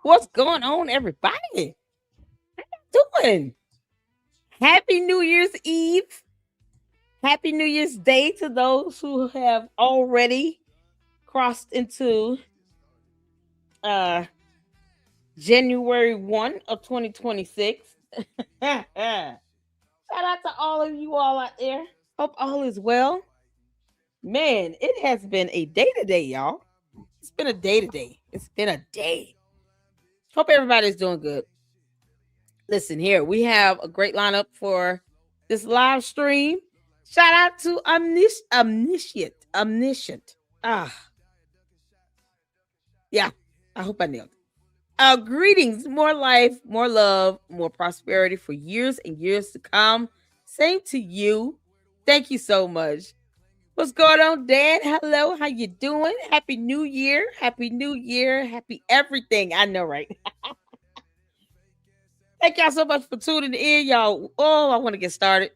What's going on, everybody? Doing? Happy New Year's Eve. Happy New Year's Day to those who have already crossed into uh January 1 of 2026. Shout out to all of you all out there. Hope all is well. Man, it has been a day today, y'all. It's been a day today. It's been a day. Hope everybody's doing good. Listen, here we have a great lineup for this live stream. Shout out to Omniscient. Ah, yeah, I hope I nailed it. Greetings, more life, more love, more prosperity for years and years to come. Same to you. Thank you so much. What's going on, Dan? Hello, how you doing? Happy New Year. Happy New Year. Happy everything. I know, right? Thank y'all so much for tuning in, y'all. Oh, I want to get started.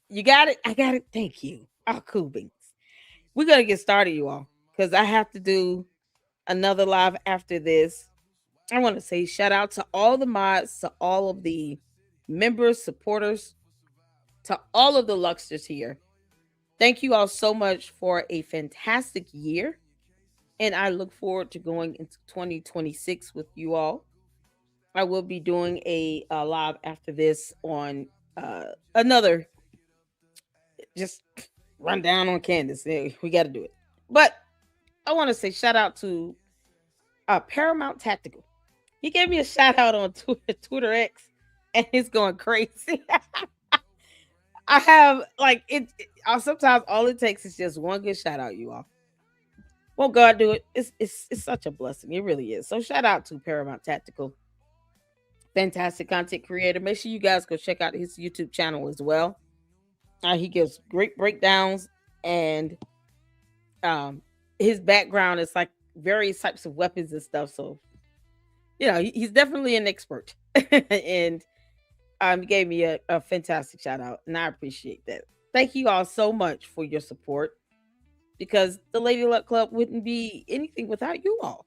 You got it? I got it. Thank you. Oh, cool beans. We're going to get started, you all, because I have to do another live after this. I want to say shout out to all the mods, to all of the members, supporters, to all of the Luxters here. Thank you all so much for a fantastic year. And I look forward to going into 2026 with you all. I will be doing a live after this on another just run down on Candace. We got to do it. But I want to say shout out to Paramount Tactical. He gave me a shout out on Twitter X, and it's going crazy. I have like sometimes all it takes is just one good shout out, you all. Won't God do it? It's such a blessing. It really is. So shout out to Paramount Tactical. Fantastic content creator. Make sure you guys go check out his YouTube channel as well. He gives great breakdowns, and his background is like various types of weapons and stuff. So, he's definitely an expert. And he gave me a fantastic shout out, and I appreciate that. Thank you all so much for your support, because the Lady Luck Club wouldn't be anything without you all.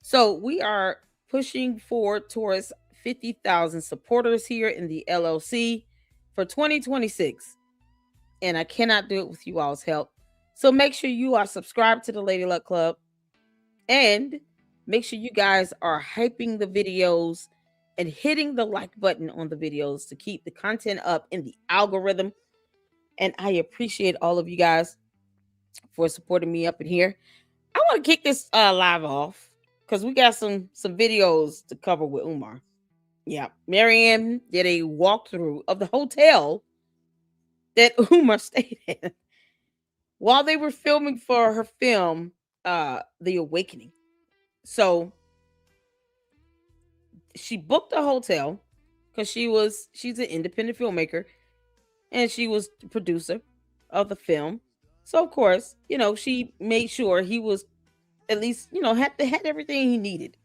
So we are pushing forward towards 50,000 supporters here in the LLC for 2026. And I cannot do it with you all's help. So make sure you are subscribed to the Lady Luck Club, and make sure you guys are hyping the videos and hitting the like button on the videos to keep the content up in the algorithm. And I appreciate all of you guys for supporting me up in here. I want to kick this live off because we got some videos to cover with Umar. Yeah, Marianne did a walkthrough of the hotel that Umar stayed in while they were filming for her film, The Awakening. So she booked a hotel because she's an independent filmmaker, and she was the producer of the film. So of course, she made sure he was at least, had everything he needed.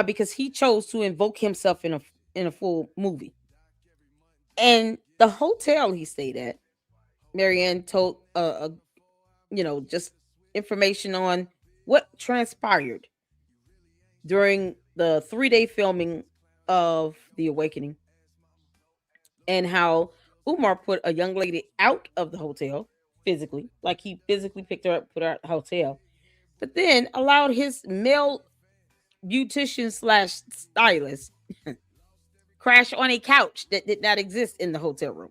Because he chose to invoke himself in a full movie. And the hotel he stayed at, Marianne told just information on what transpired during the 3-day filming of The Awakening, and how Umar put a young lady out of the hotel physically, like he physically picked her up, put her at the hotel, but then allowed his male beautician / stylist crash on a couch that did not exist in the hotel room.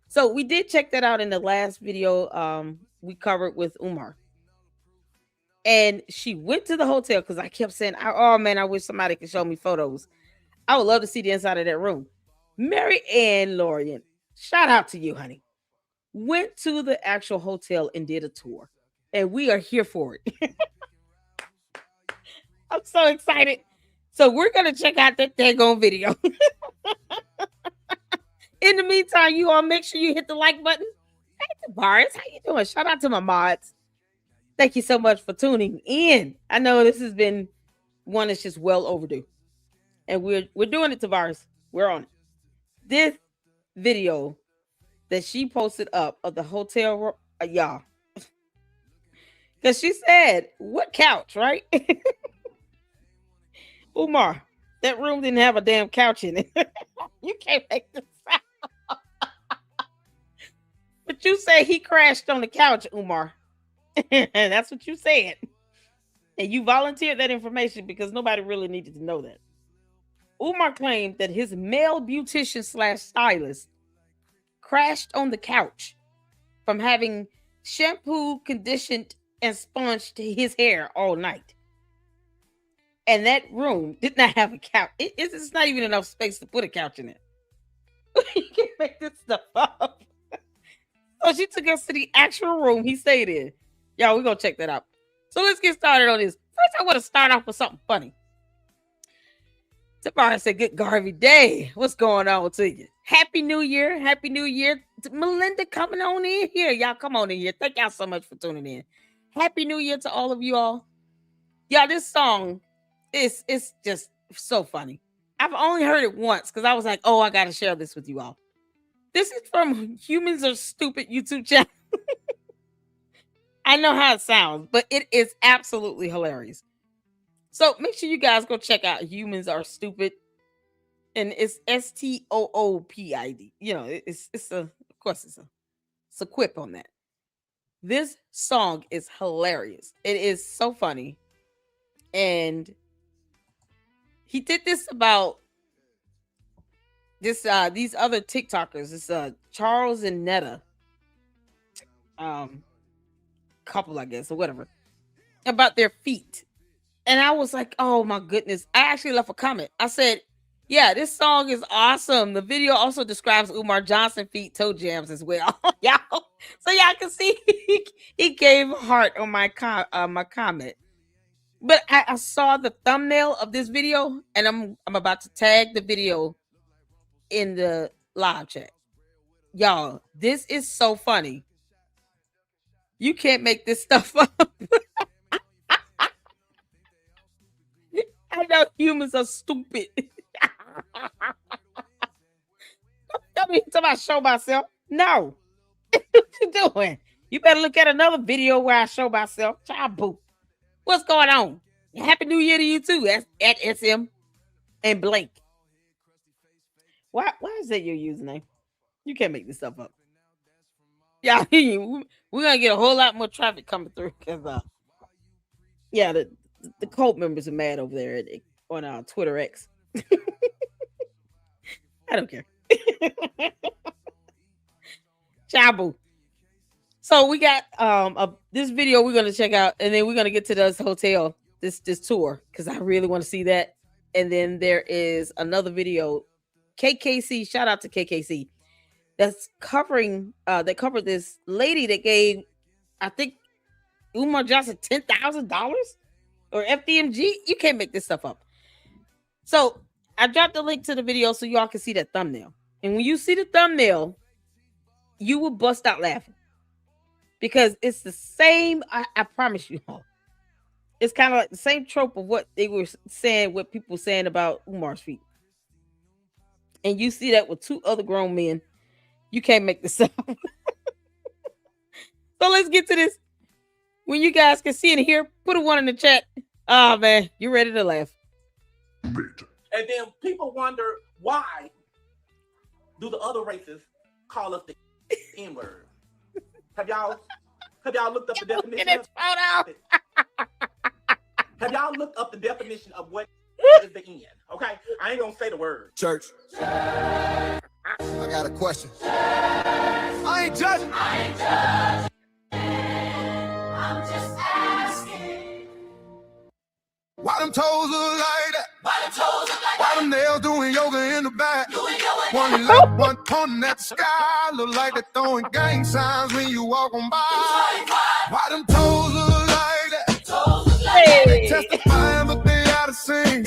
So we did check that out in the last video we covered with Umar. And she went to the hotel because I kept saying, oh man, I wish somebody could show me photos. I would love to see the inside of that room. Mary Ann Lorian, shout out to you, honey. Went to the actual hotel and did a tour. And we are here for it. I'm so excited. So we're going to check out that daggone video. In the meantime, you all make sure you hit the like button. Hey, Tavares, how you doing? Shout out to my mods. Thank you so much for tuning in. I know this has been one that's just well overdue. And we're doing it, Tavares. We're on it. This video that she posted up of the hotel, y'all. Because she said, what couch, right? Umar, that room didn't have a damn couch in it. You can't make this sound. But you say he crashed on the couch, Umar. That's what you said. And you volunteered that information because nobody really needed to know that. Umar claimed that his male beautician slash stylist crashed on the couch from having shampoo, conditioned, and sponged his hair all night. And that room did not have a couch. It's not even enough space to put a couch in it. You can't make this stuff up. So she took us to the actual room he stayed in. Y'all, we're going to check that out. So let's get started on this. First, I want to start off with something funny. Tamara said, good Garvey day. What's going on to you? Happy New Year. Happy New Year. Melinda coming on in here. Y'all come on in here. Thank y'all so much for tuning in. Happy New Year to all of you all. Y'all, this song is just so funny. I've only heard it once because I was like, oh, I got to share this with you all. This is from Humans Are Stupid YouTube channel. I know how it sounds, but it is absolutely hilarious. So make sure you guys go check out Humans Are Stupid. And it's STOOPID. You know, it's of course it's a quip on that. This song is hilarious. It is so funny. And he did this about these other TikTokers. It's Charles and Netta. Couple, I guess, or whatever. About their feet. And I was like, oh my goodness. I actually left a comment. I said, yeah, this song is awesome. The video also describes Umar Johnson feet toe jams as well. Y'all, so y'all can see he gave a heart on my comment. But I saw the thumbnail of this video, and I'm about to tag the video in the live chat. Y'all, this is so funny. You can't make this stuff up. I know humans are stupid. Don't mean somebody show myself. No. What you doing? You better look at another video where I show myself. Child boo. What's going on? Happy New Year to you too. That's at SM and Blake. Why is that your username? You can't make this stuff up. Yeah, we're gonna get a whole lot more traffic coming through because yeah, the cult members are mad over there on Twitter X. I don't care. Chabu. So we got this video we're gonna check out, and then we're gonna get to this hotel, this tour, because I really want to see that. And then there is another video, KKC. Shout out to KKC. That's covering that covered this lady that gave, I think, Umar Johnson $10,000 or FDMG. You can't make this stuff up. So I dropped the link to the video so y'all can see that thumbnail. And when you see the thumbnail, you will bust out laughing because it's the same. I promise you all. It's kind of like the same trope of what they were saying, what people were saying about Umar's feet. And you see that with two other grown men. You can't make this up. So let's get to this. When you guys can see it here, put a 1 in the chat. Oh, man, you ready to laugh. And then people wonder, why do the other races call us the N-word? Have y'all looked up the definition? Have y'all looked up the definition of what is the N? Okay, I ain't gonna say the word. Church. I got a question. I ain't judging. I'm just asking. Why them toes look like that? Why them nails doing yoga in the back? One left, one pointing at the sky. Look like they're throwing gang signs when you walk on by. Why them toes look like that? They testifying, but they out of sync.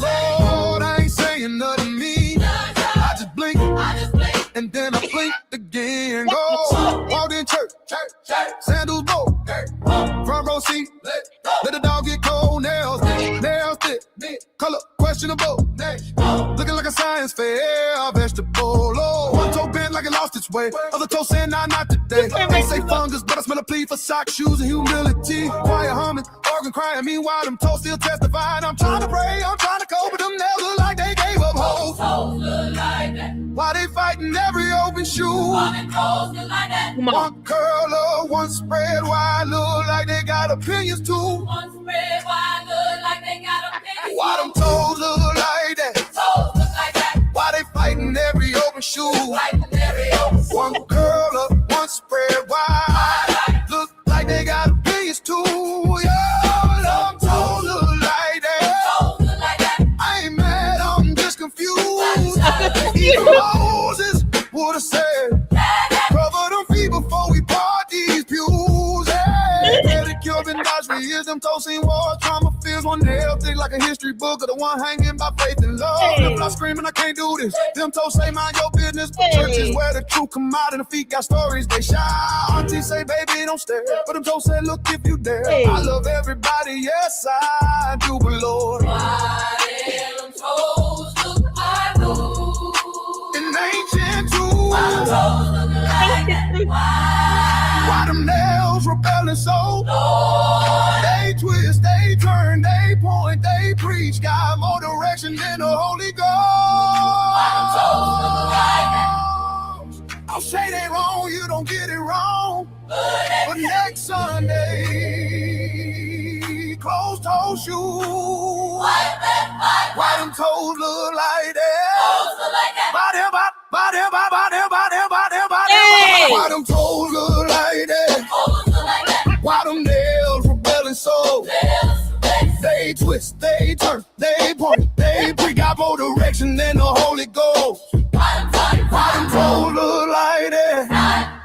Lord, I ain't saying nothing to me. I just blink, and then I blink again. Go, walked in church, sandals bow, front row seat. Let the dog get cold, nails thick, color questionable. Looking like a science fair, vegetable. Oh, one toe bent like like it lost its way. Other toast saying, nah, not today. They say fungus, but I smell a plea for socks, shoes, and humility. Quiet humming, organ crying. Meanwhile, them toes still testifying. I'm trying to pray, I'm trying to cope, but them nails look like they gave up hope. Toes look like that. Why they fighting every open shoe? One toes look like that. One curl up, one spread wide, look like they got opinions too. One spread wide, look like they got opinions. Why them toes look like that? Toes look like that. Why they fighting every open shoe? Fighting every open shoe. One curl up, one spread wide, look like they got opinions too. Yeah, them toes look like that. Toes look like that. I ain't mad, I'm just confused. Even Moses would have said, cover them feet before we part these pews. Pedicure been dodged for years, them toes seen war, trauma fears, one nail thick like a history book of the one hanging by faith and love. Them not screaming, I can't do this. Them toes say mind your business, but churches where the truth come out and the feet got stories they shout. Auntie say baby don't stare, but them toes say look if you dare. I love everybody, yes I do, but Lord, why them toes look like blue? In ancient too. Why them nails rebelling so? Lord. They twist, they turn, they point, they preach. Got more direction than the Holy Ghost. I'll say they wrong, you don't get it wrong. But next Sunday, closed toe shoes. Why them toes look like that? Why them toes look like that? Why them nails rebelling so? They twist, they turn, they point, they preach. Got more direction than the Holy Ghost. Why them toes look like that?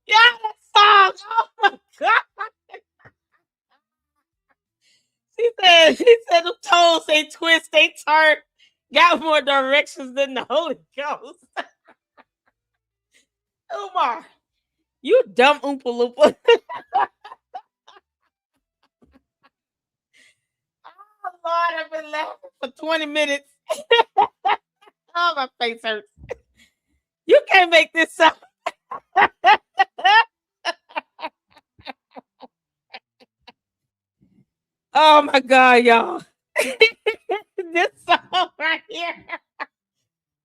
Yeah, that song. Oh my God. He said the toes, they twist, they turn, got more directions than the Holy Ghost. Umar, you dumb Oompa Loompa. Oh, Lord, I've been laughing for 20 minutes. Oh, my face hurts. You can't make this up. Oh my God, y'all. This song right here.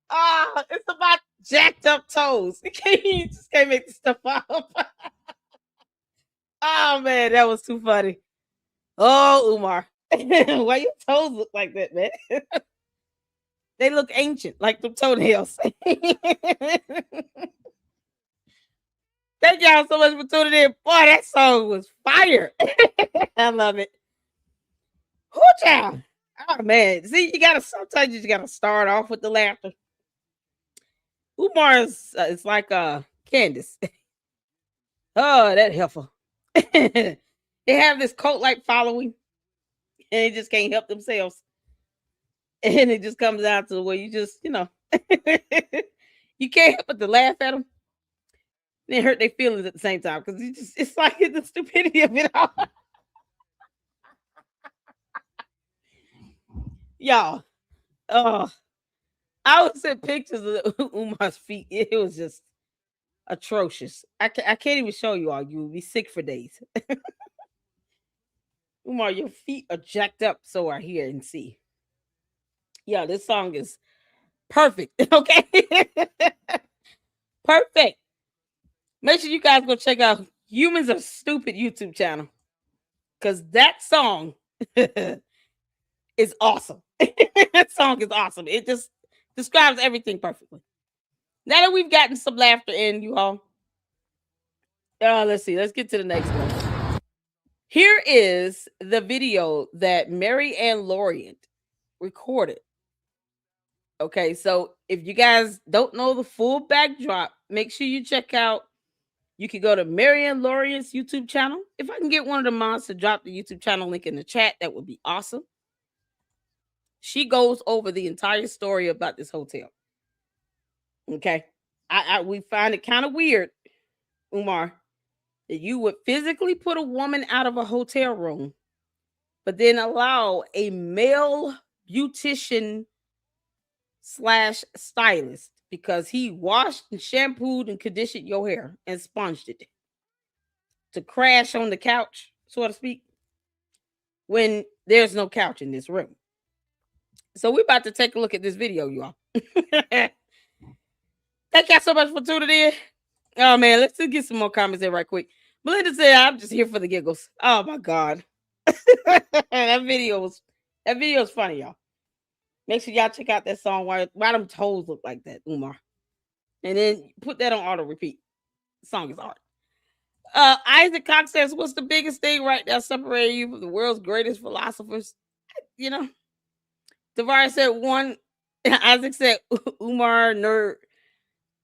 Oh, it's about jacked up toes. You just can't make this stuff up. Oh man, that was too funny. Oh, Umar. Why your toes look like that, man? They look ancient, like the toenails. Thank y'all so much for tuning in. Boy, that song was fire. I love it. Whoo, child. Oh man. See, sometimes you gotta start off with the laughter. Umar is it's like Candace. Oh, that heifer. They have this cult-like following, and they just can't help themselves. And it just comes out to where you just, you can't help but to laugh at them. They hurt their feelings at the same time because it's like the stupidity of it all. Y'all, oh, I would send pictures of Umar's feet. It was just atrocious. I can't even show you all. You will be sick for days. Umar, your feet are jacked up, so I hear and see. Yeah, this song is perfect. Okay. Perfect. Make sure you guys go check out Humans Are Stupid YouTube channel. Because that song is awesome. That song is awesome. It just describes everything perfectly. Now that we've gotten some laughter in, you all. Let's see. Let's get to the next one. Here is the video that Mary Ann Lorient recorded. Okay, so if you guys don't know the full backdrop, make sure you check out. You can go to Mary Ann Lorient's YouTube channel. If I can get one of the moms to drop the YouTube channel link in the chat, that would be awesome. She goes over the entire story about this hotel. Okay, we find it kind of weird, Umar, that you would physically put a woman out of a hotel room but then allow a male beautician slash stylist because he washed and shampooed and conditioned your hair and sponged it to crash on the couch, so to speak, when there's no couch in this room. So we're about to take a look at this video, you all. Thank y'all so much for tuning in. Oh man, let's just get some more comments in right quick. Belinda said, "I'm just here for the giggles." Oh my god, that video is funny, y'all. Make sure y'all check out that song. Why them toes look like that, Umar, and then put that on auto repeat. The song is art. Isaac Cox says, "What's the biggest thing right now separating you from the world's greatest philosophers?" You know, Tavares said one. Isaac said Umar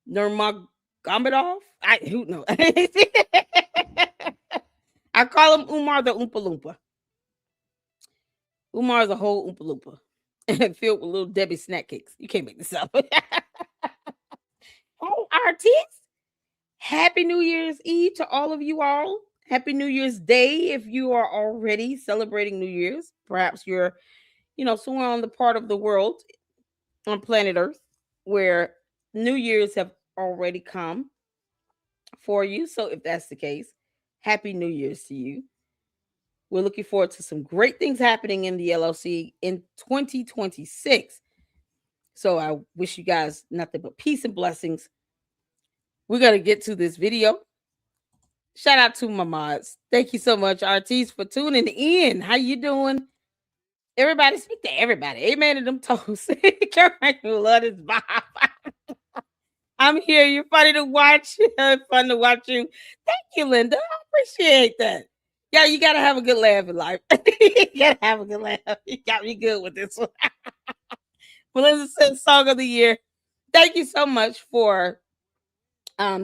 Nurmagomedov. I who know. I call him Umar the Oompa Loompa. Umar is a whole Oompa Loompa and filled with little Debbie snack cakes. You can't make this up. Oh, artists. Happy New Year's Eve to all of you all. Happy New Year's Day if you are already celebrating New Year's. Perhaps you're, somewhere on the part of the world on planet Earth where New Year's have already come for you. So if that's the case, Happy New Year's to you. We're looking forward to some great things happening in the LLC in 2026. So I wish you guys nothing but peace and blessings. We're going to get to this video. Shout out to my mods. Thank you so much, RTs, for tuning in. How you doing? Everybody, speak to everybody. Amen to them toes. Caroline, you love this vibe. I'm here. You're funny to watch. Fun to watch you. Thank you, Linda. I appreciate that. Yeah, you gotta have a good laugh in life. You gotta have a good laugh. You got me good with this one. Melinda said song of the year. Thank you so much for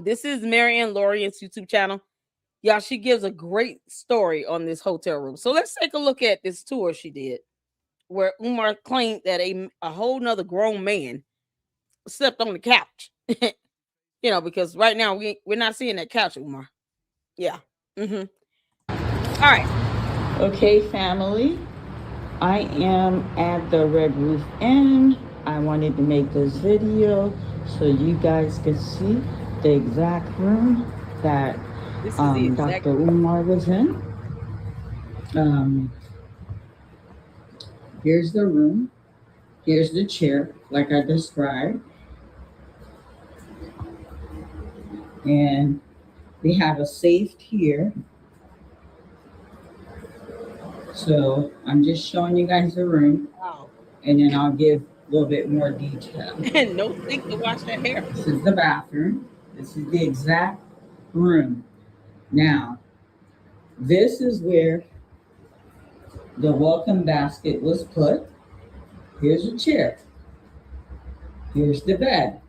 this is Marianne Lorian's YouTube channel. Y'all, she gives a great story on this hotel room. So let's take a look at this tour she did where Umar claimed that a whole nother grown man slept on the couch. Because right now we're not seeing that couch, Umar. Yeah. Mm-hmm. All right. Okay, family. I am at the Red Roof Inn. I wanted to make this video so you guys could see the exact room that Dr. Umar was in. Here's the room. Here's the chair, like I described. And we have a safe here. So I'm just showing you guys the room. Wow. And then I'll give a little bit more detail. And no sink to wash that hair. This is the bathroom. This is the exact room. Now, this is where the welcome basket was put. Here's a chair. Here's the bed.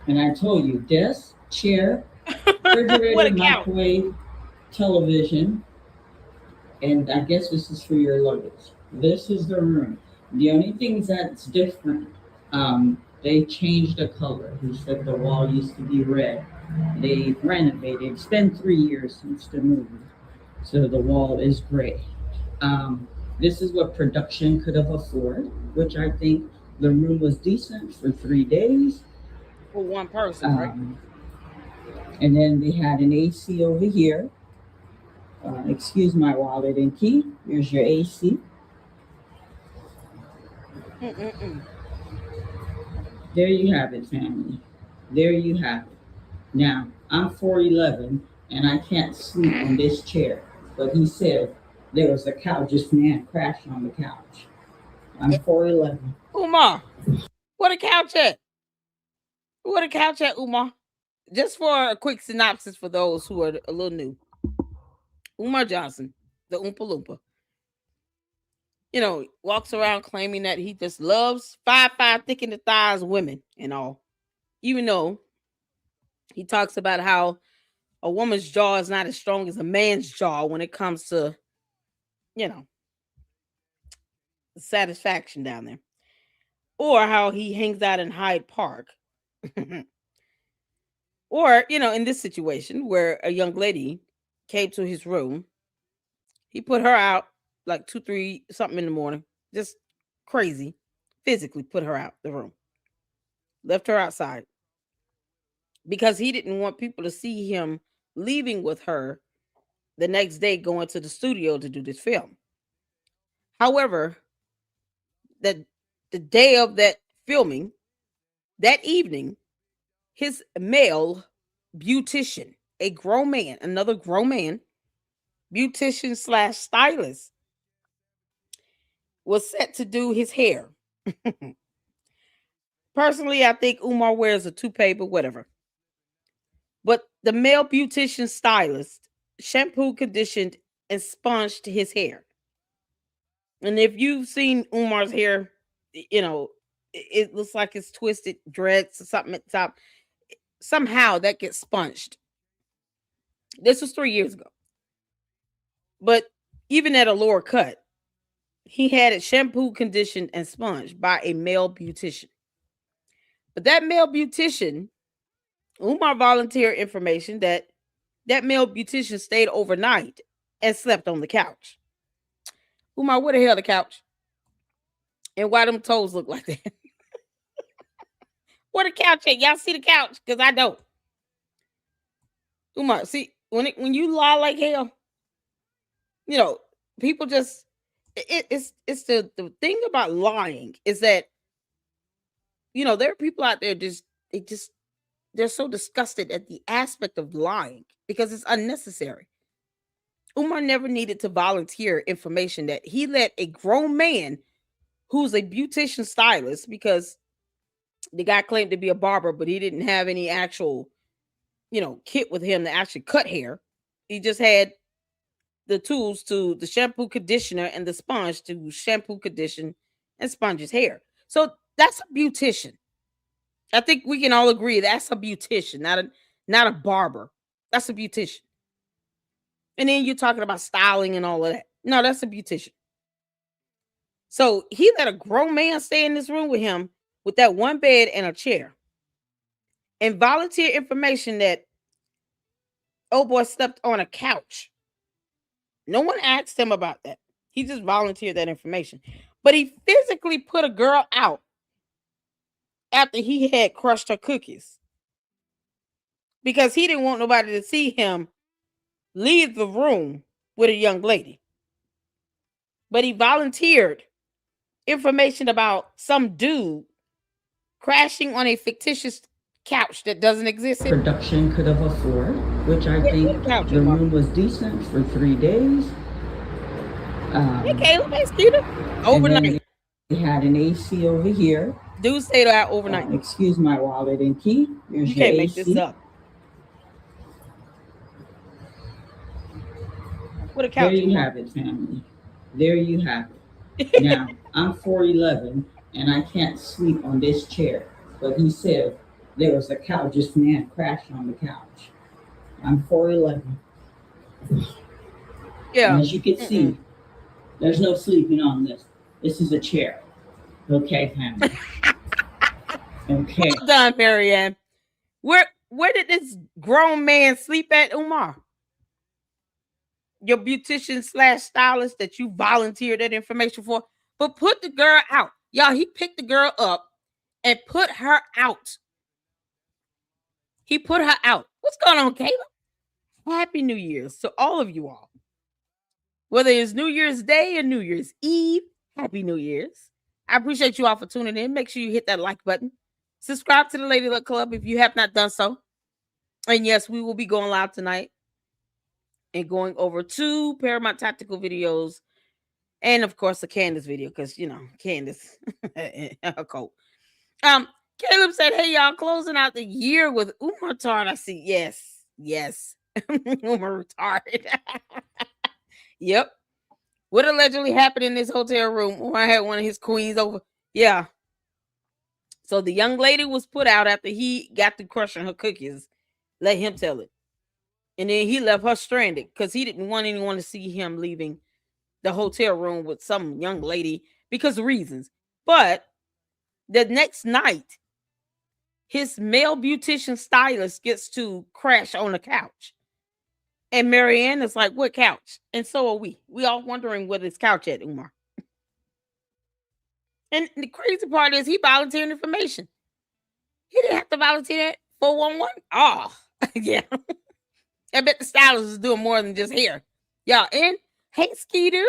And I told you, this chair, refrigerator, microwave, television, and I guess this is for your luggage. This is the room. The only things that's different, they changed the color. He said the wall used to be red. They renovated. It's been 3 years since the movie, so the wall is gray. This is what production could have afforded, which I think the room was decent for 3 days. For one person, right? And then they had an AC over here. Excuse my wallet and key. Here's your AC. There you have it, family. There you have it. Now, I'm 4'11", and I can't sleep on this chair. But he said there was a couch. This man crashed on the couch. I'm 4'11". Umar, what a couch at? What a couch at, Umar? Just for a quick synopsis for those who are a little new. Umar Johnson, the Oompa Loompa, walks around claiming that he just loves 5'5" thick in the thighs women and all. Even though he talks about how a woman's jaw is not as strong as a man's jaw when it comes to, satisfaction down there. Or how he hangs out in Hyde Park. Or, in this situation where a young lady came to his room, He put her out like 2, 3 something in the morning. Just crazy. Physically put her out the room. Left her outside because he didn't want people to see him leaving with her the next day going to the studio to do this film. However, the day of that filming, that evening, his male beautician, a grown man, another grown man, beautician slash stylist, was set to do his hair. Personally, I think Umar wears a toupee, but whatever. But the male beautician stylist shampoo, conditioned, and sponged his hair. And if you've seen Umar's hair, you know, it looks like it's twisted dreads or something at the top. Somehow that gets sponged. This was 3 years ago. But even at a lower cut, he had it shampoo, conditioned, and sponged by a male beautician. But that male beautician, Umar volunteered information that male beautician stayed overnight and slept on the couch. Umar, where the hell the couch? And why them toes look like that? Where the couch at? Y'all see the couch? Because I don't. Umar, see, when you lie like hell, you know, people just it's the thing about lying is that, you know, there are people out there they're so disgusted at the aspect of lying because it's unnecessary. Umar never needed to volunteer information that he let a grown man who's a beautician stylist, because the guy claimed to be a barber, but he didn't have any actual, you know, kit with him to actually cut hair. He just had the tools to the shampoo, conditioner, and the sponge to shampoo, condition, and sponge his hair. So that's a beautician. I think we can all agree that's a beautician, not a barber. That's a beautician. And then you're talking about styling and all of that. No, that's a beautician. So he let a grown man stay in this room with him with that one bed and a chair, and volunteer information that old boy slept on a couch. No one asked him about that. He just volunteered that information. But he physically put a girl out after he had crushed her cookies because he didn't want nobody to see him leave the room with a young lady. But he volunteered information about some dude crashing on a fictitious couch that doesn't exist. Production could have afforded, which I think the room was decent for 3 days. Hey, Caleb, that's cute. Overnight. They had an AC over here. Dude stayed out overnight. Excuse my wallet and key. Here's you can't AC. make this up. What a couch. There you have it, family. There you have it. Now, I'm 4'11", and I can't sleep on this chair. But he said there was a couch. This man crashed on the couch. I'm 4'11". Yeah. And as you can see, there's no sleeping on this. This is a chair. Okay, family. Okay. Well done, Marianne. Where did this grown man sleep at, Umar? Your beautician slash stylist that you volunteered that information for, but put the girl out. Y'all, he picked the girl up and put her out. He put her out. What's going on, Caleb? Happy New Year's to all of you all. Whether it's New Year's Day or New Year's Eve, Happy New Year's. I appreciate you all for tuning in. Make sure you hit that like button. Subscribe to the Lady Luck Club if you have not done so. And yes, we will be going live tonight and going over 2 Paramount Tactical videos. And of course, a Candace video, because, you know, Candace, her coat. Caleb said, hey, y'all, closing out the year with Umar Tard. I see. Yes. Umar retarded. Yep. What allegedly happened in this hotel room? Umar had one of his queens over. Yeah. So the young lady was put out after he got to crushing her cookies. Let him tell it. And then he left her stranded because he didn't want anyone to see him leaving the hotel room with some young lady because of reasons. But the next night, his male beautician stylist gets to crash on the couch. And Marianne is like, what couch? And so are we. We all wondering where this couch at, Umar. And the crazy part is he volunteered information. He didn't have to volunteer that 411. Oh, yeah. I bet the stylist is doing more than just hair. Y'all, and hey, Skeeter,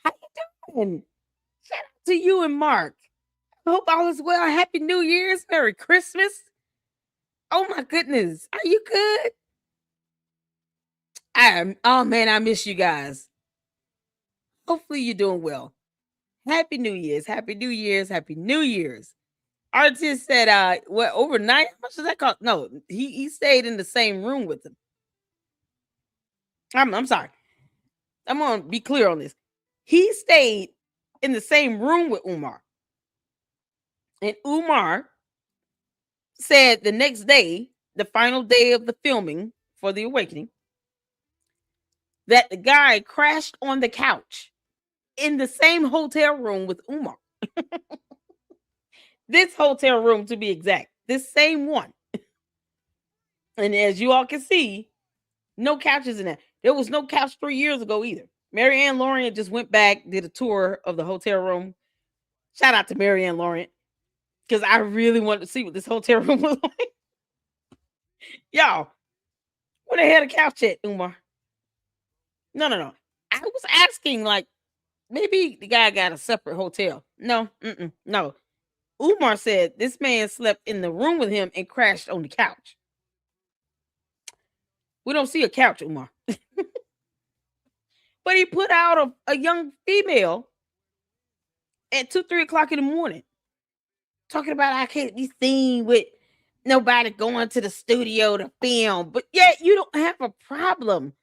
how you doing? Shout out to you and Mark. Hope all is well. Happy New Year's. Merry Christmas. Oh my goodness. Are you good? Oh man, I miss you guys. Hopefully you're doing well. Happy New Year's. Happy New Year's. Happy New Year's. Artist said, what, overnight? How much does that cost? No, he stayed in the same room with him. I'm sorry. I'm gonna be clear on this. He stayed in the same room with Umar. And Umar said the next day, the final day of the filming for The Awakening, that the guy crashed on the couch in the same hotel room with Umar. This hotel room, to be exact, this same one. And as you all can see, no couches in there. There was no couch 3 years ago either. Marianne Lorient just went back, did a tour of the hotel room. Shout out to Marianne Lorient, because I really wanted to see what this hotel room was like. Y'all, where the hell the couch at, Umar? No. I was asking, like, maybe the guy got a separate hotel. No. Umar said this man slept in the room with him and crashed on the couch. We don't see a couch, Umar. But he put out a young female at 2-3 o'clock in the morning, talking about I can't be seen with nobody going to the studio to film. But yet you don't have a problem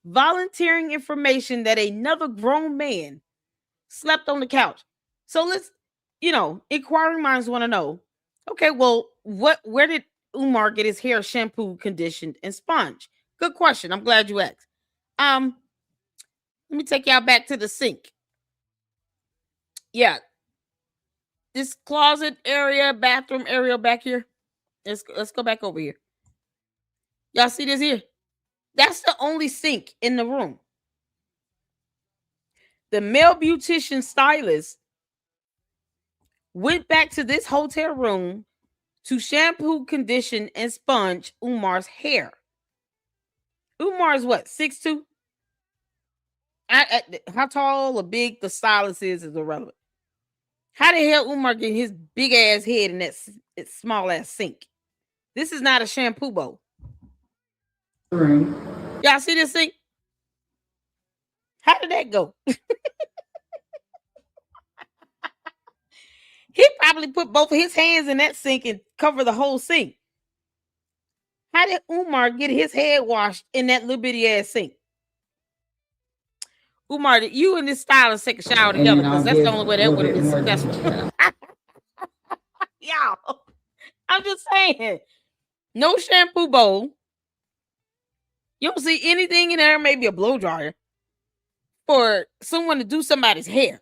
volunteering information that another grown man slept on the couch. So let's, inquiring minds want to know, okay, well, where did Umar get his hair shampooed, conditioned, and sponged? Good question. I'm glad you asked. Let me take y'all back to the sink. Yeah. This closet area, bathroom area back here. Let's go back over here. Y'all see this here? That's the only sink in the room. The male beautician stylist went back to this hotel room to shampoo, condition, and sponge Umar's hair. Umar's what, 6'2"? How tall or big the stylist is irrelevant. How the hell Umar get his big ass head in that small ass sink? This is not a shampoo bowl. Y'all see this sink? How did that go? He probably put both of his hands in that sink and cover the whole sink. How did Umar get his head washed in that little bitty ass sink? Umar, did you and this stylist take a shower together? Because that's the only way that would have been successful. Y'all, I'm just saying. No shampoo bowl. You don't see anything in there, maybe a blow dryer, for someone to do somebody's hair.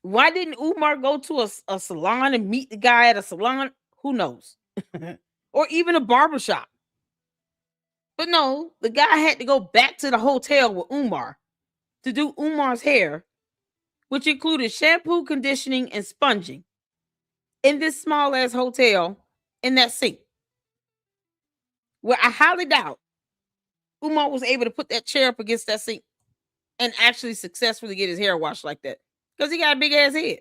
Why didn't Umar go to a salon and meet the guy at a salon? Who knows? Or even a barbershop. But no, the guy had to go back to the hotel with Umar to do Umar's hair, which included shampoo, conditioning, and sponging in this small ass hotel in that sink. Where I highly doubt Umar was able to put that chair up against that sink and actually successfully get his hair washed like that, because he got a big ass head.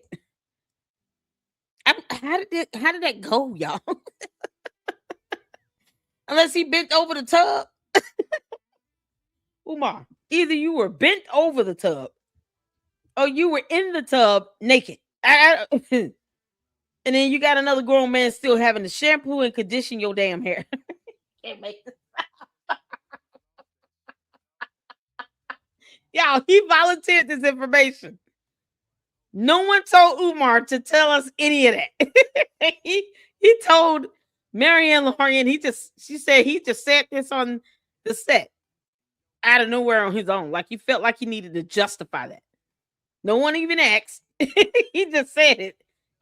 How did that go, y'all? Unless he bent over the tub. Umar, either you were bent over the tub or you were in the tub naked. And then you got another grown man still having to shampoo and condition your damn hair. Can't make this. Y'all, he volunteered this information. No one told Umar to tell us any of that. he told Marianne Lorient, she said he just said this on the set out of nowhere on his own. Like he felt like he needed to justify that. No one even asked. He just said it.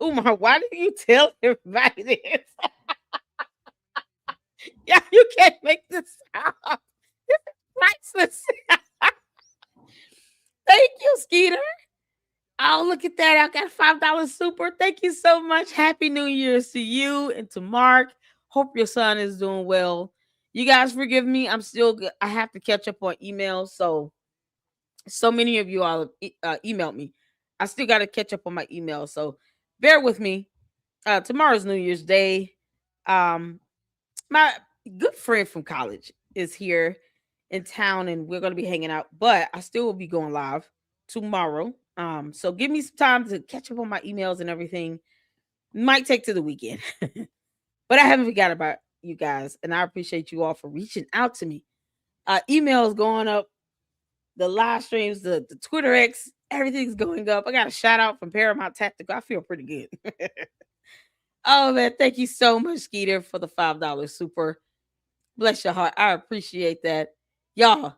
Umar, why did you tell everybody this? Yeah, you can't make this up. This is priceless. Thank you, Skeeter. Oh, look at that. I got $5 super. Thank you so much. Happy New Year's to you and to Mark. Hope your son is doing well. You guys forgive me. I'm still good. I have to catch up on emails. So many of you all emailed me. I still got to catch up on my emails. So bear with me. Tomorrow's New Year's Day. My good friend from college is here in town and we're going to be hanging out, but I still will be going live tomorrow. So give me some time to catch up on my emails and everything. Might take to the weekend, but I haven't forgot about you guys, and I appreciate you all for reaching out to me. Emails going up, the live streams, the Twitter X, everything's going up. I got a shout out from Paramount Tactical. I feel pretty good. Oh man, thank you so much, Skeeter, for the $5 super. Bless your heart. I appreciate that. Y'all,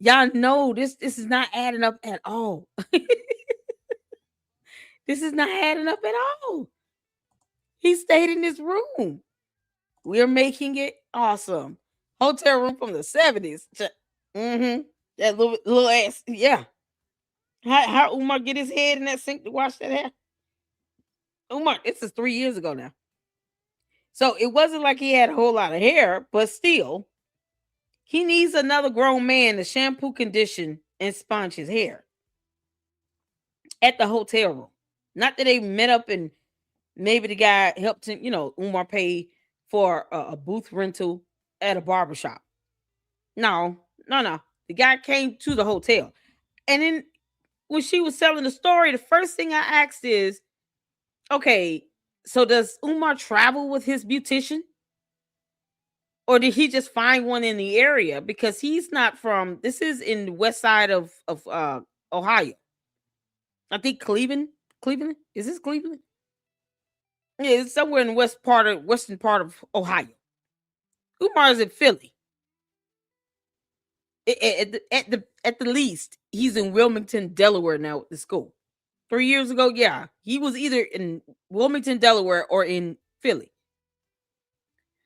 y'all know this is not adding up at all. This is not adding up at all. He stayed in this room. We're making it awesome. Hotel room from the 70s. Mm-hmm. That little ass. Yeah. How Umar get his head in that sink to wash that hair? Umar, this is 3 years ago now. So it wasn't like he had a whole lot of hair, but still, he needs another grown man to shampoo, condition, and sponge his hair at the hotel room. Not that they met up and maybe the guy helped him, Umar pay for a booth rental at a barbershop. No, no, no. The guy came to the hotel. And then when she was telling the story, the first thing I asked is, okay, so does Umar travel with his beautician? Or did he just find one in the area? Because he's not from, this is in the west side of Ohio. I think Cleveland. Cleveland? Is this Cleveland? Yeah, it's somewhere in the western part of Ohio. Umar is in Philly. At the least, he's in Wilmington, Delaware now at the school. 3 years ago, yeah, he was either in Wilmington, Delaware, or in Philly.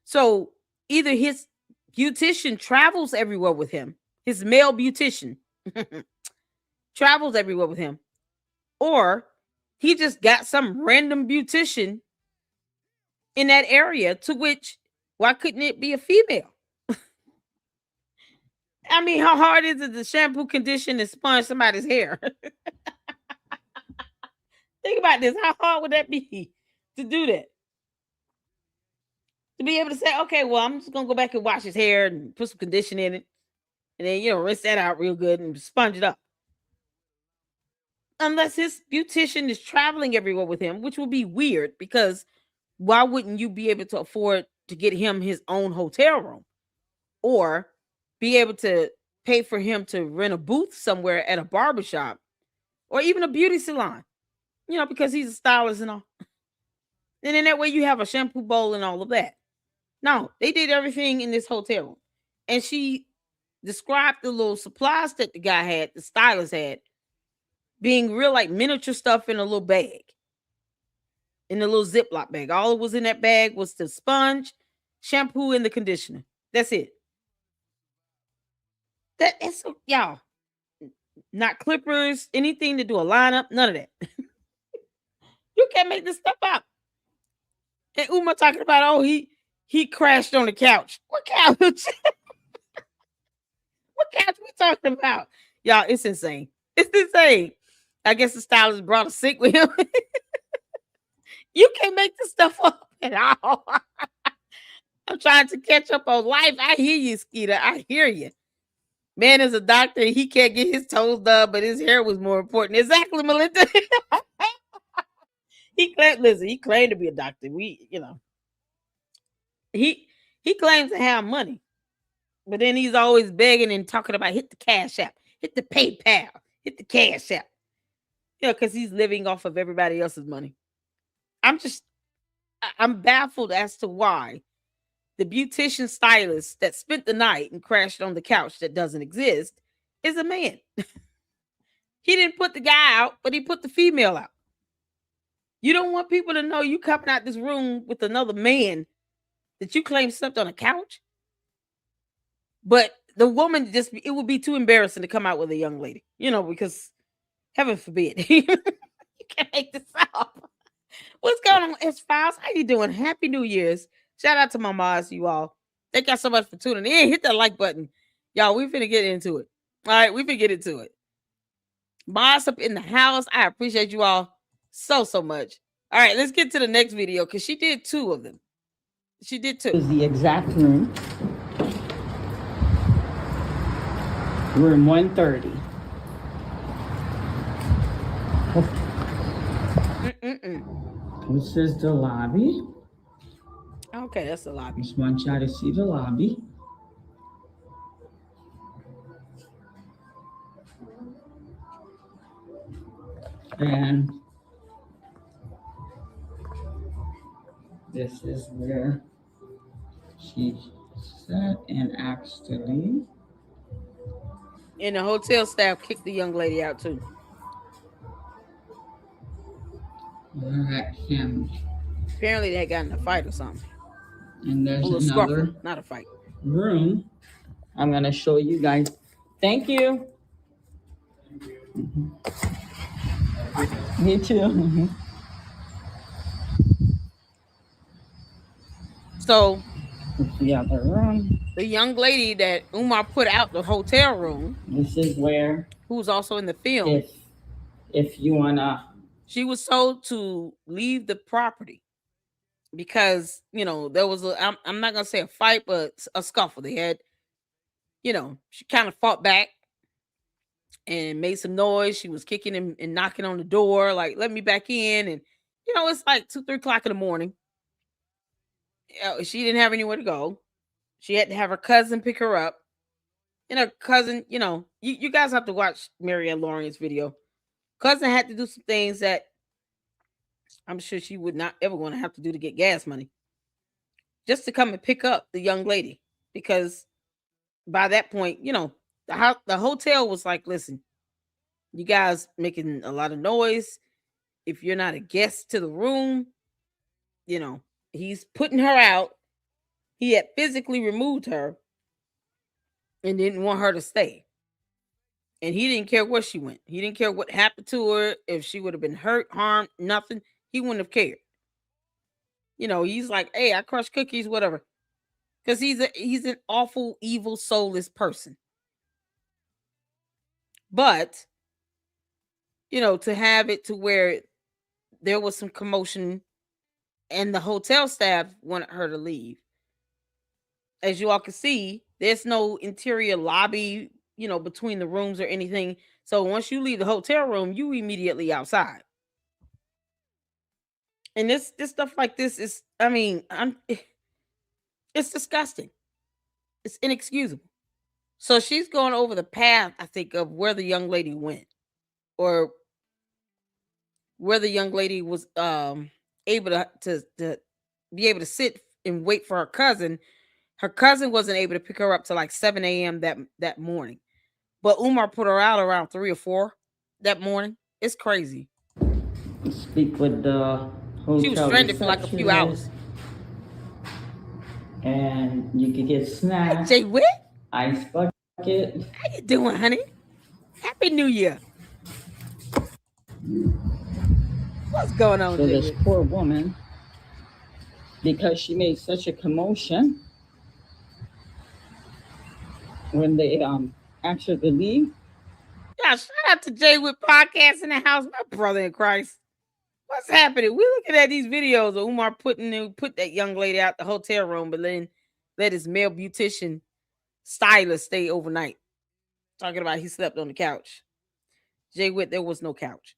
So either his beautician travels everywhere with him, his male beautician travels everywhere with him, or he just got some random beautician in that area, to which, why couldn't it be a female? I mean, how hard is it to shampoo, condition, and sponge somebody's hair? Think about this. How hard would that be to do that? To be able to say, okay, well, I'm just going to go back and wash his hair and put some condition in it. And then, rinse that out real good and sponge it up. Unless his beautician is traveling everywhere with him, which would be weird, because why wouldn't you be able to afford to get him his own hotel room? Or be able to pay for him to rent a booth somewhere at a barbershop or even a beauty salon, because he's a stylist and all. And in that way, you have a shampoo bowl and all of that. No, they did everything in this hotel room. And she described the little supplies that the guy had, the stylist had, being real like miniature stuff in a little bag, in a little Ziploc bag. All it was in that bag was the sponge, shampoo, and the conditioner. That's it. That's y'all. Not clippers, anything to do a lineup, none of that. You can't make this stuff up. And Umar talking about, oh, he crashed on the couch. What couch? What couch we talking about? Y'all, it's insane. It's insane. I guess the stylist brought a sink with him. You can't make this stuff up at all. I'm trying to catch up on life. I hear you, Skeeter. I hear you. Man is a doctor. He can't get his toes done, but his hair was more important. Exactly, Melinda. He claimed to be a doctor. He claims to have money, but then he's always begging and talking about hit the cash app, hit the PayPal, hit the cash app. Because he's living off of everybody else's money. I'm baffled as to why the beautician stylist that spent the night and crashed on the couch that doesn't exist is a man. He didn't put the guy out, but he put the female out. You don't want people to know you coming out this room with another man that you claim slept on a couch. But the woman it would be too embarrassing to come out with a young lady, because heaven forbid. You can't make this up. What's going on, S-Files? How you doing? Happy New Year's. Shout out to my moms, you all. Thank y'all so much for tuning in. Hit that like button. Y'all, we finna get into it. All right, we finna get into it. Moms up in the house. I appreciate you all so much. All right, let's get to the next video because she did 2 of them. She did 2. This is the exact room. Room 130. This is the lobby. Okay, that's the lobby. Just want y'all to see the lobby. And this is where she sat and asked to leave. And the hotel staff kicked the young lady out too. Apparently they got in a fight or something. And there's another not a fight. Room. I'm gonna show you guys. Thank you. Me too. So the other room. The young lady that Umar put out the hotel room. This is where. Who's also in the film. If you wanna. She was told to leave the property because there was I'm not gonna say a fight, but a scuffle. They had, she kind of fought back and made some noise. She was kicking and knocking on the door, like, let me back in. And it's like 2-3 o'clock in the morning. She didn't have anywhere to go. She had to have her cousin pick her up. And her cousin, you guys have to watch Marianne Lawrence's video. Cousin had to do some things that I'm sure she would not ever want to have to do to get gas money. Just to come and pick up the young lady. Because by that point, the hotel was like, listen, you guys making a lot of noise. If you're not a guest to the room, he's putting her out. He had physically removed her and didn't want her to stay. And he didn't care where she went. He didn't care what happened to her. If she would have been hurt, harmed, nothing, he wouldn't have cared. He's like, hey, I crush cookies, whatever. Because he's an awful, evil, soulless person. But, to have it to where there was some commotion and the hotel staff wanted her to leave. As you all can see, there's no interior lobby, between the rooms or anything. So once you leave the hotel room, you immediately outside. And this stuff like this is, it's disgusting. It's inexcusable. So she's going over the path, I think, of where the young lady went, or where the young lady was able to be able to sit and wait for her cousin. Her cousin wasn't able to pick her up till like 7 a.m. that morning. But Umar put her out around 3 or 4 that morning. It's crazy. Speak with the hotel. She was stranded for like a few hours. And you could get snacks. Jay Witt? Ice bucket. How you doing, honey? Happy New Year. What's going on? So this poor woman, because she made such a commotion when they asked her to leave. Yeah, shout out to Jay Witt Podcast in the house, my brother in Christ. What's happening? We're looking at these videos of Umar put that young lady out the hotel room, but then let his male beautician stylist stay overnight. Talking about he slept on the couch. Jay Witt, there was no couch.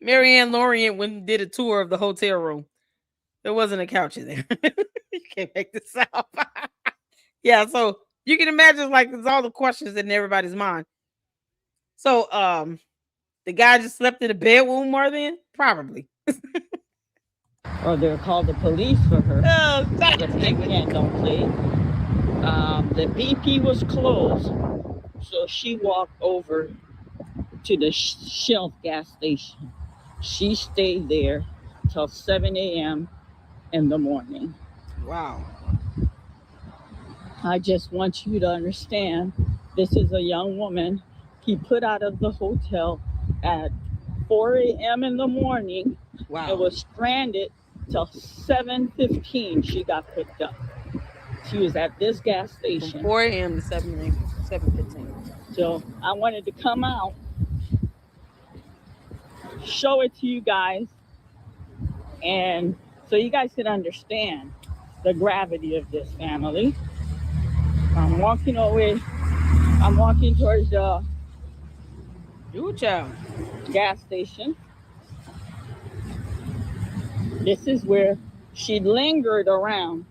Marianne Lawrence went and did a tour of the hotel room. There wasn't a couch in there. You can't make this up. Yeah, so you can imagine, like, there's all the questions in everybody's mind. So, the guy just slept in the bed with Umar then? Probably. Or they'll call the police for her. Oh, again, don't play. The BP was closed, so she walked over to the Shell gas station. She stayed there till 7 a.m. in the morning. Wow. I just want you to understand this is a young woman he put out of the hotel at 4 a.m. in the morning. Wow. And was stranded till 7:15 she got picked up. She was at this gas From station. 4 a.m. to 7:15. So I wanted to come out, show it to you guys, and so you guys can understand the gravity of this family. I'm walking away. I'm walking towards the gas station. This is where she lingered around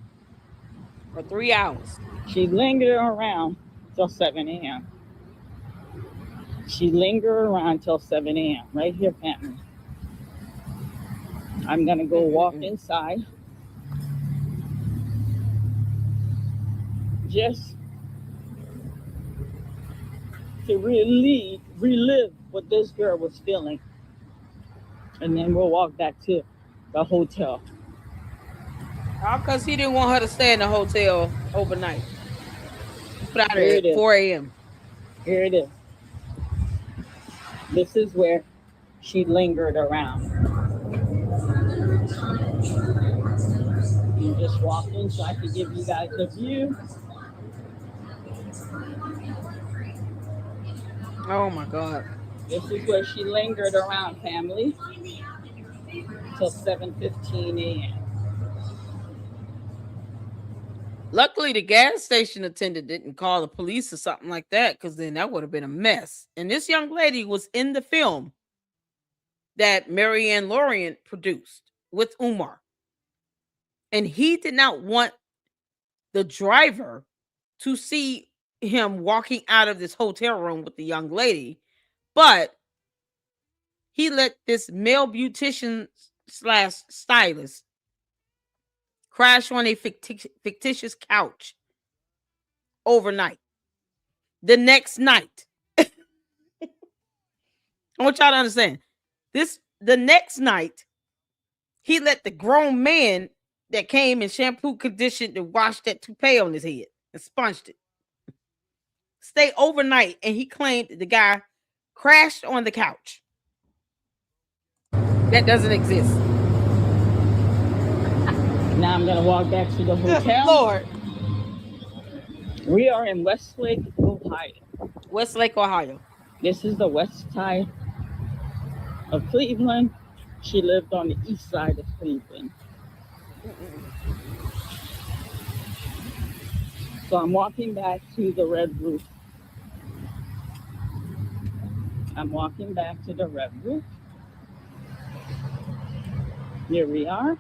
for 3 hours. She lingered around till 7 a.m. She lingered around till 7 a.m. Right here, family. I'm going to go walk inside. Just to relive what this girl was feeling. And then we'll walk back to the hotel. All because he didn't want her to stay in the hotel overnight. Put out at 4 a.m. Here it is. This is where she lingered around. I'm just walking so I can give you guys a view. Oh my God. This is where she lingered around, family, till 7:15 a.m. Luckily, the gas station attendant didn't call the police or something like that, because then that would have been a mess. And this young lady was in the film that Marianne Lorient produced with Umar. And he did not want the driver to see him walking out of this hotel room with the young lady, but he let this male beautician / stylist crash on a fictitious couch overnight. The next night, I want y'all to understand this. The next night, he let the grown man that came and shampoo, conditioned, and washed that toupee on his head and sponged it stay overnight, and he claimed the guy crashed on the couch. That doesn't exist. Now I'm going to walk back to the hotel. Lord. We are in Westlake, Ohio. Westlake, Ohio. This is the west side of Cleveland. She lived on the east side of Cleveland. So I'm walking back to the red roof. I'm walking back to the red roof. Here we are.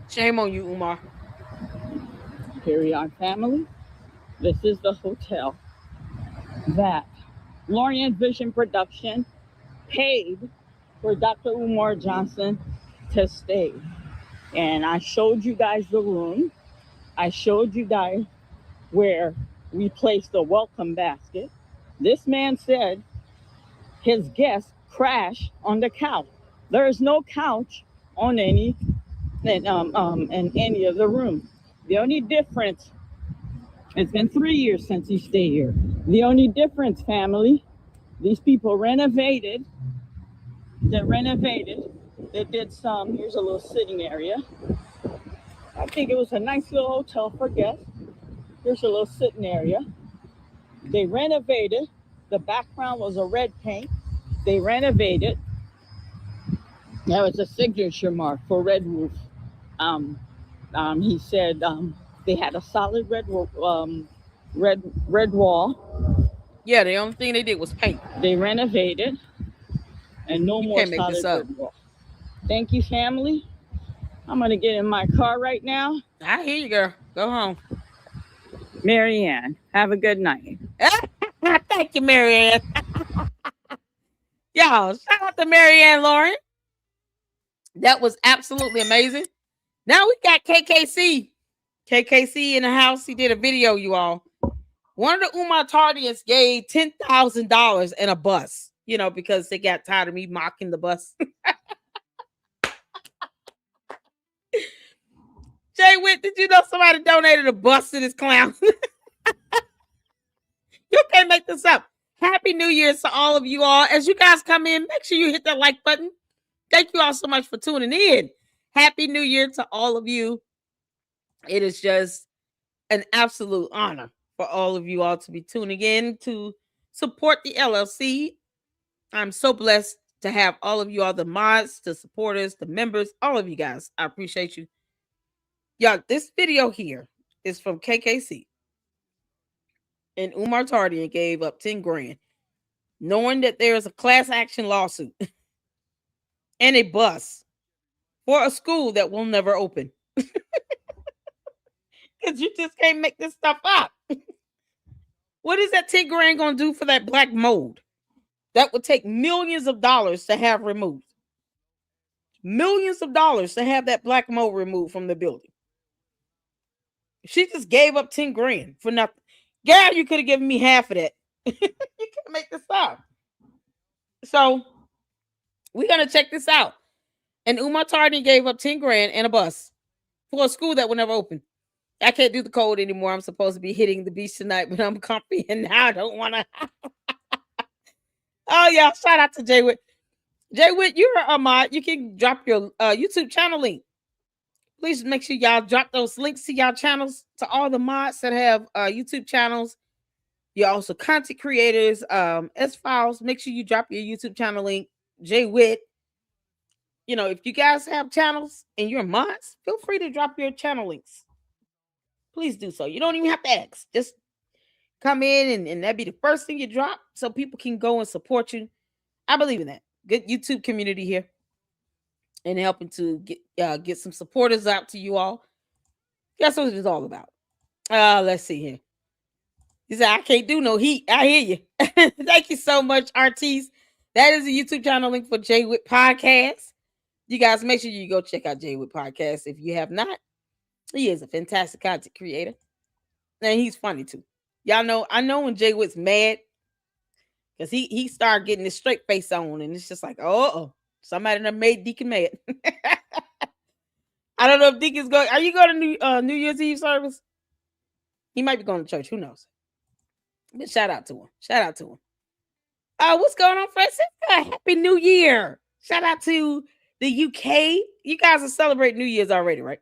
Shame on you, Umar. Here we are, family. This is the hotel that Lorient Vision Production paid for Dr. Umar Johnson to stay. And I showed you guys the room. I showed you guys where we placed the welcome basket. This man said his guest crashed on the couch. There is no couch on any in any of the rooms. The only difference, it's been 3 years since he stayed here. The only difference, family, these people renovated. They renovated. They did some, here's a little sitting area. I think it was a nice little hotel for guests. Here's a little sitting area. They renovated. The background was a red paint. They renovated. That was a signature mark for Red Roof. He said they had a solid red wall. Yeah, the only thing they did was paint. They renovated, and no more solid red wall. Thank you, family. I'm gonna get in my car right now. I hear you, girl. Go home. Marianne, have a good night. Thank you, Marianne. Y'all, shout out to Marianne Lorient. That was absolutely amazing. Now we got KKC. KKC in the house. He did a video, you all. One of the Umar Tardians gave $10,000 and a bus, because they got tired of me mocking the bus. Jay Witt, did you know somebody donated a bus to this clown? You can't make this up. Happy New Year's to all of you all. As you guys come in, make sure you hit that like button. Thank you all so much for tuning in. Happy New Year to all of you. It is just an absolute honor for all of you all to be tuning in to support the LLC. I'm so blessed to have all of you all, the mods, the supporters, the members, all of you guys. I appreciate you. Y'all, this video here is from KKC. And Umar Tardian gave up 10 grand, knowing that there is a class action lawsuit and a bus for a school that will never open. Because you just can't make this stuff up. What is that 10 grand going to do for that black mold? That would take millions of dollars to have removed. Millions of dollars to have that black mold removed from the building. She just gave up 10 grand for nothing. Gal, you could have given me half of that. You can't make this up. So, we're going to check this out. And Umar Tardy gave up 10 grand and a bus for a school that will never open. I can't do the code anymore. I'm supposed to be hitting the beach tonight, but I'm comfy and now I don't want to. Oh, yeah. Shout out to Jay Witt. Jay Witt, you're a mod. You can drop your YouTube channel link. Please make sure y'all drop those links to y'all channels, to all the mods that have YouTube channels. You're also content creators, S-Files. Make sure you drop your YouTube channel link. Jay Witt. You know, if you guys have channels and you're mods, feel free to drop your channel links. Please do so. You don't even have to ask. Just come in and that'd be the first thing you drop so people can go and support you. I believe in that. Good YouTube community here. And helping to get some supporters out to you all. That's what it's all about. Let's see here. He said, I can't do no heat. I hear you. Thank you so much, Artis. That is a YouTube channel link for Jay Witt Podcast. You guys make sure you go check out Jay Witt Podcast if you have not. He is a fantastic content creator. And he's funny too. Y'all know, I know when Jay Witt's mad, because he started getting his straight face on, and it's just like, oh, somebody done made Deacon mad. I don't know if Deacon's going. Are you going to New Year's Eve service? He might be going to church. Who knows? But shout out to him. Shout out to him. What's going on, Francisca? Happy New Year. Shout out to the UK. You guys are celebrating New Year's already, right?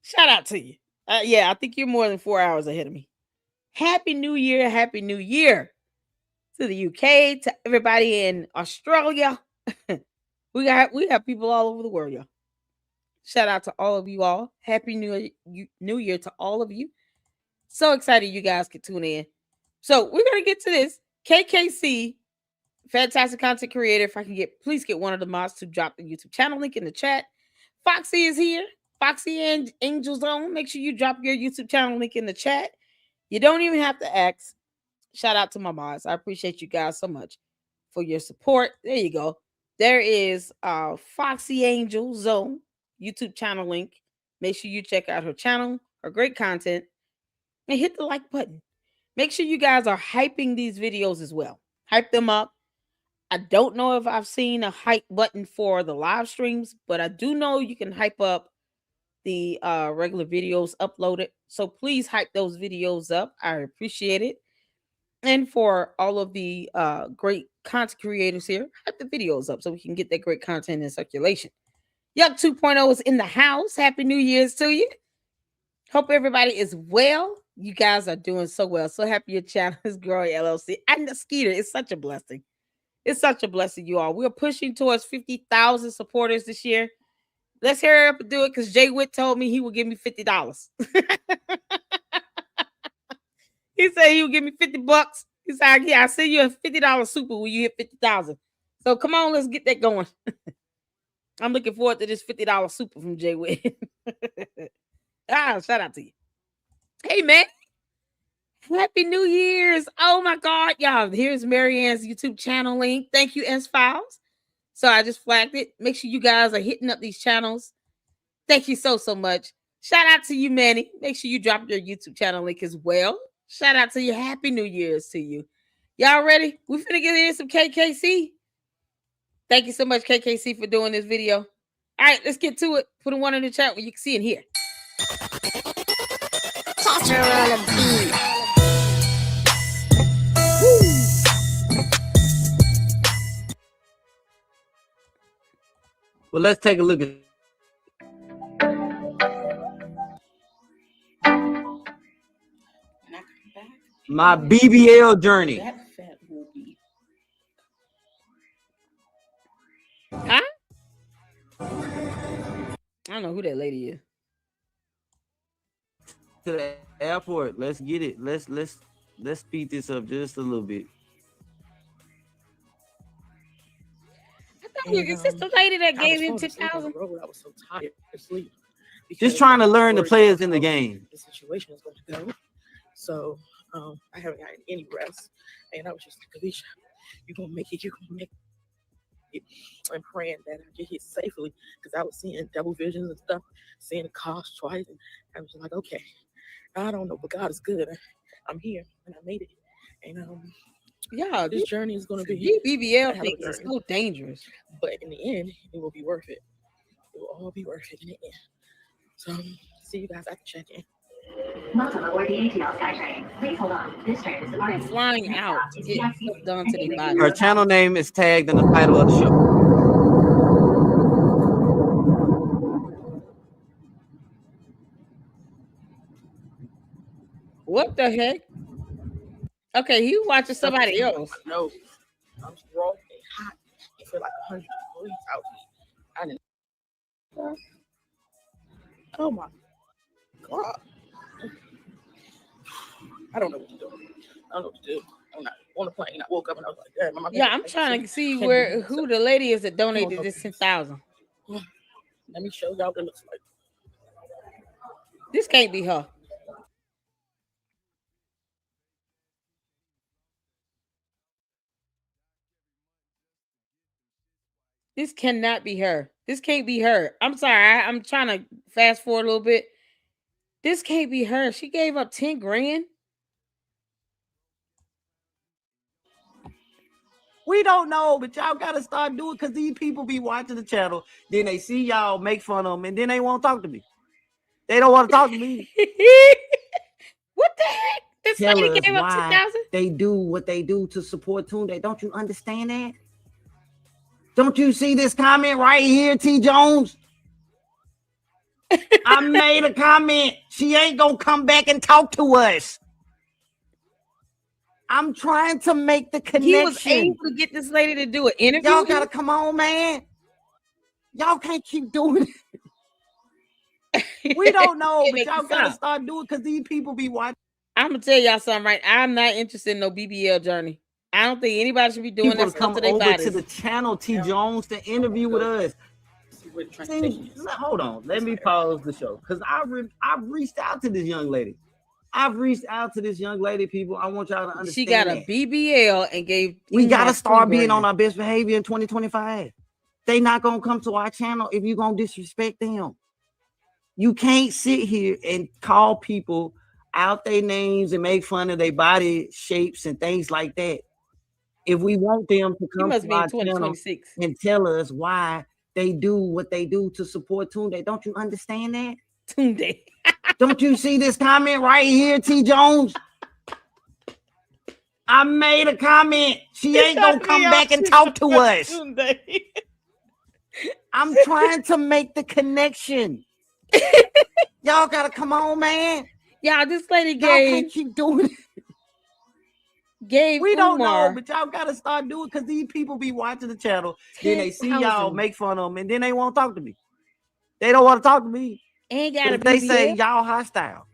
Shout out to you. Yeah, I think you're more than 4 hours ahead of me. Happy New Year. Happy New Year to the UK, to everybody in Australia. We have people all over the world, y'all. Shout out to all of you all. Happy New Year to all of you. So excited you guys can tune in. So we're going to get to this. KKC, fantastic content creator. If I can please get one of the mods to drop the YouTube channel link in the chat. Foxy is here. Foxy and Angel Zone. Make sure you drop your YouTube channel link in the chat. You don't even have to ask. Shout out to my mods. I appreciate you guys so much for your support. There you go. There is Foxy Angel Zone YouTube channel link. Make sure you check out her channel, her great content, and hit the like button. Make sure you guys are hyping these videos as well. Hype them up. I don't know if I've seen a hype button for the live streams, but I do know you can hype up the regular videos uploaded. So please hype those videos up. I appreciate it. And for all of the great content creators here, hype the videos up so we can get that great content in circulation. Yuck 2.0 is in the house. Happy New Year's to you. Hope everybody is well. You guys are doing so well. So happy your channel is growing, LLC. And the Skeeter, it's such a blessing. It's such a blessing, you all. We're pushing towards 50,000 supporters this year. Let's hurry up and do it because Jay Witt told me he would give me $50. He said he would give me $50. He said, yeah, I'll send you a $50 super when you hit 50,000. So come on, let's get that going. I'm looking forward to this $50 super from Jay Witt. Shout out to you. Hey, man. Happy New Year's. Oh, my God, y'all. Here's Marianne's YouTube channel link. Thank you, S-Files. So I just flagged it. Make sure you guys are hitting up these channels. Thank you so much. Shout out to you, Manny. Make sure you drop your YouTube channel link as well. Shout out to you. Happy New Year's to you. Y'all ready? We're finna get in some KKC. Thank you so much, KKC, for doing this video. All right, let's get to it. Put a one in the chat where you can see it here. Catch her on a beat. Well, let's take a look at my BBL journey. That fat will be. Huh? I don't know who that lady is. To the airport. Let's get it. Let's speed this up just a little bit. Is this the lady that gave him 10,000? I was so tired of sleep. Just trying to learn the players in the game. The situation is going to go. So I haven't gotten any rest. And I was just like, Alicia, you're going to make it. You're going to make it. I'm praying that I get here safely because I was seeing double visions and stuff, seeing the cars twice. And I was like, okay, I don't know, but God is good. I'm here and I made it. And yeah, this journey is going to be BBL thing is so dangerous. But in the end, it will be worth it. It will all be worth it in the end. So, see you guys at the check-in. Welcome aboard the ATL SkyTrain. Please hold on. This train is departing. Flying out to get stuff done to the body. Her channel name is tagged in the title of the show. What the heck? Okay, he watching somebody else. No, I'm raw and hot. I feel like 100 degrees out here. I didn't. Oh my God. I don't know what to do. I don't know what to do. I'm not on the plane. I woke up and I was like, damn, yeah, I'm trying to see who the lady is that donated this 10,000. Let me show y'all what it looks like. This can't be her. This cannot be her. This can't be her. I'm sorry. I'm trying to fast forward a little bit. This can't be her. She gave up 10 grand. We don't know, but y'all gotta start doing because these people be watching the channel. Then they see y'all make fun of them, and then they won't talk to me. They don't want to talk to me. What the heck? This Tell lady us gave up why 10,000. they do what they do to support Tunde. Don't you understand that? Don't you see this comment right here, T. Jones? I made a comment. She ain't gonna come back and talk to us. I'm trying to make the connection. He was able to get this lady to do an interview. Y'all gotta come on, man. Y'all can't keep doing it. We don't know, but y'all gotta start doing it because these people be watching. I'm gonna tell y'all something, right? I'm not interested in no BBL journey. I don't think anybody should be doing that stuff to their bodies. Over to the channel, T. Jones, to interview with us. Hold on, let me pause the show because I've reached out to this young lady. People. I want y'all to understand. She got a BBL and gave. We gotta start being on our best behavior in 2025. They not gonna come to our channel if you gonna disrespect them. You can't sit here and call people out their names and make fun of their body shapes and things like that. If we want them to come to our channel and tell us why they do what they do to support Tunde, don't you understand that? Tunde. Don't you see this comment right here, T. Jones? I made a comment. She ain't gonna come back and talk to us. I'm trying to make the connection. Y'all gotta come on, man. Y'all, this lady y'all can't keep doing it. We don't know, but y'all gotta start doing it because these people be watching the channel. Then they see y'all make fun of them, and then they won't talk to me. They don't want to talk to me. Ain't gotta be. They say y'all hostile.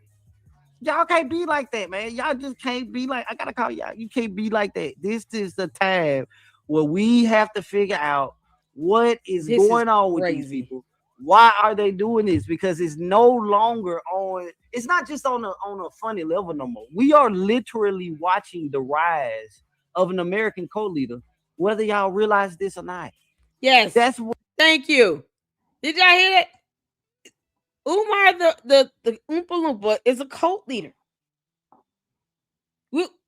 Y'all can't be like that, man. Y'all just can't be like. I gotta call y'all. You can't be like that. This is the time where we have to figure out what is going on with these people. Why are they doing this? Because it's no longer on. It's not just on a funny level no more. We are literally watching the rise of an American co-leader, whether y'all realize this or not. Yes, that's what. Thank you. Did y'all hear that? Umar, the Oompa Loompa, is a cult leader.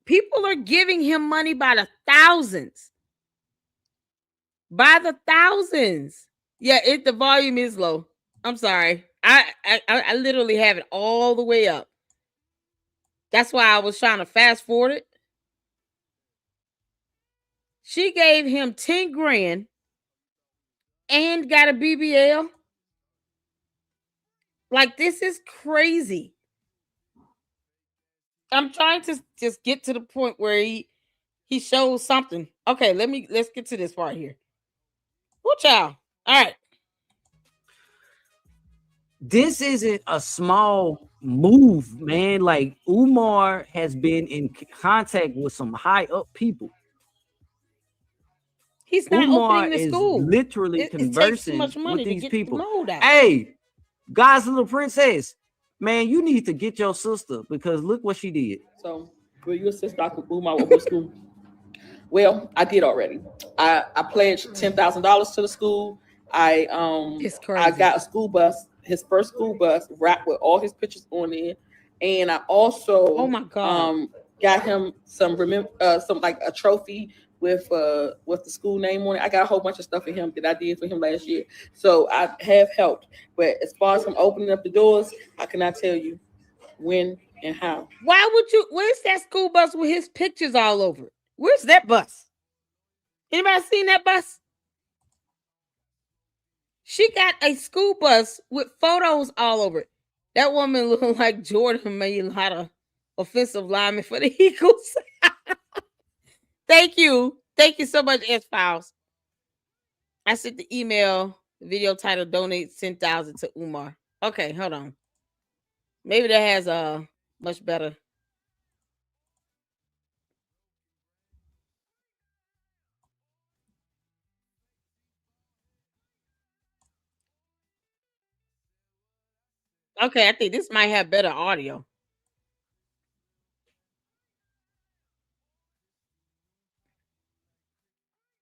People are giving him money by the thousands. By the thousands. Yeah, the volume is low. I'm sorry. I literally have it all the way up. That's why I was trying to fast forward it. She gave him 10 grand and got a BBL. Like, this is crazy. I'm trying to just get to the point where he shows something. Okay, let's get to this part here. Woo, child. All right. This isn't a small move, man. Like, Umar has been in contact with some high up people. He's not Umar opening the is school. literally It takes too conversing much money with to these get the people. mold out. Hey, God's little princess, man, you need to get your sister because look what she did. So, will you assist Dr. Umar with the school? Well, I did already. I pledged $10,000 to the school. It's crazy. I got a school bus, his first school bus, wrapped with all his pictures on it, and I also Oh my God. got him some like a trophy with the school name on it. I got a whole bunch of stuff for him that I did for him last year. So I have helped. But as far as from opening up the doors, I cannot tell you when and how. Why would you? Where's that school bus with his pictures all over it? Where's that bus? Anybody seen that bus? She got a school bus with photos all over it. That woman looking like Jordan made a lot of offensive linemen for the Eagles. Thank you. Thank you so much, S Files. I sent the email, video title, donate 10,000 to Umar. Okay, hold on. Maybe that has a much better. Okay, I think this might have better audio.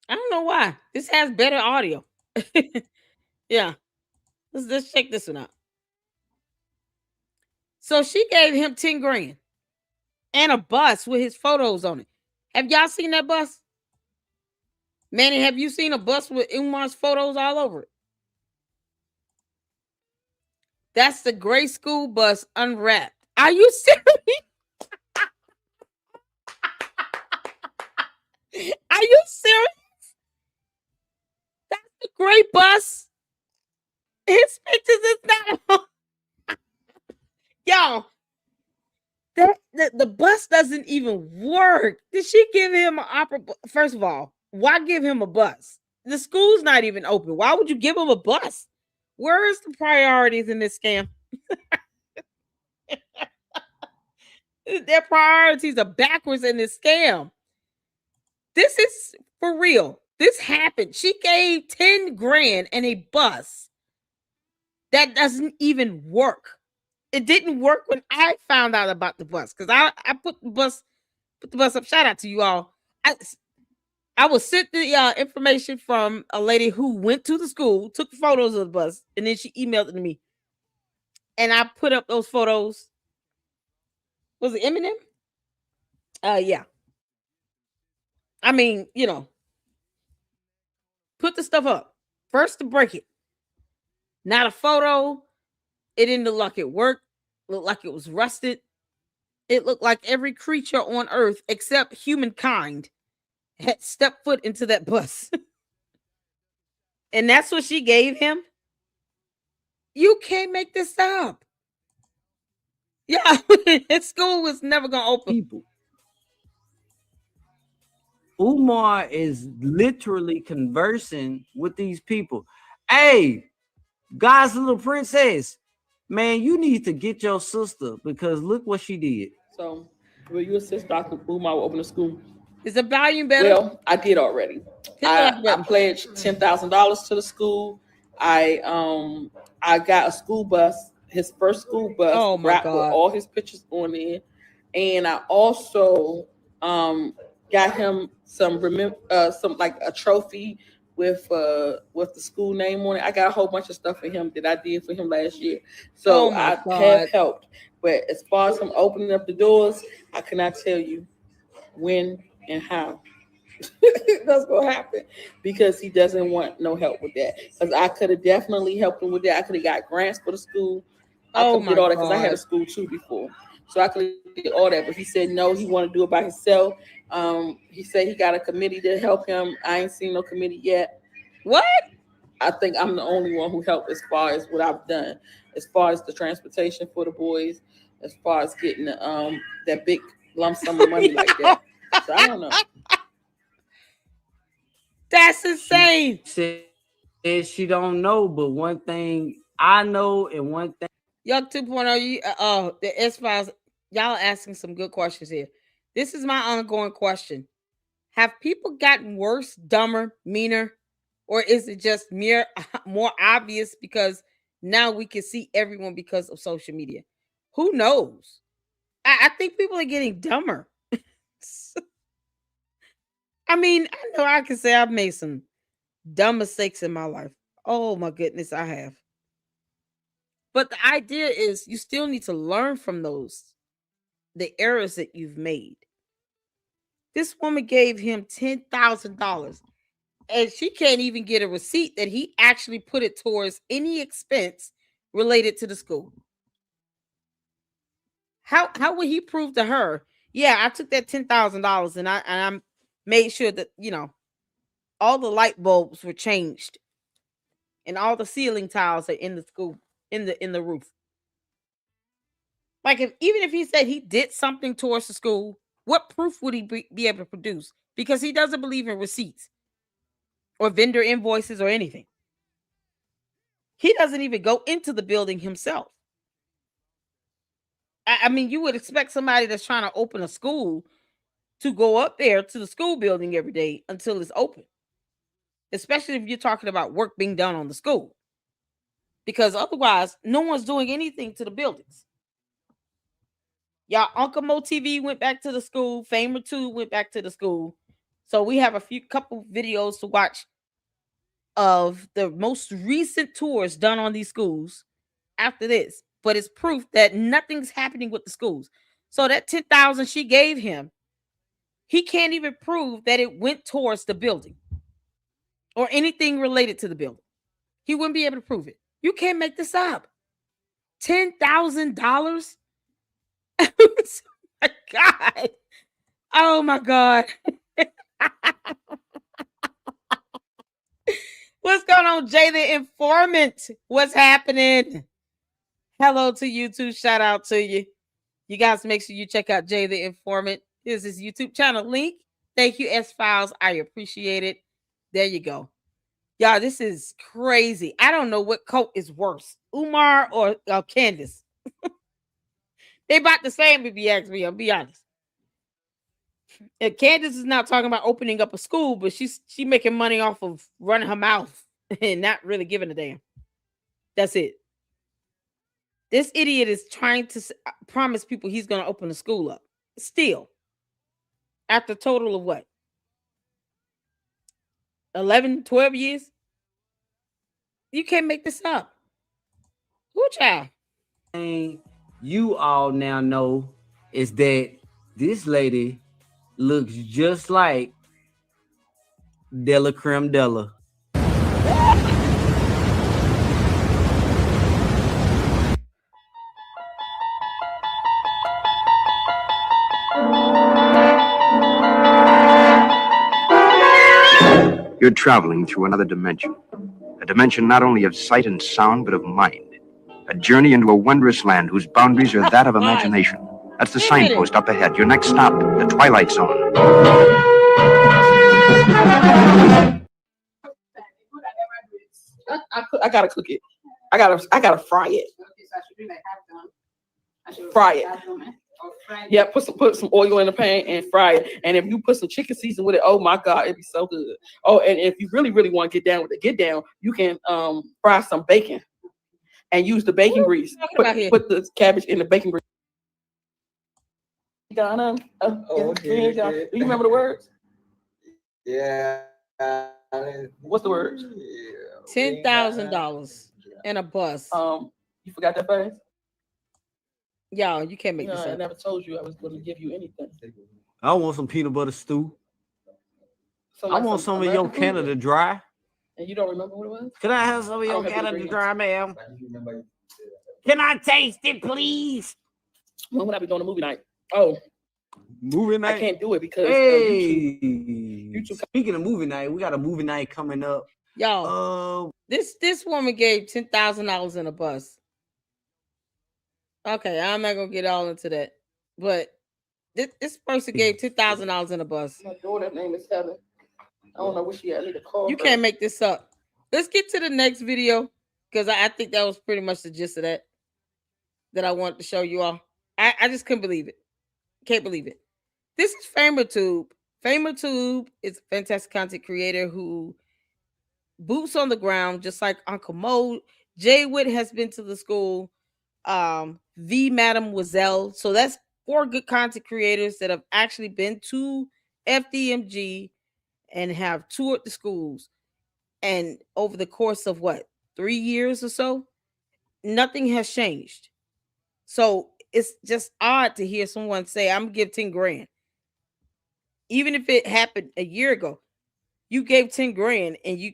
I don't know why. This has better audio. Yeah. Let's check this one out. So she gave him 10 grand and a bus with his photos on it. Have y'all seen that bus? Manny, have you seen a bus with Umar's photos all over it? That's the gray school bus unwrapped. Are you serious? Are you serious? That's the gray bus. His pictures is not on. Y'all, the bus doesn't even work. Did she give him an opera? First of all, why give him a bus? The school's not even open. Why would you give him a bus? Where is the priorities in this scam? Their priorities are backwards in this scam. This is for real. This happened. She gave 10 grand and a bus that doesn't even work. It didn't work when I found out about the bus because I put the bus up. Shout out to you all. I was sent the information from a lady who went to the school, took photos of the bus, and then she emailed it to me. And I put up those photos. Was it Eminem? Yeah. I mean, put the stuff up. First to break it. Not a photo. It didn't look like it worked. Looked like it was rusted. It looked like every creature on earth except humankind had stepped foot into that bus. And that's what she gave him. You can't make this up. Yeah, school was never gonna open. People. Umar is literally conversing with these people. Hey, God's little princess, man, you need to get your sister because look what she did. So, will you assist Dr. Umar with opening the school? Is the volume better? Well, I did already. I pledged $10,000 to the school. I got a school bus, his first school bus, wrapped with all his pictures on it, and I also got him some like a trophy with the school name on it. I got a whole bunch of stuff for him that I did for him last year. So I have helped. But as far as from opening up the doors, I cannot tell you when and how. That's gonna happen because he doesn't want no help with that. Because I could have definitely helped him with that. I could have got grants for the school. I could get all that because I had a school too before, so I could get all that. But he said no, he want to do it by himself. He said he got a committee to help him. I ain't seen no committee yet. What? I think I'm the only one who helped as far as what I've done, as far as the transportation for the boys, as far as getting that big lump sum of money like that. So I don't know. That's insane. She said she don't know, but one thing I know and one thing. Young 2.0, you the S-Files, y'all asking some good questions here. This is my ongoing question. Have people gotten worse, dumber, meaner, or is it just more obvious because now we can see everyone because of social media? Who knows? I think people are getting dumber. I mean, I know I can say I've made some dumb mistakes in my life. Oh my goodness, I have. But the idea is you still need to learn from the errors that you've made. This woman gave him $10,000 and she can't even get a receipt that he actually put it towards any expense related to the school. How would he prove to her, yeah, I took that $10,000 and I made sure that, all the light bulbs were changed and all the ceiling tiles are in the school in the roof. Like even if he said he did something towards the school, what proof would he be able to produce? Because he doesn't believe in receipts or vendor invoices or anything. He doesn't even go into the building himself. I mean, you would expect somebody that's trying to open a school to go up there to the school building every day until it's open, especially if you're talking about work being done on the school, because otherwise no one's doing anything to the buildings. Y'all, Uncle Mo TV went back to the school. Famer 2 went back to the school. So we have a couple videos to watch of the most recent tours done on these schools after this. But it's proof that nothing's happening with the schools. So that 10,000 she gave him, he can't even prove that it went towards the building or anything related to the building. He wouldn't be able to prove it. You can't make this up. $10,000? My God. Oh my God. What's going on, Jay the Informant? What's happening? Hello to you too. Shout out to you. You guys make sure you check out Jay the Informant. Here's his YouTube channel link. Thank you, S-Files. I appreciate it. There you go. Y'all, this is crazy. I don't know what coat is worse, Umar or Candace. They about the same if you ask me, I'll be honest. Candace is not talking about opening up a school, but she's making money off of running her mouth and not really giving a damn. That's it. This idiot is trying to promise people he's going to open the school up. Still, after a total of what? 11, 12 years? You can't make this up. Who child? You all now know is that this lady looks just like Della Creme Della. You're traveling through another dimension. A dimension not only of sight and sound, but of mind. A journey into a wondrous land whose boundaries are that of imagination. That's the signpost up ahead. Your next stop, the Twilight Zone. I gotta cook it. I gotta fry it. Fry it. Yeah, put some oil in the pan and fry it. And if you put some chicken season with it, oh my God, it'd be so good. Oh, and if you really, really want to get down with it, you can fry some bacon and use the bacon grease. Put the cabbage in the bacon grease. Donna, do you remember the words? Yeah. What's the words? $10,000 and a bus. You forgot that phrase? Y'all, you can't make this up. I never told you I was going to give you anything. I want some peanut butter stew. I want some of your Canada Dry. And you don't remember what it was? Can I have some of your Canada Dry, ma'am? Can I taste it, please? When would I be doing a movie night? Oh, movie night. I can't do it because YouTube. Speaking of movie night, we got a movie night coming up. Y'all, this woman gave $10,000 in a bus. Okay, I'm not gonna get all into that, but this person gave $10,000 in a bus. My daughter's name is Heather. I don't know what she had. I need to call You her. can't make this up. Let's get to the next video because I think that was pretty much the gist of that I wanted to show you all. I just couldn't believe it. Can't believe it. This is FamerTube. FamerTube is a fantastic content creator who boots on the ground, just like Uncle Mo. Jay Witt has been to the school. The Mademoiselle. So that's 4 good content creators that have actually been to FDMG and have toured the schools. And over the course of 3 years or so, nothing has changed. So it's just odd to hear someone say, I'm gonna give 10 grand. Even if it happened a year ago, you gave 10 grand and you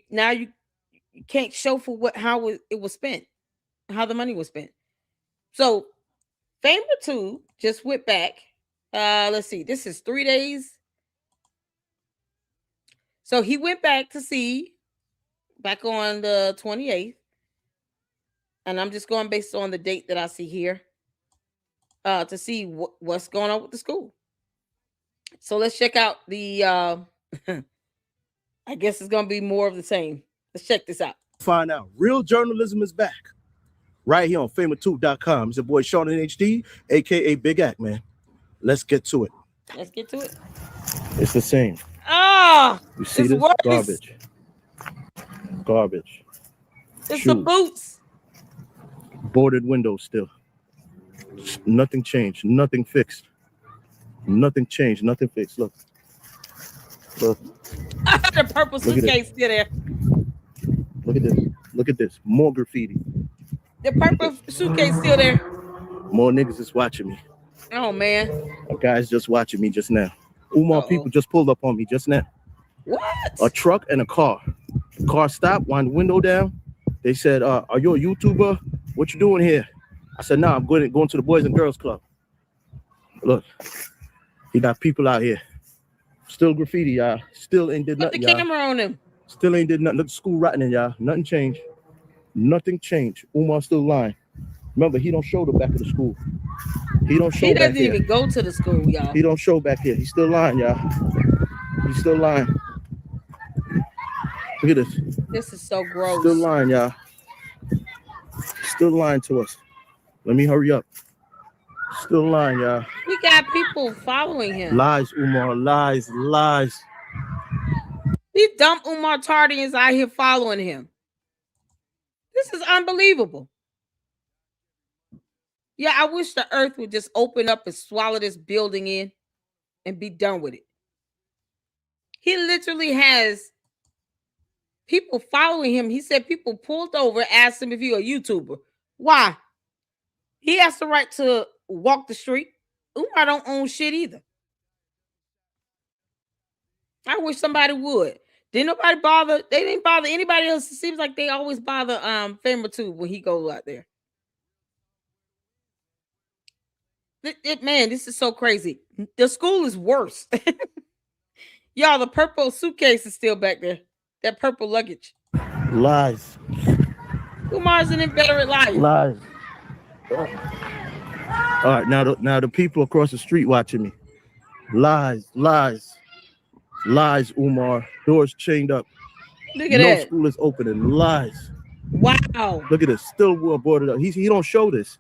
can't show for how it was spent, how the money was spent. So FamerTube just went back. Let's see, this is 3 days. So he went back to see back on the 28th. And I'm just going based on the date that I see here to see what's going on with the school. So let's check out the I guess it's going to be more of the same. Let's check this out. Find out. Real journalism is back. Right here on FamerTube.com. It's your boy Sean in HD, a.k.a. Big Act, man. Let's get to it. Let's get to it. It's the same. You see this? Worse. Garbage. Garbage. It's the boots. Boarded windows still. Nothing changed. Nothing fixed. Nothing changed. Nothing fixed. Look. Look. The purple suitcase still there. Look at this. Look at this. More graffiti. The purple suitcase still there. More niggas is watching me. Oh, man. A guy's just watching me just now. Umar people just pulled up on me just now. What? A truck and a car. The car stopped, wound the window down. They said, are you a YouTuber? What you doing here? I said, nah, I'm going to the Boys and Girls Club. Look, he got people out here. Still graffiti, y'all. Still ain't did nothing, y'all. Put the camera on him. Still ain't did nothing. Look, school rotting, y'all. Nothing changed. Nothing changed. Umar still lying. Remember, he don't show the back of the school. He don't show back here. He doesn't even go to the school, y'all. He don't show back here. He's still lying, y'all. He's still lying. Look at this. This is so gross. Still lying, y'all. Still lying to us. Let me hurry up. Still lying, y'all. We got people following him. Lies, Umar. Lies, lies. These dumb Umar Tardians out here following him. This is unbelievable. Yeah, I wish the earth would just open up and swallow this building in and be done with it. He literally has people following him. He said people pulled over, asked him if he a YouTuber. Why? He has the right to walk the street. Umar don't own shit either. I wish somebody would. Didn't nobody bother? They didn't bother anybody else. It seems like they always bother FamerTube when he goes out there. Man, this is so crazy. The school is worse. Y'all, the purple suitcase is still back there. That purple luggage. Lies. Umar's an inveterate liar. Lies. All right, now the people across the street watching me. Lies, lies, lies, Umar. Doors chained up. Look at that. No school is opening. Lies. Wow. Look at this. Still boarded up. He don't show this.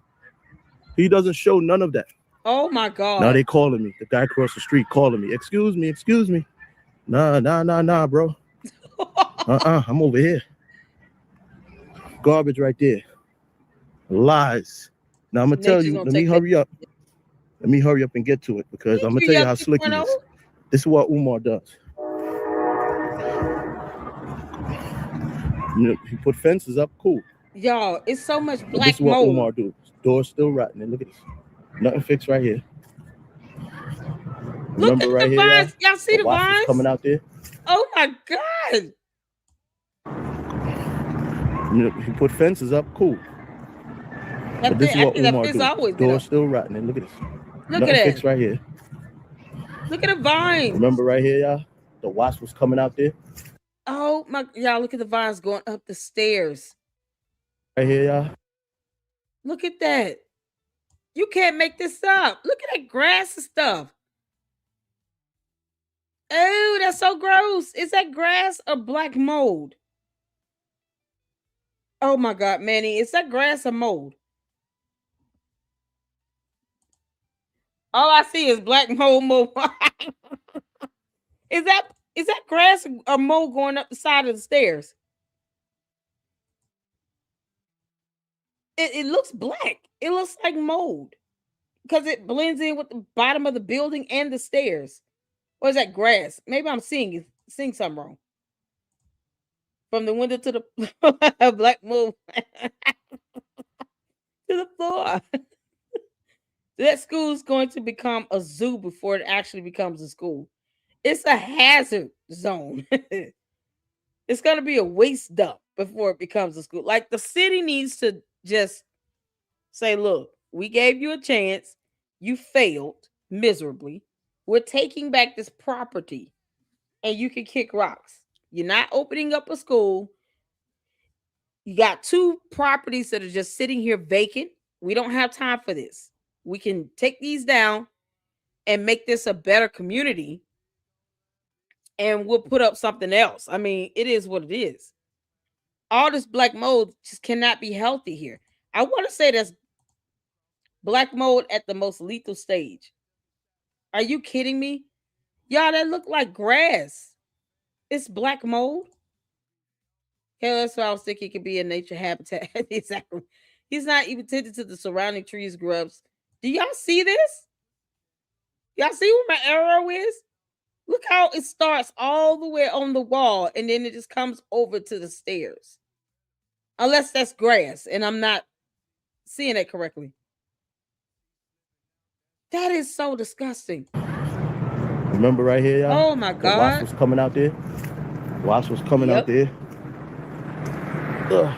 He doesn't show none of that. Oh my God. Now they calling me. The guy across the street calling me. Excuse me. Nah, bro. I'm over here. Garbage right there. Lies. Now I'm gonna tell you, let me hurry up. Let me hurry up and get to it because I'm gonna tell you how slick he is. This is what Umar does. He put fences up, cool. Y'all, it's so much black mold. This is what Umar do. Door's still rotten. And look at this. Nothing fixed right here. Look at the vines. Y'all see the vines coming out there? Oh my God. He put fences up, cool. But this is what Umar do. Door's still rotten. And look at this. Look Nothing at it. fixed right here. Look at the vines. Remember right here, y'all? The wasp was coming out there. Oh my, y'all, look at the vines going up the stairs. Right here, y'all. Look at that. You can't make this up. Look at that grass and stuff. Oh, that's so gross. Is that grass or black mold? Oh my God, Manny, is that grass or mold? All I see is black mold. Is that grass or mold going up the side of the stairs? It looks black. It looks like mold because it blends in with the bottom of the building and the stairs. Or is that grass? Maybe I'm seeing something wrong. From the window to the black mold to the floor. That school is going to become a zoo before it actually becomes a school. It's a hazard zone. It's going to be a waste dump before it becomes a school. Like the city needs to just say, look, we gave you a chance. You failed miserably. We're taking back this property and you can kick rocks. You're not opening up a school. You got 2 properties that are just sitting here vacant. We don't have time for this. We can take these down and make this a better community, and we'll put up something else. I mean, it is what it is. All this black mold just cannot be healthy here. I want to say that's black mold at the most lethal stage. Are you kidding me? Y'all, that look like grass. It's black mold. Okay, that's why I was thinking it could be a nature habitat. Exactly. He's not even tended to the surrounding trees, grubs. Do y'all see this? Y'all see where my arrow is? Look how it starts all the way on the wall and then it just comes over to the stairs. Unless that's grass and I'm not seeing it correctly. That is so disgusting. Remember right here, y'all? Oh my God. The wasp was coming out there. Wasp was coming out there. Ugh.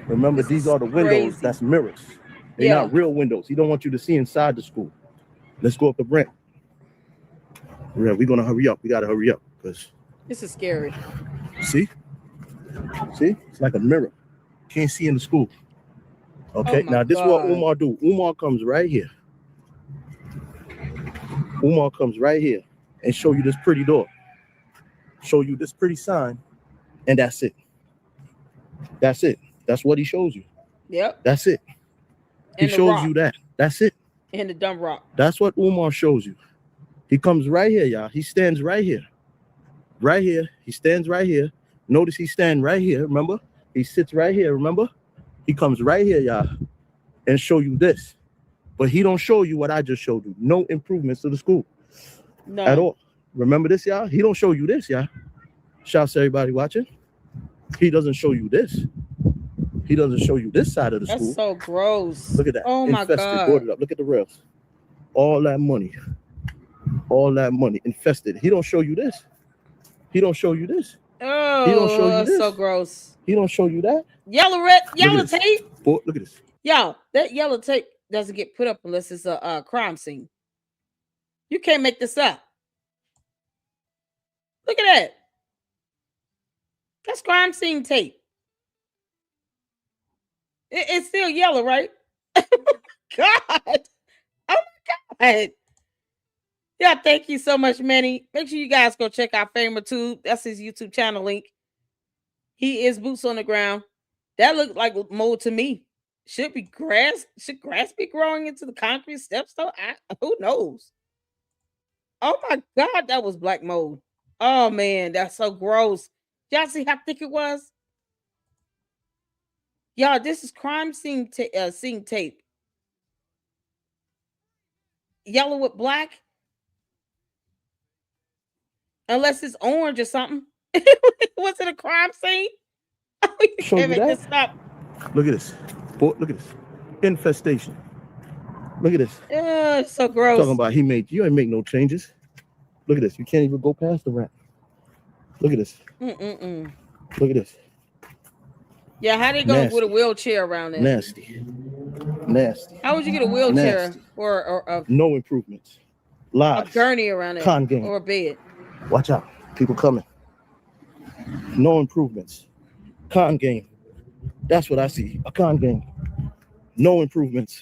Remember, these are the windows. Crazy. That's mirrors. They're not real windows. He don't want you to see inside the school. Let's go up the ramp. Yeah, we're gonna hurry up. We gotta hurry up because this is scary. See, it's like a mirror. Can't see in the school. Okay, now this is what Umar do. Umar comes right here. Umar comes right here and show you this pretty door. Show you this pretty sign, and that's it. That's it. That's what he shows you. Yep. That's it. He shows you that. That's it. And the dumb rock. That's what Umar shows you. He comes right here, y'all. He stands right here. Right here. He stands right here. Notice he stands right here. Remember? He sits right here. Remember? He comes right here, y'all, and show you this. But he don't show you what I just showed you. No improvements to the school. No. At all. Remember this, y'all? He don't show you this, y'all. Shouts to everybody watching. He doesn't show you this. He doesn't show you this side of the school. That's so gross. Look at that. Oh my God. Boarded up. Look at the rails. All that money. All that money infested. He don't show you this. He don't show you this. Oh, he don't show you this. So gross. He don't show you that. Yellow tape. Boy, look at this. Yo, that yellow tape doesn't get put up unless it's a crime scene. You can't make this up. Look at that. That's crime scene tape. It's still yellow, right? Oh my God. Oh my God. Yeah, thank you so much, Manny. Make sure you guys go check out Famer Tube. That's his YouTube channel link. He is boots on the ground. That looked like mold to me. Should be grass. Should grass be growing into the concrete steps though? Who knows? Oh my God, that was black mold. Oh man, that's so gross. Y'all see how thick it was? Y'all, this is crime scene tape. Yellow with black. Unless it's orange or something. Was it a crime scene? Show you that? Look at this. Boy, look at this. Infestation. Look at this. It's so gross. Talking about you ain't make no changes. Look at this. You can't even go past the ramp. Look at this. Look at this. Yeah, how they go with a wheelchair around there? Nasty. How would you get a wheelchair or a no improvements? Lies. A gurney around there. Con game. Or a bed. Watch out. People coming. No improvements. Con game. That's what I see. A con game. No improvements.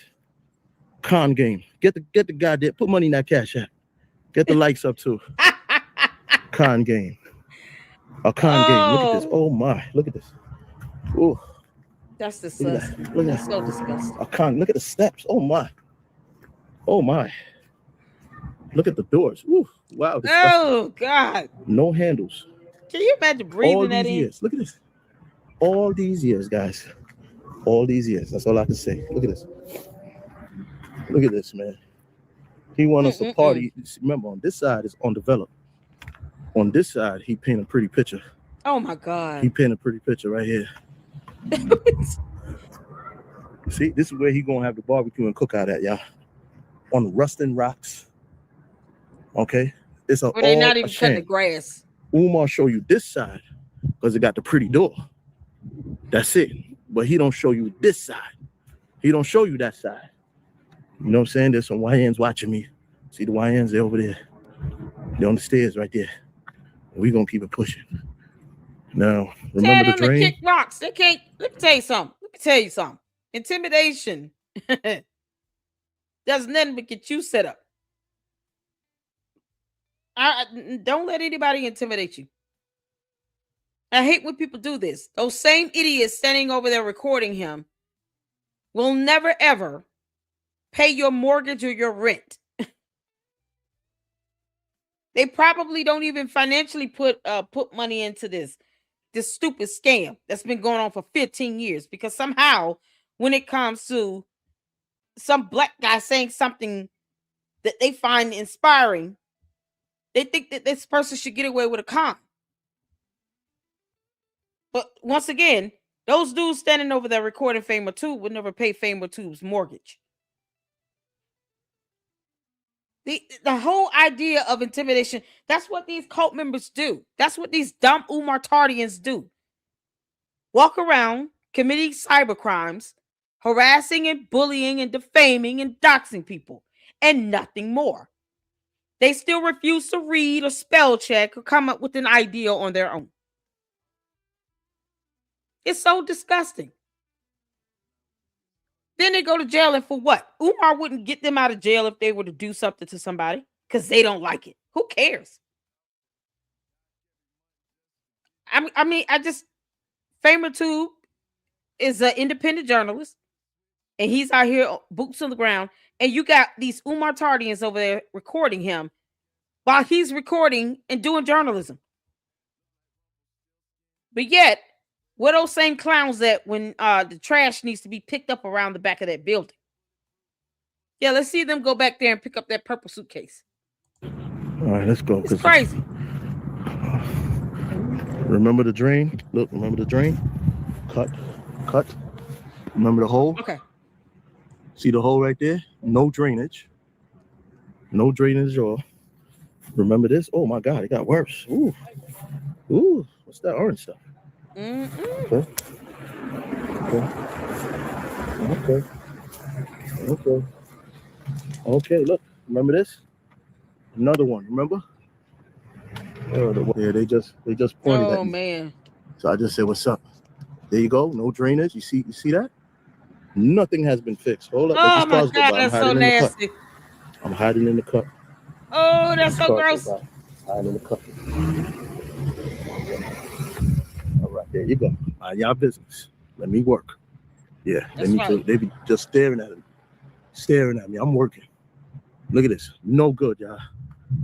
Con game. Get the guy there. Put money in that cash app. Get the likes up too. Con game. A con game. Look at this. Oh my. Look at this. Ooh. That's disgusting. Look at that. That's so disgusting. A con. Look at the steps. Oh my. Oh my. Look at the doors. Ooh. Wow. Disgusting. Oh God. No handles. Can you imagine breathing all that these in? Years. Look at this. All these years, guys. All these years. That's all I can say. Look at this. Look at this, man. He wants us to party. Remember, on this side is undeveloped. On this side, he painted a pretty picture. Oh my God. He painted a pretty picture right here. See, this is where he gonna have the barbecue and cookout at, y'all. On the rusting rocks. Okay? It's a they're not even cutting the grass. Umar show you this side because it got the pretty door. That's it. But he don't show you this side. He don't show you that side. You know what I'm saying? There's some YNs watching me. See the YNs? They're over there. They're on the stairs right there. We're going to keep it pushing. Now, remember the drain? To kick rocks. They can't. Let me tell you something. Intimidation does nothing but get you set up. Don't let anybody intimidate you. I hate when people do this. Those same idiots standing over there recording him will never, ever pay your mortgage or your rent. They probably don't even financially put money into this stupid scam that's been going on for 15 years. Because somehow, when it comes to some black guy saying something that they find inspiring, they think that this person should get away with a con. But once again, those dudes standing over there recording Famer Tube would never pay Famer Tube's mortgage. The whole idea of intimidation, that's what these cult members do. That's what these dumb Umar Tardians do. Walk around committing cyber crimes, harassing and bullying and defaming and doxing people, and nothing more. They still refuse to read or spell check or come up with an idea on their own. It's so disgusting. Then they go to jail, and for what? Umar wouldn't get them out of jail if they were to do something to somebody because they don't like it. Who cares? Famer Tube is an independent journalist, and he's out here boots on the ground, and you got these Umar Tardians over there recording him while he's recording and doing journalism. But yet, what those same clowns that when the trash needs to be picked up around the back of that building? Yeah, let's see them go back there and pick up that purple suitcase. All right, let's go. It's crazy. Remember the drain? Look, remember the drain? Cut. Remember the hole? Okay. See the hole right there? No drainage. No drainage at all. Remember this? Oh my God, it got worse. Ooh. What's that orange stuff? Okay. Okay, look. Remember this? Another one, remember? Yeah, they just pointed at me. Oh man. So I just said, what's up? There you go. No drainage. You see that? Nothing has been fixed. Hold up. Oh my God, that's so nasty. I'm hiding in the cup. Oh, that's so gross. Hiding in the cup. All right, there you go. Mind y'all business. Let me work. Yeah, they be just staring at me. I'm working. Look at this. No good, y'all.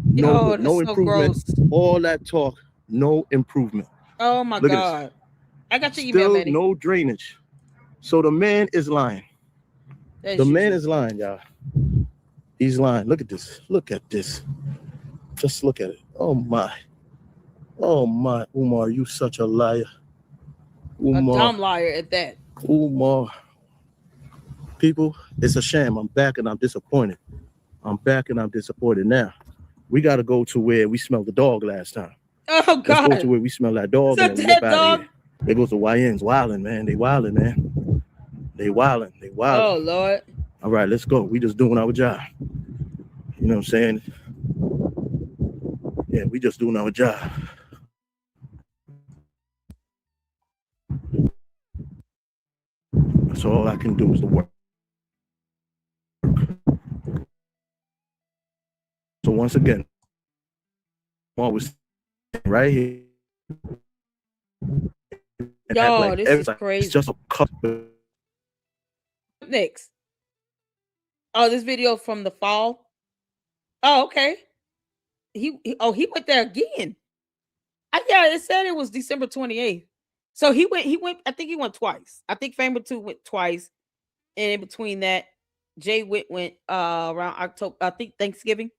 No improvement. Gross. All that talk, no improvement. Oh my God. I got your email, Betty. No drainage. So the man is lying. The man is lying, y'all. He's lying. Look at this. Look at this. Just look at it. Oh my. Umar, you such a liar. Umar, a dumb liar at that. Umar. People, it's a shame. I'm back and I'm disappointed. Now, We got to go to where we smelled the dog last time. Oh God! Let's go to where we smell that dog It's and a then dead whip out dog. of here. There goes the YNs wilding, man. They wilding, man. They wilding. They wilding. Oh Lord! All right, let's go. We just doing our job. You know what I'm saying? Yeah, we just doing our job. That's all I can do is the work. So once again, Umar was right here. Yo, this is crazy. It's just a cut. Next. Oh, this video from the fall. Oh, okay. He went there again. Yeah, it said it was December 28th. So he went, I think he went twice. I think Famer 2 went twice. And in between that, Jay went around October, I think Thanksgiving.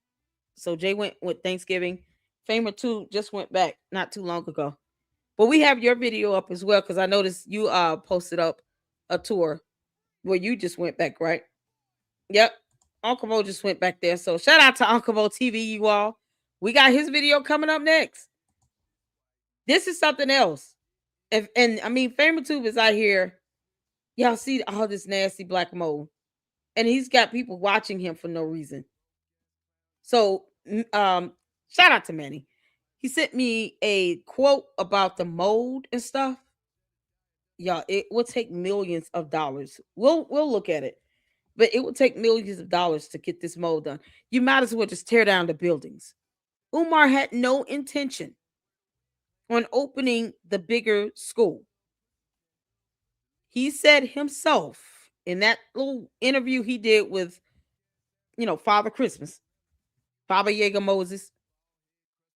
So Jay went with Thanksgiving. Famer 2 just went back not too long ago. But we have your video up as well, because I noticed you posted up a tour where you just went back, right? Yep. Uncle Mo just went back there. So shout out to Uncle Mo TV, you all. We got his video coming up next. This is something else. And I mean, FamerTube is out here. Y'all see all this nasty black mold. And he's got people watching him for no reason. So shout out to Manny. He sent me a quote about the mold and stuff. Y'all, it will take millions of dollars. We'll look at it. But it will take millions of dollars to get this mold done. You might as well just tear down the buildings. Umar had no intention on opening the bigger school. He said himself in that little interview he did with, Father Christmas, Baba Yaga Moses,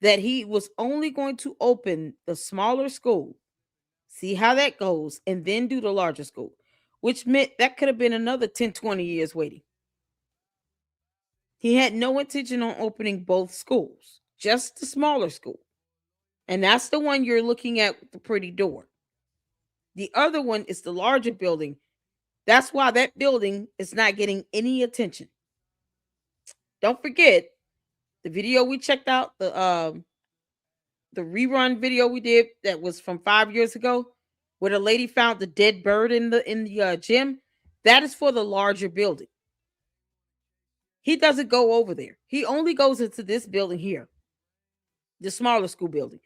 that he was only going to open the smaller school, see how that goes, and then do the larger school, which meant that could have been another 10, 20 years waiting. He had no intention on opening both schools, just the smaller school. And that's the one you're looking at with the pretty door. The other one is the larger building. That's why that building is not getting any attention. Don't forget the video we checked out, the rerun video we did that was from 5 years ago, where the lady found the dead bird in the gym. That is for the larger building. He doesn't go over there. He only goes into this building here, the smaller school building,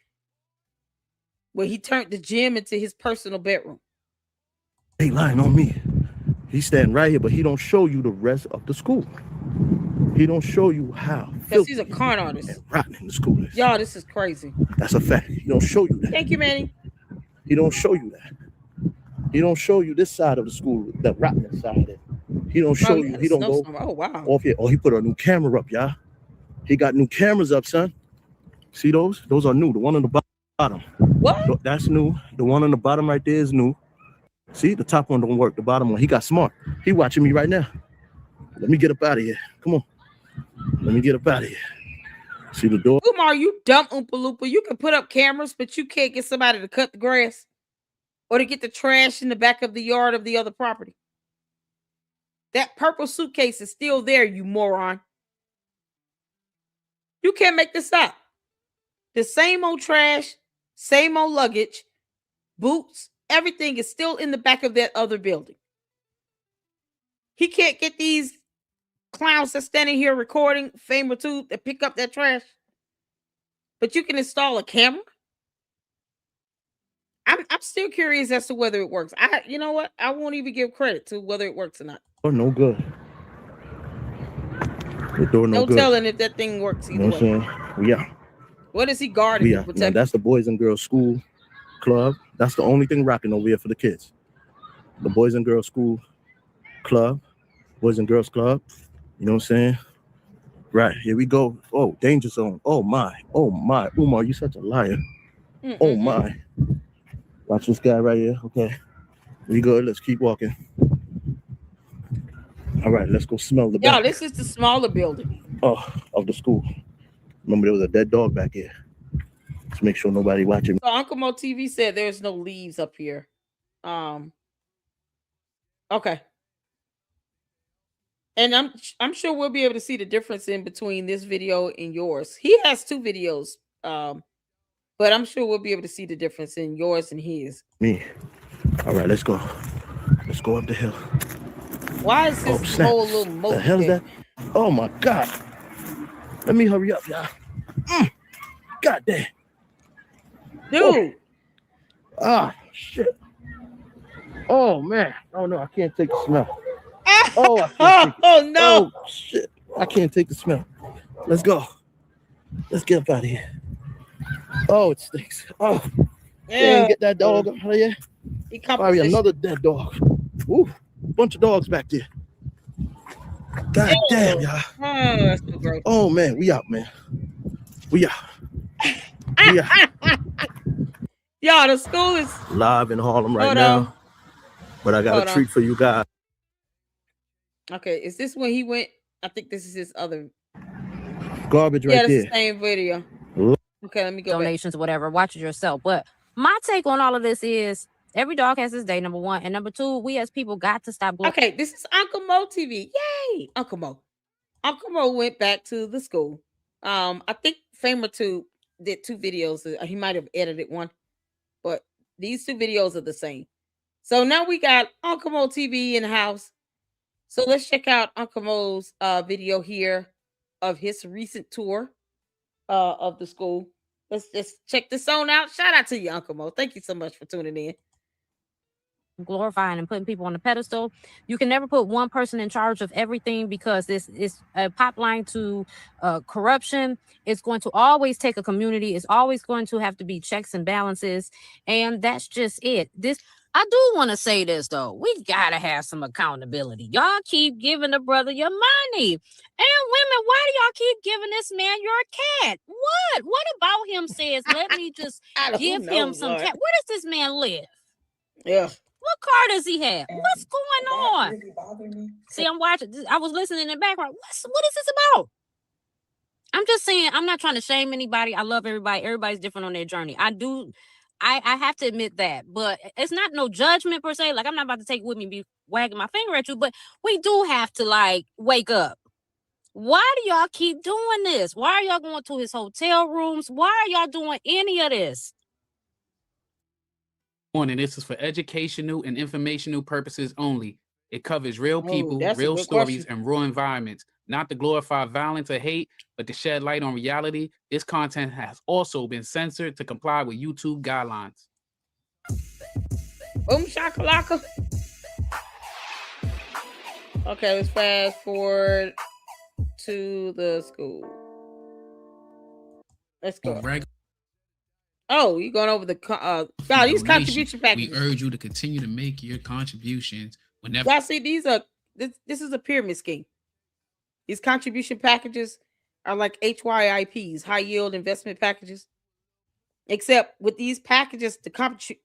where he turned the gym into his personal bedroom. He lying on me. He's standing right here, but he don't show you the rest of the school. He don't show you how. Because he's a con artist. And rotten in the school is. Y'all, this is crazy. That's a fact. He don't show you that. Thank you, Manny. He don't show you that. He don't show you this side of the school, the rotten side of it. He don't show you. He don't go. Oh, wow. Off here. Oh, he put a new camera up, y'all. He got new cameras up, son. See those? Those are new. The one on the bottom. What? That's new. The one on the bottom right there is new. See, the top one don't work. The bottom one. He got smart. He watching me right now. Let me get up out of here. Come on. Let me get up out of here. See the door? Umar, you dumb Oompa Loompa. You can put up cameras, but you can't get somebody to cut the grass or to get the trash in the back of the yard of the other property. That purple suitcase is still there, you moron. You can't make this up. The same old trash, same old luggage, boots, everything is still in the back of that other building. He can't get these clowns that's standing here recording Famer 2 that pick up that trash. But you can install a camera. I'm still curious as to whether it works. You know what? I won't even give credit to whether it works or not. Oh, no good. The door no good. No telling if that thing works either way. You know what I'm saying? Yeah. What is he guarding? Yeah. Now, that's the Boys and Girls School Club. That's the only thing rocking over here for the kids. The Boys and Girls School Club. Boys and Girls Club. You know what I'm saying? Right. Here we go. Oh, danger zone. Oh, my. Oh, my. Umar, you such a liar. Oh, my. Watch this guy right here. Okay. Here we go. Let's keep walking. All right, let's go smell the back. Yo, this is the smaller building. Of the school. Remember, there was a dead dog back here. Let's make sure nobody watching. So Uncle Mo TV said there's no leaves up here. Okay. And I'm sure we'll be able to see the difference in between this video and yours. He has 2 videos, but I'm sure we'll be able to see the difference in yours and his. Me. All right, let's go. Let's go up the hill. Why is this whole little moat? The hell's that? Oh my God! Let me hurry up, y'all. God damn. Dude. Ah, shit. Oh man. Oh no, I can't take the smell. Oh, no. Oh shit. I can't take the smell. Let's go. Let's get up out of here. Oh, it stinks. Oh, yeah. Get that dog out of here. Probably another dead dog. Ooh, bunch of dogs back there. God damn, y'all. Oh, that's so gross. Oh man, we out, man. We out. We out. Y'all, the school is live in Harlem right now. But I got a treat for you guys. Okay, is this when he went? I think this is his other garbage right there. Yeah, it's the same video. Okay, let me go donations or whatever. Watch it yourself. But my take on all of this is every dog has his day, number one. And number two, we as people got to stop. Okay, this is Uncle Mo TV. Yay! Uncle Mo. Uncle Mo went back to the school. I think Famer 2 did 2 videos. He might have edited one, but these 2 videos are the same. So now we got Uncle Mo TV in the house. So let's check out Uncle Mo's video here of his recent tour of the school. Let's just check this on out. Shout out to you, Uncle Mo. Thank you so much for tuning in. Glorifying and putting people on the pedestal. You can never put one person in charge of everything because this is a pipeline to corruption. It's going to always take a community. It's always going to have to be checks and balances. And that's just it. I do want to say this, though. We got to have some accountability. Y'all keep giving the brother your money. And women, why do y'all keep giving this man your cat? What? What about him says, let me just give him some cat? Where does this man live? Yeah. What car does he have? What's going on? See, I'm watching. I was listening in the background. What is this about? I'm just saying, I'm not trying to shame anybody. I love everybody. Everybody's different on their journey. I have to admit that, but it's not no judgment per se. Like, I'm not about to take it with me and be wagging my finger at you, but we do have to like wake up. Why do y'all keep doing this? Why are y'all going to his hotel rooms? Why are y'all doing any of this? And this is for educational and informational purposes only. It covers real people, real stories, and real environments. Not to glorify violence or hate, but to shed light on reality. This content has also been censored to comply with YouTube guidelines. Boom shakalaka. Okay, let's fast forward to the school. Let's go. Oh, you're going over the these contribution packages. We urge you to continue to make your contributions whenever. Y'all see, this is a pyramid scheme. These contribution packages are like HYIPs, high yield investment packages. Except with these packages, the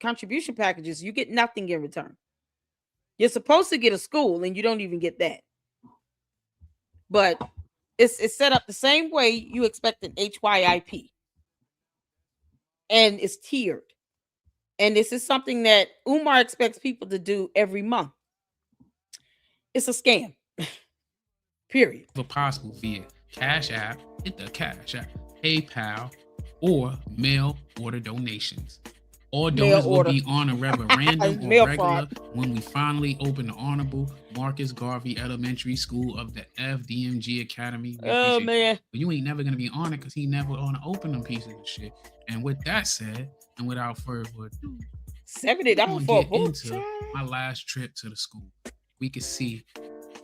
contribution packages, you get nothing in return. You're supposed to get a school, and you don't even get that. But it's set up the same way you expect an HYIP. And it's tiered. And this is something that Umar expects people to do every month. It's a scam. Period. If possible via Cash App, hit the Cash App, PayPal, or mail order donations. All donors will be on a random or regular when we finally open the Honorable Marcus Garvey Elementary School of the FDMG Academy. Oh, man. But you ain't never going to be on it because he never want to open them pieces of shit. And with that said, and without further ado, $70 for a book. Into my last trip to the school. We could see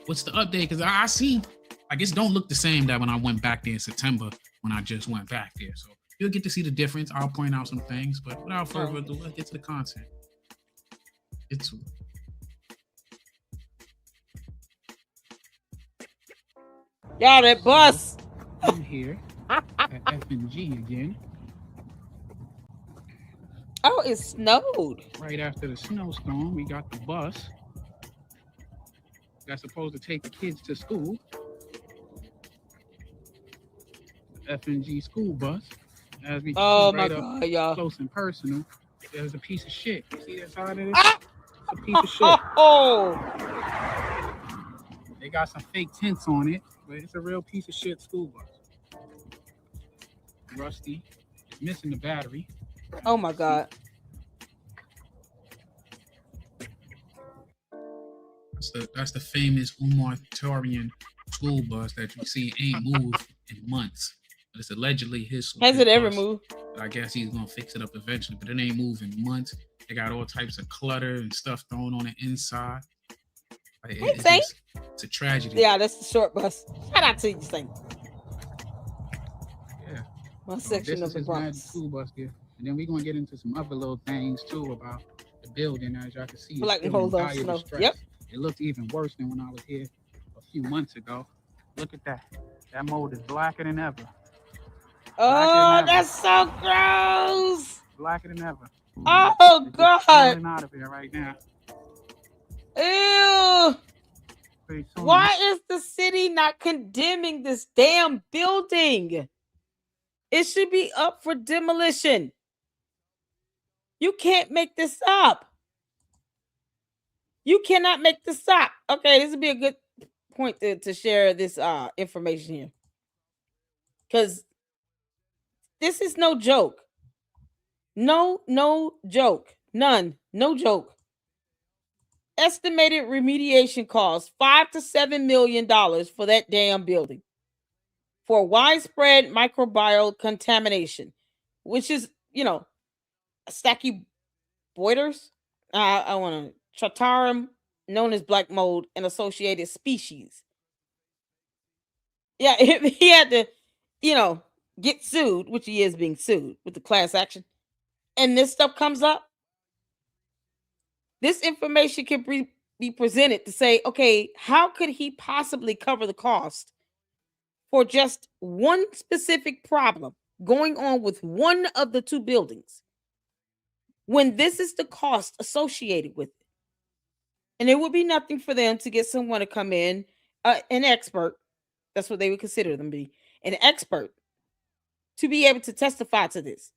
what's the update, because I see, I guess, don't look the same that when I went back there in September when I just went back there. So you'll get to see the difference. I'll point out some things, but without further ado, let's get to the content. Y'all, that bus. I'm here at F&G again. Oh, it snowed. Right after the snowstorm, we got the bus that's supposed to take the kids to school. The F&G school bus. As we oh right my up God, y'all. Close and personal, there's a piece of shit. You see that side of it? It's a piece of shit. They got some fake tints on it, but it's a real piece of shit school bus. Rusty. It's missing the battery. Oh my God. That's the famous Umar school bus that you see ain't moved in months. But it's allegedly his. Has it ever moved? I guess he's gonna fix it up eventually, but it ain't moved in months. They got all types of clutter and stuff thrown on the inside. Like, it's a tragedy. Yeah, that's the short bus. Shout out to you, Saint. Yeah. My section of the Bronx. School bus gift. And then we're gonna get into some other little things too about the building. As y'all can see, Like hold on, snow. Yep. It looked even worse than when I was here a few months ago. Look at that. That mold is blacker than ever. Oh, that's so gross. Blacker than ever. Oh God. It's out of here right now. Ew. Why is the city not condemning this damn building? It should be up for demolition. You can't make this up. You cannot make this up. Okay, this would be a good point to share this information here. Because this is no joke. No joke. None. No joke. Estimated remediation costs $5 to $7 million for that damn building for widespread microbial contamination, which is, Stachyboiders. I want to Tratarum, known as black mold, and associated species. Yeah, he had to, get sued, which he is being sued with the class action, and this stuff comes up. This information can be presented to say, okay, how could he possibly cover the cost for just one specific problem going on with one of the two buildings when this is the cost associated with it? And it would be nothing for them to get someone to come in, an expert, that's what they would consider them to be, an expert, to be able to testify to this.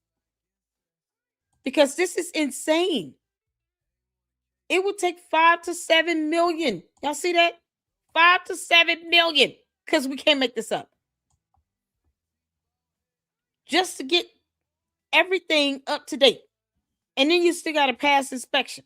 Because this is insane. It would take $5 to $7 million. Y'all see that? $5 to $7 million. Because we can't make this up. Just to get everything up to date. And then you still got to pass inspection.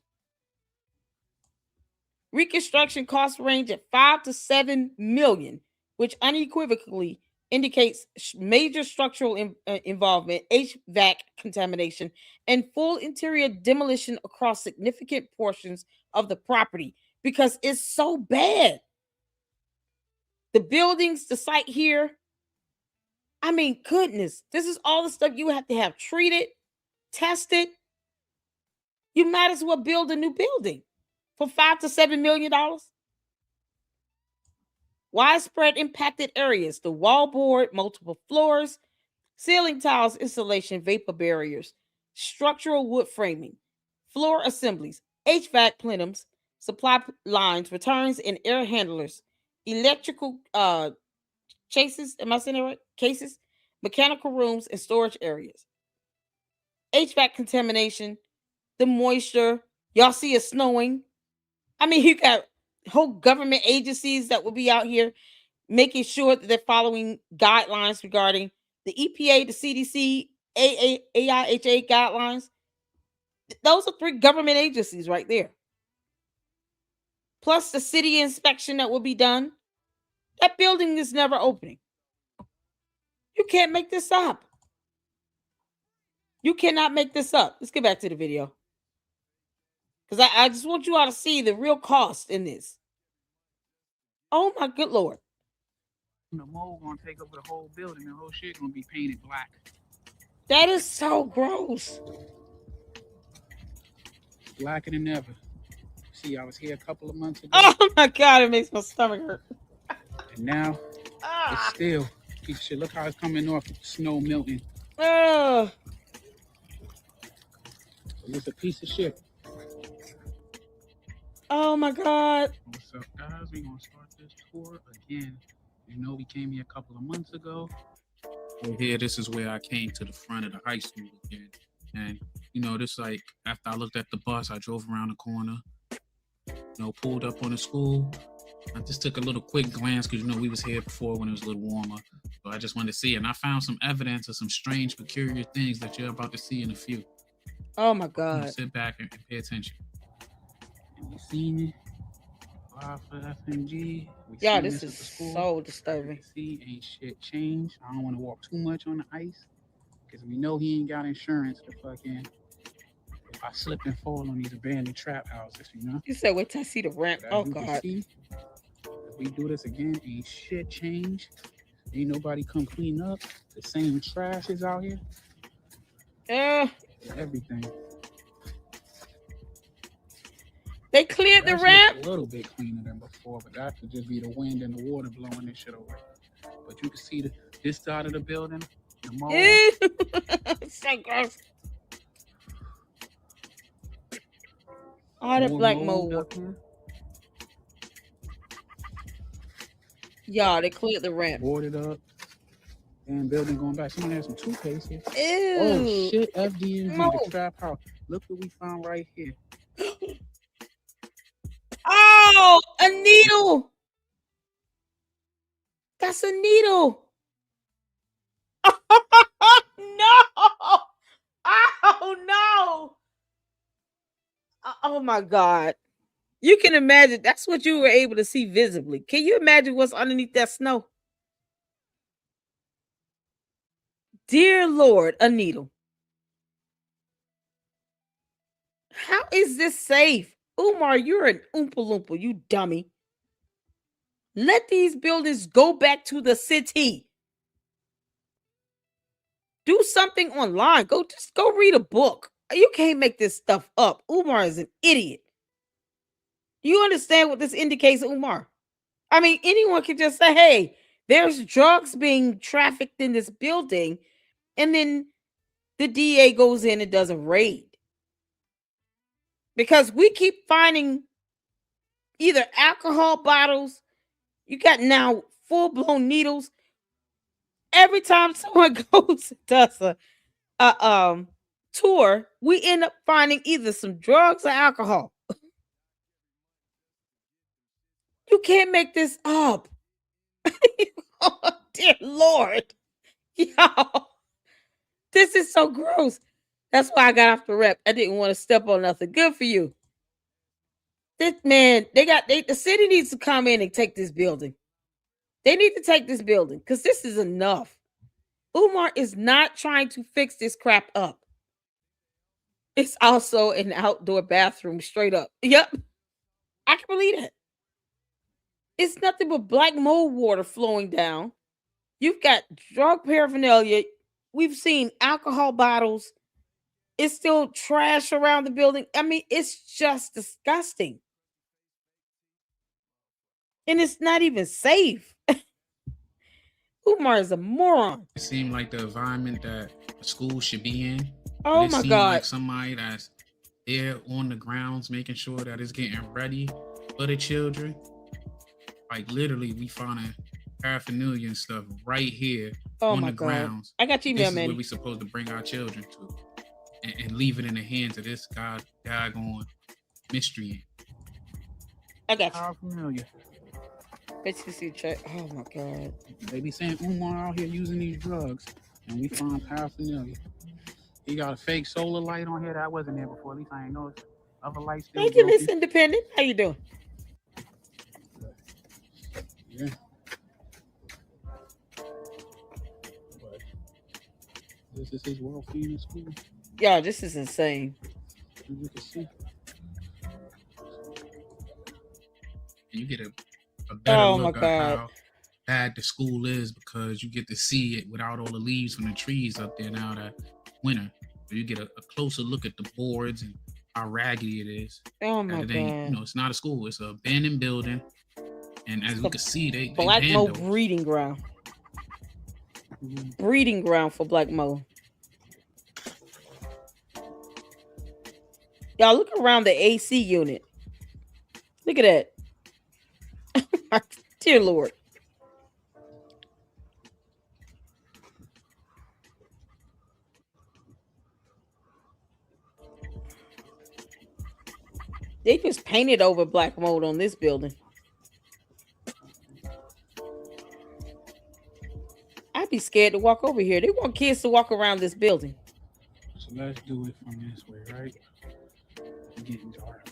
Reconstruction costs range at $5 to $7 million, which unequivocally indicates major structural involvement, HVAC contamination, and full interior demolition across significant portions of the property because it's so bad. The buildings, the site here, I mean, goodness, this is all the stuff you have to have treated, tested. You might as well build a new building for $5 to $7 million. Widespread impacted areas, the wallboard, multiple floors, ceiling tiles, insulation, vapor barriers, structural wood framing, floor assemblies, HVAC plenums, supply lines, returns and air handlers, electrical chases, am I saying it right? Cases, mechanical rooms, and storage areas. HVAC contamination, the moisture, y'all see it snowing. I mean, you got whole government agencies that will be out here making sure that they're following guidelines regarding the EPA, the CDC, AIHA guidelines. Those are 3 government agencies right there. Plus the city inspection that will be done. That building is never opening. You can't make this up. You cannot make this up. Let's get back to the video. Because I just want you all to see the real cost in this. Oh my good Lord. The mold gonna take over the whole building. The whole shit gonna be painted black. That is so gross. Blacker than ever. See, I was here a couple of months ago. Oh my God, it makes my stomach hurt. And now it's still piece of shit. Look how it's coming off snow melting. It's a piece of shit. Oh my God. What's up, guys? We're gonna start this tour again. You know, we came here a couple of months ago. Here, this is where I came to the front of the high school again. And, this after I looked at the bus, I drove around the corner, pulled up on the school. I just took a little quick glance because we was here before when it was a little warmer. So I just wanted to see it. And I found some evidence of some strange, peculiar things that you're about to see in a few. Oh my God. Sit back and pay attention. And we seen it. For FNG. Yeah, this is so disturbing. See, ain't shit changed. I don't want to walk too much on the ice because we know he ain't got insurance to fucking. If I slip and fall on these abandoned trap houses, You said wait till I see the ramp. Oh God. See, if we do this again, ain't shit changed. Ain't nobody come clean up. The same trash is out here. Everything. They cleared the ramp. A little bit cleaner than before, but that could just be the wind and the water blowing this shit away. But you can see this side of the building, the mold. So gross. All the black mold. Yeah, they cleared the ramp. Boarded up. And building going back. Someone has some toothpaste here. Ew. Oh shit, FDNG, the trap house. Look what we found right here. Oh, a needle. That's a needle. No. Oh no. Oh my God. You can imagine that's what you were able to see visibly. Can you imagine what's underneath that snow? Dear Lord, a needle. How is this safe? Umar, you're an Oompa Loompa, you dummy. Let these buildings go back to the city. Do something online. Just go read a book. You can't make this stuff up. Umar is an idiot. You understand what this indicates, Umar? I mean, anyone can just say, hey, there's drugs being trafficked in this building, and then the DA goes in and does a raid. Because we keep finding either alcohol bottles, you got now full-blown needles. Every time someone goes and does a tour, we end up finding either some drugs or alcohol. You can't make this up. Oh, dear Lord. Y'all, this is so gross. That's why I got off the rep. I didn't want to step on nothing. Good for you. This man, the city needs to come in and take this building. They need to take this building because this is enough. Umar is not trying to fix this crap up. It's also an outdoor bathroom, straight up. Yep. I can believe that. It's nothing but black mold water flowing down. You've got drug paraphernalia. We've seen alcohol bottles. It's still trash around the building. I mean, it's just disgusting. And it's not even safe. Umar is a moron. It seemed like the environment that a school should be in. Oh my God. Like somebody that's there on the grounds making sure that it's getting ready for the children. Like literally, we found paraphernalia and stuff right here on the grounds. I got you, this man. Is where we supposed to bring our children to, and leave it in the hands of this doggone mystery. I got you. Paraphernalia. Oh my God. They be saying Umar out here using these drugs, and we found paraphernalia. He got a fake solar light on here that wasn't there before. At least I ain't noticed. Other lights. Thank you, Miss Independent. How you doing? Yeah. But this is his world famous school. Yeah, this is insane. You can see. You get a better look at how bad the school is because you get to see it without all the leaves from the trees up there now that winter. So you get a closer look at the boards and how raggedy it is. Oh my God. It's not a school. It's an abandoned building. And as we can see, they Black Mo breeding ground. Breeding ground for Black Mo. Y'all look around the AC unit. Look at that. Dear Lord. They just painted over black mold on this building. be scared to walk over here. They want kids to walk around this building. So let's do it from this way, right? It's getting dark.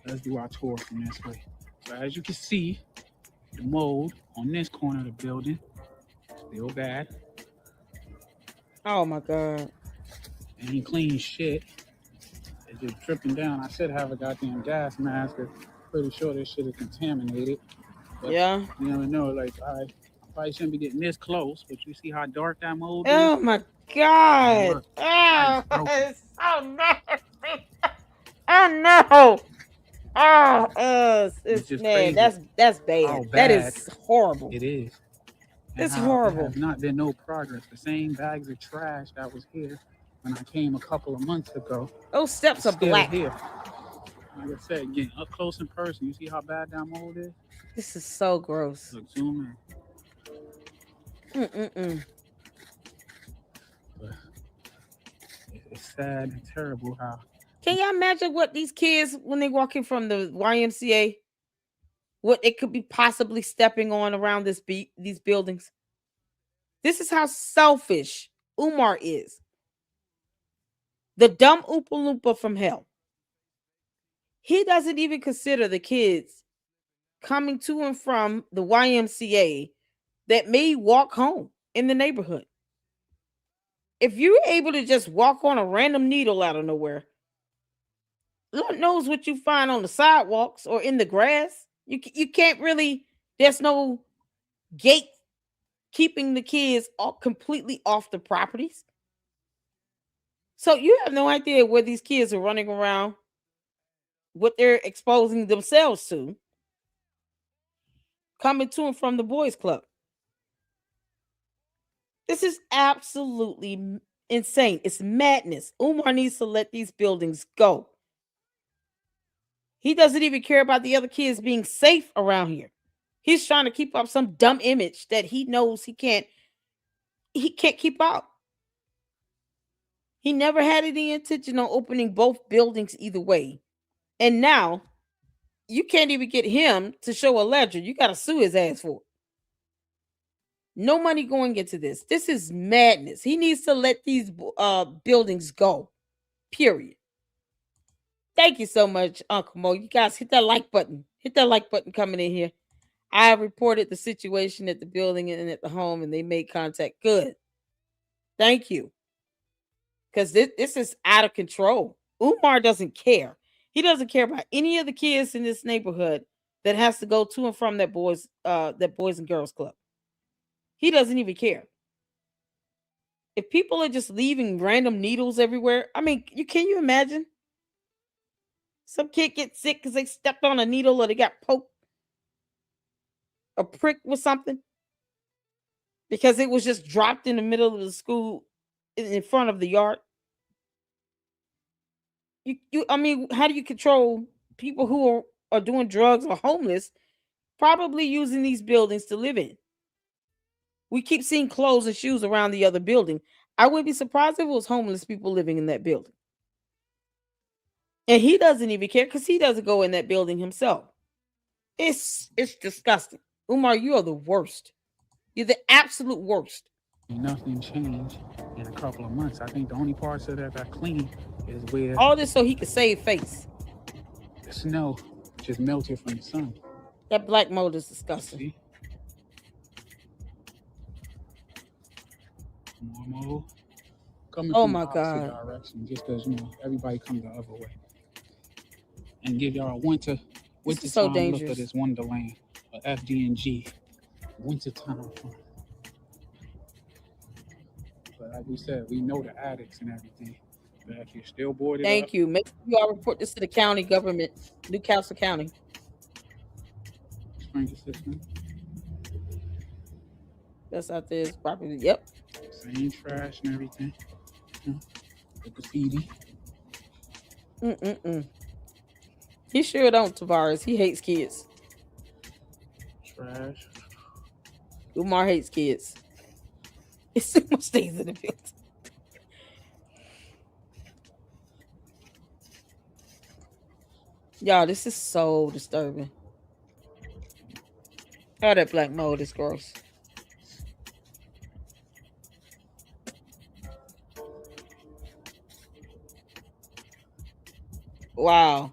Let's do our tour from this way. So as you can see, the mold on this corner of the building still bad. Oh my God. Ain't clean shit. It's just dripping down. I should have a goddamn gas mask. I'm pretty sure this shit is contaminated. But yeah. You never know. Like, I probably shouldn't be getting this close, but you see how dark that mold is? Oh my God. Look, it's so nasty. Oh no. Oh, it's man, that's bad. That is horrible. It is. It's horrible. There has not been no progress. The same bags of trash that was here when I came a couple of months ago. Those steps are black. Here. Like I said, getting up close in person, you see how bad that mold is? This is so gross. Look, zoom in. But it's sad and terrible how. Can you imagine what these kids, when they walk in from the YMCA, what they could be possibly stepping on around these buildings? This is how selfish Umar is. The dumb Oompa Loompa from hell. He doesn't even consider the kids coming to and from the YMCA that may walk home in the neighborhood. If you're able to just walk on a random needle out of nowhere, Lord knows what you find on the sidewalks or in the grass. You can't really, there's no gate keeping the kids all completely off the properties. So you have no idea where these kids are running around, what they're exposing themselves to, coming to and from the boys' club. This is absolutely insane. It's madness. Umar needs to let these buildings go. He doesn't even care about the other kids being safe around here. He's trying to keep up some dumb image that he knows he can't keep up. He never had any intention on opening both buildings either way. And now you can't even get him to show a ledger. You got to sue his ass for it. No money going into this. This is madness. He needs to let these buildings go. Period. Thank you so much, Uncle Mo. You guys hit that like button. Hit that like button coming in here. I have reported the situation at the building and at the home, and they made contact. Good. Thank you. Because this is out of control. Umar doesn't care. He doesn't care about any of the kids in this neighborhood that has to go to and from that boys and girls club. He doesn't even care. If people are just leaving random needles everywhere, I mean, can you imagine? Some kid gets sick because they stepped on a needle or they got poked or pricked with something because it was just dropped in the middle of the school in front of the yard. I mean, how do you control people who are doing drugs or homeless, probably using these buildings to live in? We keep seeing clothes and shoes around the other building. I wouldn't be surprised if it was homeless people living in that building. And he doesn't even care because he doesn't go in that building himself. It's disgusting. Umar, you are the worst. You're the absolute worst. Nothing changed in a couple of months. I think the only parts of that got clean is where all this so he could save face. The snow just melted from the sun. That black mold is disgusting. See? More mold. Coming from the opposite direction, just because everybody come the other way. And give y'all a winter so time dangerous. Look at this Wonderland, FD&G winter time fun. But like we said, we know the addicts and everything. But if you're still boarded Thank you. Make sure y'all report this to the county government, Newcastle County. Sprinkler system. That's out there. It's property. Yep. Same trash and everything. The graffiti. He sure don't, Tavares. He hates kids. Trash. Umar hates kids. It's too much things in the building. Y'all, this is so disturbing. Oh, that black mold is gross. Wow.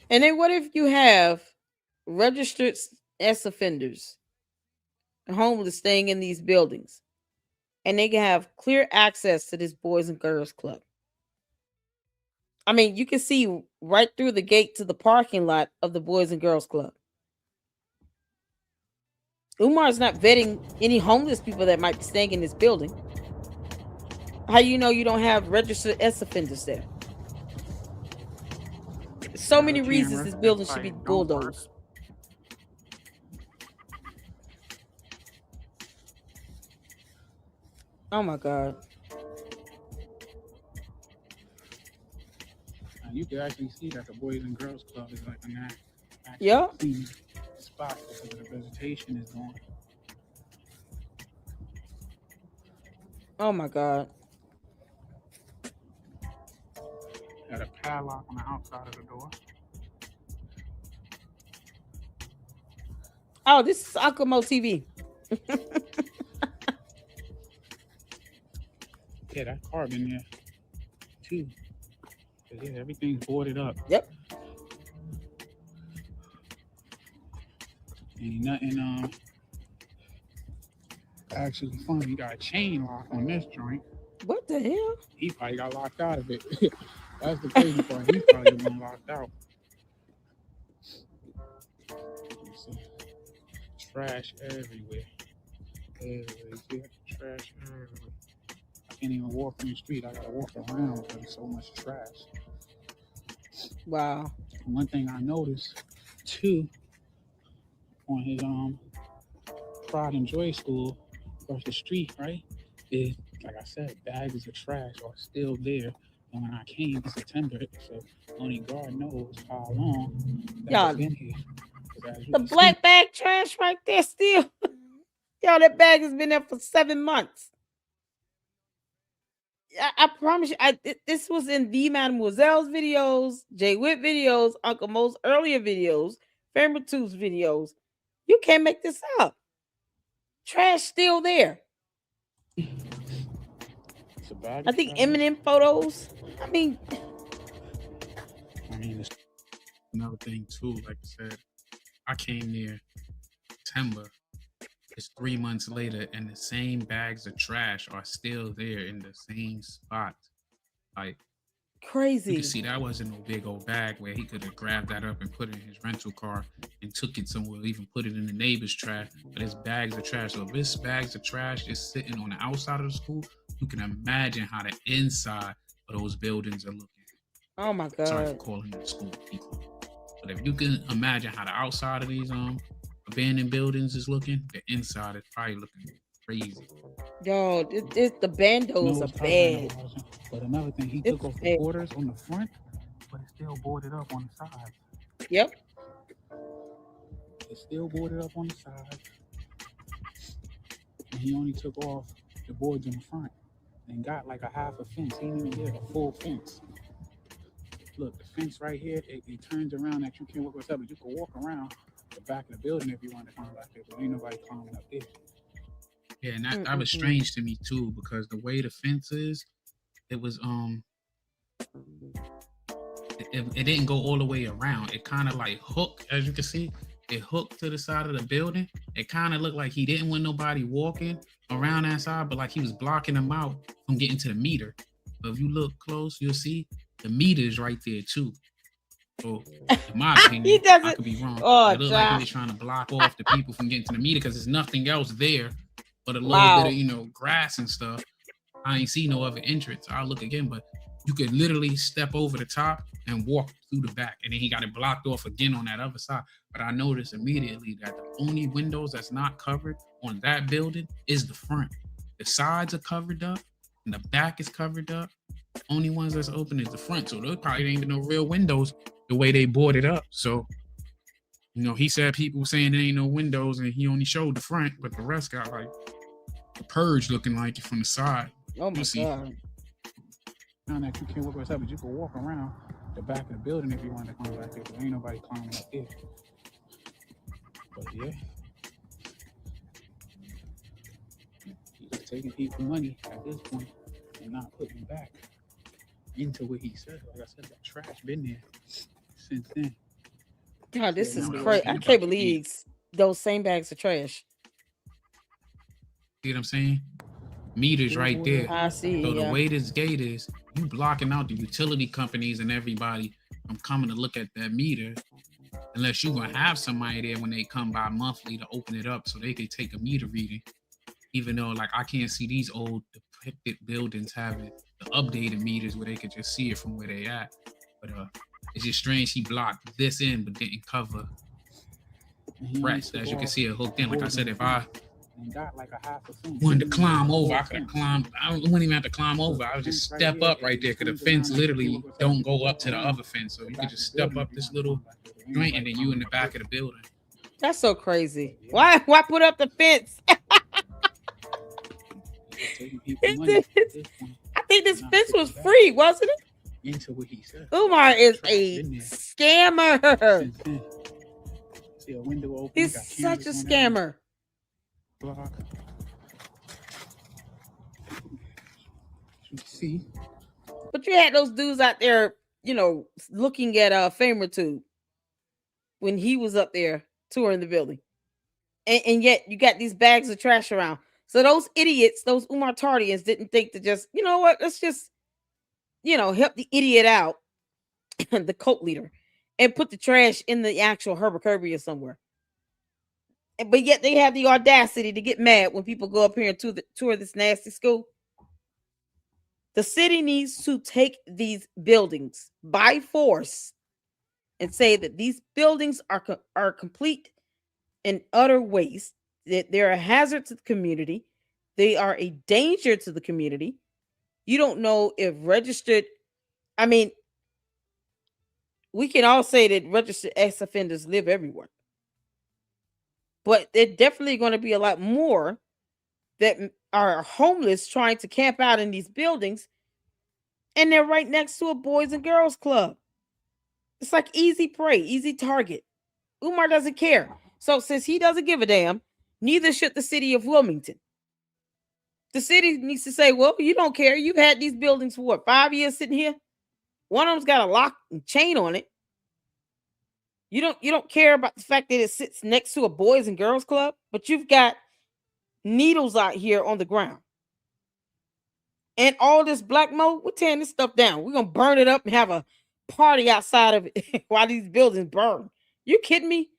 And then what if you have registered as offenders, homeless staying in these buildings, and they can have clear access to this Boys and Girls Club? I mean, you can see right through the gate to the parking lot of the Boys and Girls Club. Umar's not vetting any homeless people that might be staying in this building. How you know you don't have registered S offenders there? So many reasons this building should be bulldozed. Oh my God. You can actually see that the Boys and Girls Club is like a nice clean spot because the vegetation is gone. Oh my God. Got a padlock on the outside of the door. Oh, this is Akamo TV. Yeah, that car been there too. Yeah, everything's boarded up. Yep. Ain't nothing actually fun. He got a chain lock on this joint. What the hell? He probably got locked out of it. That's the crazy part. He's probably been locked out. Trash everywhere. You see trash everywhere. I can't even walk in the street. I gotta walk around because there's so much trash. Wow. One thing I noticed too on his Pride and Joy School across the street, right? Is like I said, bags of trash are still there. And when I came in September, so only God knows how long that's been here. The black bag trash right there still. Yo, that bag has been there for 7 months. I promise you, this was in the Mademoiselle's videos, Jay Witt videos, Uncle Mo's earlier videos, Family 2's videos. You can't make this up. Trash still there. I think Eminem photos. I mean, it's another thing too. Like I said, I came there September. It's 3 months later, and the same bags of trash are still there in the same spot. Like crazy. You can see that wasn't no big old bag where he could have grabbed that up and put it in his rental car and took it somewhere, even put it in the neighbor's trash. But it's bags of trash. So if this bags of trash is sitting on the outside of the school, you can imagine how the inside of those buildings are looking. Oh my God. Sorry for calling them school people. But if you can imagine how the outside of these abandoned buildings is looking, the inside is probably looking crazy. Yo, the bandos are bad. But another thing, he took off the borders on the front, but it's still boarded up on the side. Yep. It's still boarded up on the side. And he only took off the boards in the front and got like a half a fence. He didn't even get a full fence. Look, the fence right here, it turns around that you can't walk up, but you can walk around the back of the building if you want to climb back there, but ain't nobody climbing up there. Yeah, and that was strange to me too, because the way the fence is, it was it didn't go all the way around. It kind of like hooked, as you can see, it hooked to the side of the building. It kind of looked like he didn't want nobody walking around that side, but like he was blocking them out from getting to the meter. But if you look close, you'll see the meter is right there too. So, in my opinion, I could be wrong. It looks like he was trying to block off the people from getting to the meter because there's nothing else there but a little bit of, grass and stuff. I ain't see no other entrance. I'll look again, but you could literally step over the top and walk through the back. And then he got it blocked off again on that other side. But I noticed immediately that the only windows that's not covered on that building is the front. The sides are covered up and the back is covered up. The only ones that's open is the front. So those probably ain't even no real windows the way they boarded up. So, he said people saying there ain't no windows and he only showed the front, but the rest got like the purge looking like it from the side. Oh my God. Now that you can't walk outside, but you can walk around the back of the building if you want to climb back there, but ain't nobody climbing up there. But yeah. taking people money at this point and not putting back into what he said. Like I said, that trash been there since then. God, this is crazy. I can't believe those same bags of trash. See what I'm saying? Meters right there. I see. So the way this gate is, you blocking out the utility companies and everybody from coming to look at that meter, unless you're gonna have somebody there when they come by monthly to open it up so they can take a meter reading. Even though, like, I can't see these old depicted buildings having the updated meters where they could just see it from where they at. But it's just strange he blocked this in but didn't cover rest. As you can see, it hooked in. Like I said, if I wanted to climb over, I could have climbed. I wouldn't even have to climb over. I would just step up right there because the fence literally don't go up to the other fence. So you could just step up this little joint and then you in the back of the building. That's so crazy. Why put up the fence? I think this fence was free, wasn't it? Into what he said. Umar is a scammer. See a window open. He's such a scammer. Block. You see. But you had those dudes out there, you know, looking at FamerTube when he was up there touring the building. And yet you got these bags of trash around. So those idiots, those Umar Tardians didn't think to just, you know what, let's just, you know, help the idiot out, the cult leader, and put the trash in the actual Herbert Kirby or somewhere. But yet they have the audacity to get mad when people go up here and tour this nasty school. The city needs to take these buildings by force and say that these buildings are complete and utter waste, that they're a hazard to the community. They are a danger to the community. You don't know if registered, I mean, we can all say that registered ex-offenders live everywhere. But there's definitely going to be a lot more that are homeless trying to camp out in these buildings. And they're right next to a boys and girls club. It's like easy prey, easy target. Umar doesn't care. So since he doesn't give a damn, neither should the city of Wilmington. The city needs to say, well, you don't care. You've had these buildings for what, 5 years sitting here? One of them's got a lock and chain on it. You don't care about the fact that it sits next to a boys and girls club, but you've got needles out here on the ground. And all this black mold, we're tearing this stuff down. We're going to burn it up and have a party outside of it while these buildings burn. You kidding me?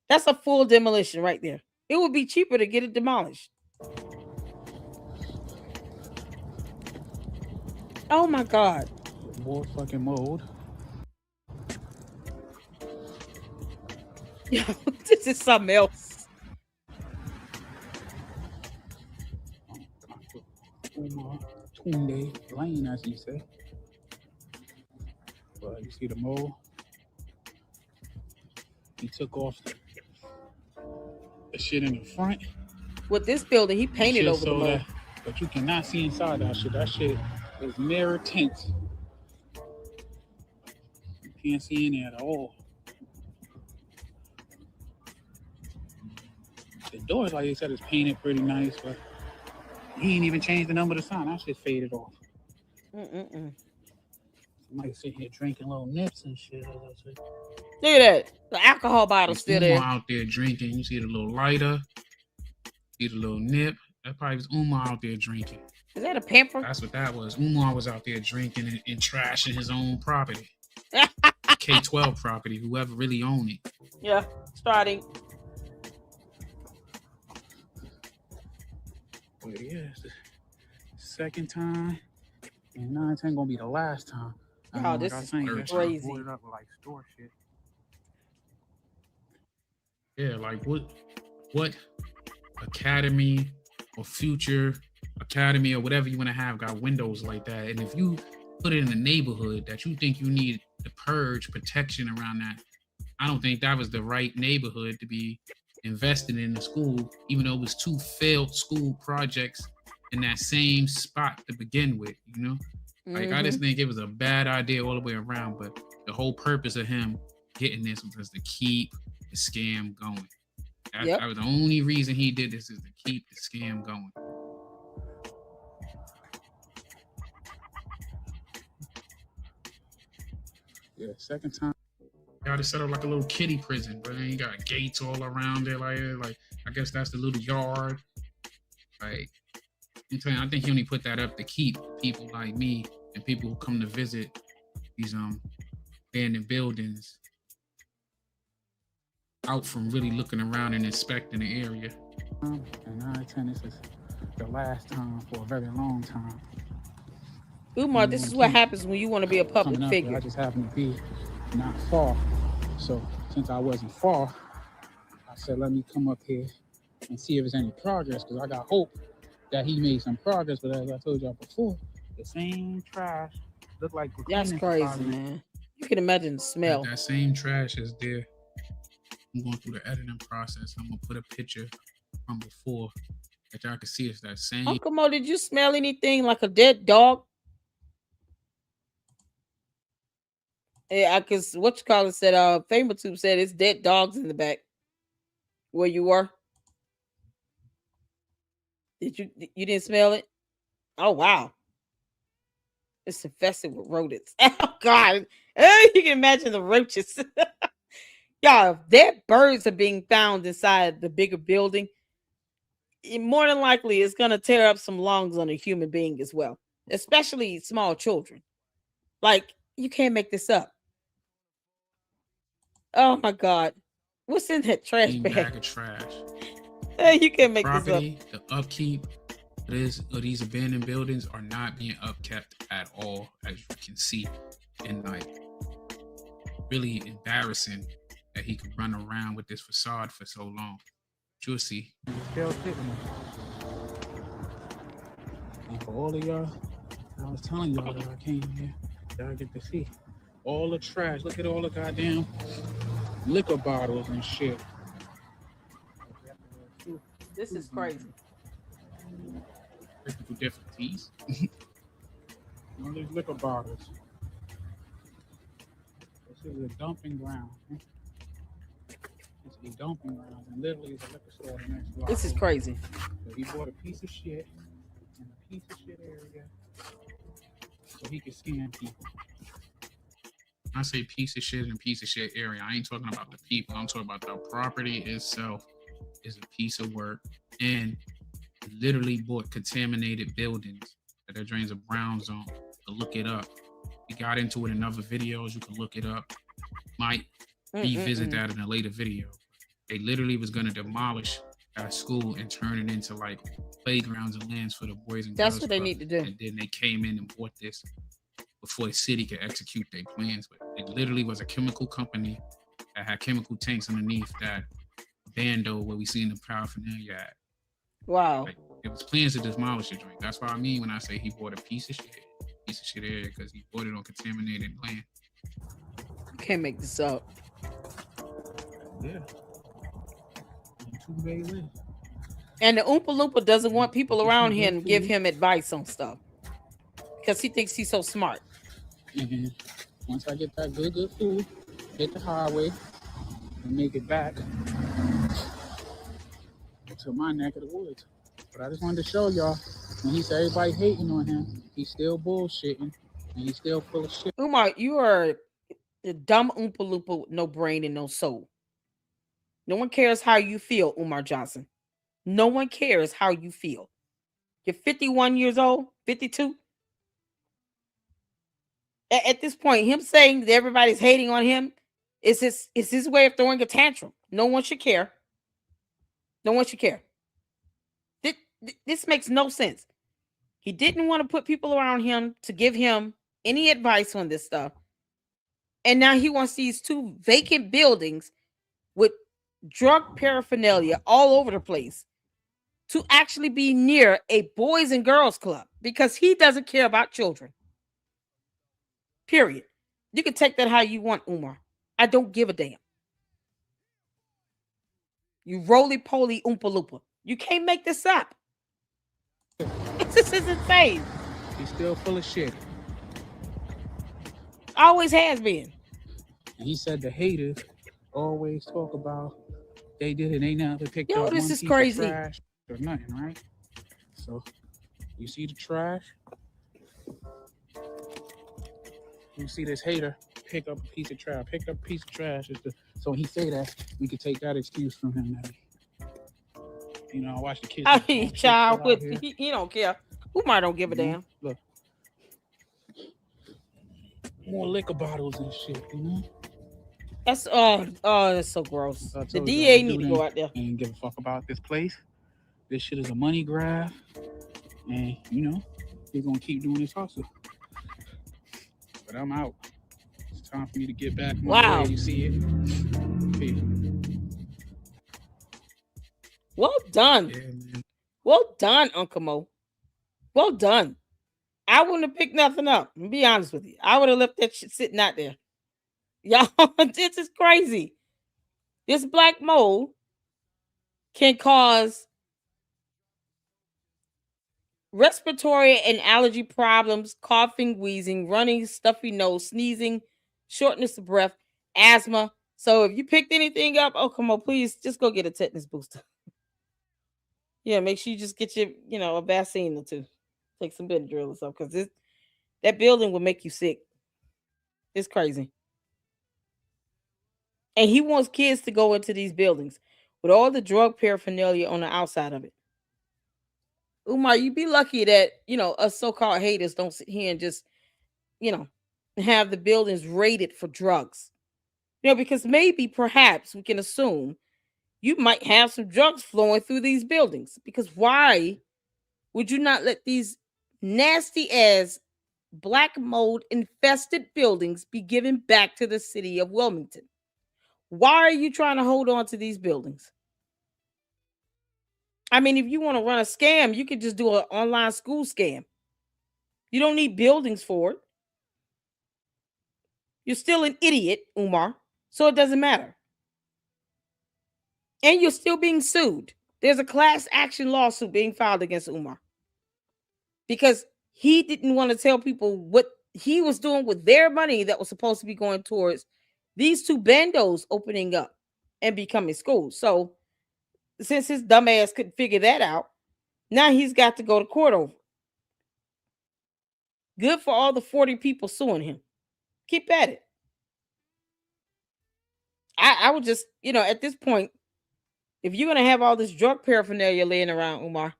That's a full demolition right there. It would be cheaper to get it demolished. Oh my God. More fucking mold. Yo, this is something else. Umar Tunde Lane, as you say. But you see the mold? He took off the shit in the front. With this building, he painted over the mold. But you cannot see inside that shit. That shit is mirror tint. You can't see in there at all. The doors, like you said, is painted pretty nice, but he ain't even changed the number of the sign. That shit faded off. Somebody sitting here drinking little nips and shit. Look at that. The alcohol bottle's still there. Umar out there drinking. You see the little lighter. See the little nip. That probably was Umar out there drinking. Is that a pamper? That's what that was. Umar was out there drinking and trashing his own property. K-12 property, whoever really owned it. Yeah, starting. But yeah, it's the second time, and now it's ain't gonna be the last time. Oh, this is crazy. Up with, like, store shit. Yeah, like what academy or future academy or whatever you want to have got windows like that, and if you put it in a neighborhood that you think you need the purge protection around that, I don't think that was the right neighborhood to be invested in the school, even though it was 2 failed school projects in that same spot to begin with, you know? Like, I just think it was a bad idea all the way around, but the whole purpose of him getting this was to keep the scam going. That was the only reason he did this, is to keep the scam going. Yeah, second time. Y'all just set up like a little kiddie prison, but then you got gates all around it. Like I guess that's the little yard. Like, I think he only put that up to keep people like me and people who come to visit these abandoned buildings out from really looking around and inspecting the area. And I attend this is the last time for a very long time. Umar, this is what happens when you want to be a public figure. I just happen to be not far. So since I wasn't far, I said, let me come up here and see if there's any progress, because I got hope that he made some progress. But as I told y'all before, the same trash look like that's crazy, man. You can imagine the smell. That same trash is there. I'm going through the editing process. I'm gonna put a picture from before that y'all can see. It's that same. Uncle Mo, did you smell anything like a dead dog? Yeah, because what you call it said, FamerTube said it's dead dogs in the back where you were. You didn't smell it? Oh wow. It's infested with rodents. Oh God. You can imagine the roaches. Y'all, if dead birds are being found inside the bigger building, more than likely it's gonna tear up some lungs on a human being as well, especially small children. Like, you can't make this up. Oh my God. What's in that trash bag of trash. You can't make property, this up. The upkeep of these abandoned buildings are not being upkept at all, as you can see. And like, really embarrassing that he could run around with this facade for so long. You'll see. Still sitting. And for all of y'all, I was telling y'all that I came here, y'all get to see all the trash. Look at all the goddamn liquor bottles and shit. This is crazy. Different teas. All these liquor bottles. This is a dumping ground. This is a dumping ground, and literally it's a liquor store the next block. This is crazy. So he bought a piece of shit in a piece of shit area so he could scam people. I say piece of shit in a piece of shit area. I ain't talking about the people. I'm talking about the property itself is a piece of work, and literally bought contaminated buildings that their drains a brown zone. To look it up. We got into it in other videos. You can look it up. Might revisit that in a later video. They literally was gonna demolish that school and turn it into like playgrounds and lands for the boys and girls. That's what they need to do. And then they came in and bought this before the city could execute their plans. But it literally was a chemical company that had chemical tanks underneath that bando where we seen the paraphernalia at. Wow. Like, it was plans to demolish the joint. That's what I mean when I say he bought a piece of shit area, because he bought it on contaminated land. You can't make this up. Yeah. And the Oompa Loompa doesn't want people around him to give him advice on stuff because he thinks he's so smart. Mm-hmm. Once I get that good food, hit the highway and make it back to my neck of the woods. But I just wanted to show y'all, when he said everybody hating on him, he's still bullshitting and he's still full of shit. Umar, you are the dumb Oompa Loompa with no brain and no soul. No one cares how you feel, Umar Johnson. No one cares how you feel. You're 51 years old, 52. At this point, him saying that everybody's hating on him is his way of throwing a tantrum. No one should care. No one should care. This makes no sense. He didn't want to put people around him to give him any advice on this stuff. And now he wants these 2 vacant buildings with drug paraphernalia all over the place to actually be near a boys and girls club because he doesn't care about children. Period. You can take that how you want, Umar. I don't give a damn. You roly-poly Oompa Loompa. You can't make this up. This is insane. He's still full of shit. Always has been. And he said the haters always talk about they did it, they never picked up this one is piece crazy. of trash or nothing, right? So you see the trash. You see this hater pick up a piece of trash. Pick up a piece of trash. So when he say that, we could take that excuse from him. That, I watch the kids. I mean, child, he don't care. Umar don't give a damn. Look, more liquor bottles and shit. That's that's so gross. The DA need to go out there. And give a fuck about this place. This shit is a money grab, and he's gonna keep doing his hustle. But I'm out. It's time for me to get back. Wow. You see it. Well done. Yeah, well done, Uncle Mo. Well done. I wouldn't have picked nothing up. To be honest with you, I would have left that shit sitting out there. Y'all, this is crazy. This black mold can cause respiratory and allergy problems, coughing, wheezing, running, stuffy nose, sneezing, shortness of breath, asthma. So if you picked anything up, oh, come on, please just go get a tetanus booster. Yeah, make sure you just get your, a vaccine or two. Take some Benadryl or something, because that building will make you sick. It's crazy. And he wants kids to go into these buildings with all the drug paraphernalia on the outside of it. Umar, you be lucky that, us so-called haters don't sit here and just, have the buildings rated for drugs. Because perhaps we can assume you might have some drugs flowing through these buildings. Because why would you not let these nasty ass black mold infested buildings be given back to the city of Wilmington? Why are you trying to hold on to these buildings? I mean, if you want to run a scam, you could just do an online school scam. You don't need buildings for it. You're still an idiot, Umar, so it doesn't matter. And you're still being sued. There's a class action lawsuit being filed against Umar because he didn't want to tell people what he was doing with their money that was supposed to be going towards these two bandos opening up and becoming schools. So since his dumb ass couldn't figure that out, now he's got to go to court over. Good for all the 40 people suing him. Keep at it. I would just, at this point, if you're going to have all this drug paraphernalia laying around, Umar,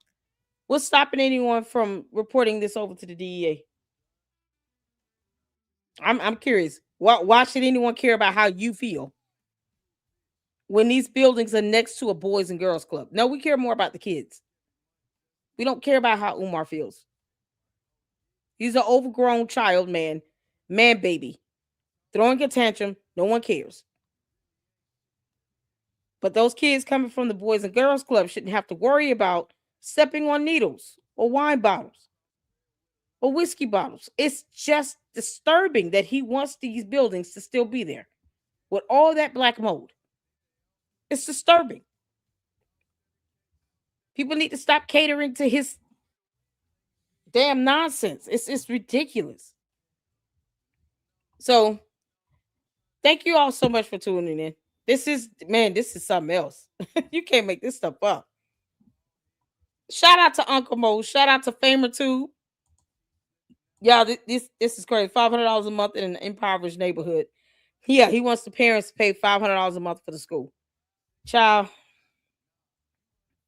what's stopping anyone from reporting this over to the DEA? I'm curious. Why should anyone care about how you feel when these buildings are next to a boys and girls club? No, we care more about the kids. We don't care about how Umar feels. He's an overgrown child, man baby, throwing a tantrum. No one cares. But those kids coming from the boys and girls club shouldn't have to worry about stepping on needles or wine bottles or whiskey bottles. It's just disturbing that he wants these buildings to still be there with all that black mold. It's disturbing. People need to stop catering to his damn nonsense. It's ridiculous. So, thank you all so much for tuning in. This is something else. You can't make this stuff up. Shout out to Uncle Mo. Shout out to Famer Tube. Y'all, this is crazy. $500 a month in an impoverished neighborhood. Yeah, he wants the parents to pay $500 a month for the school. Child.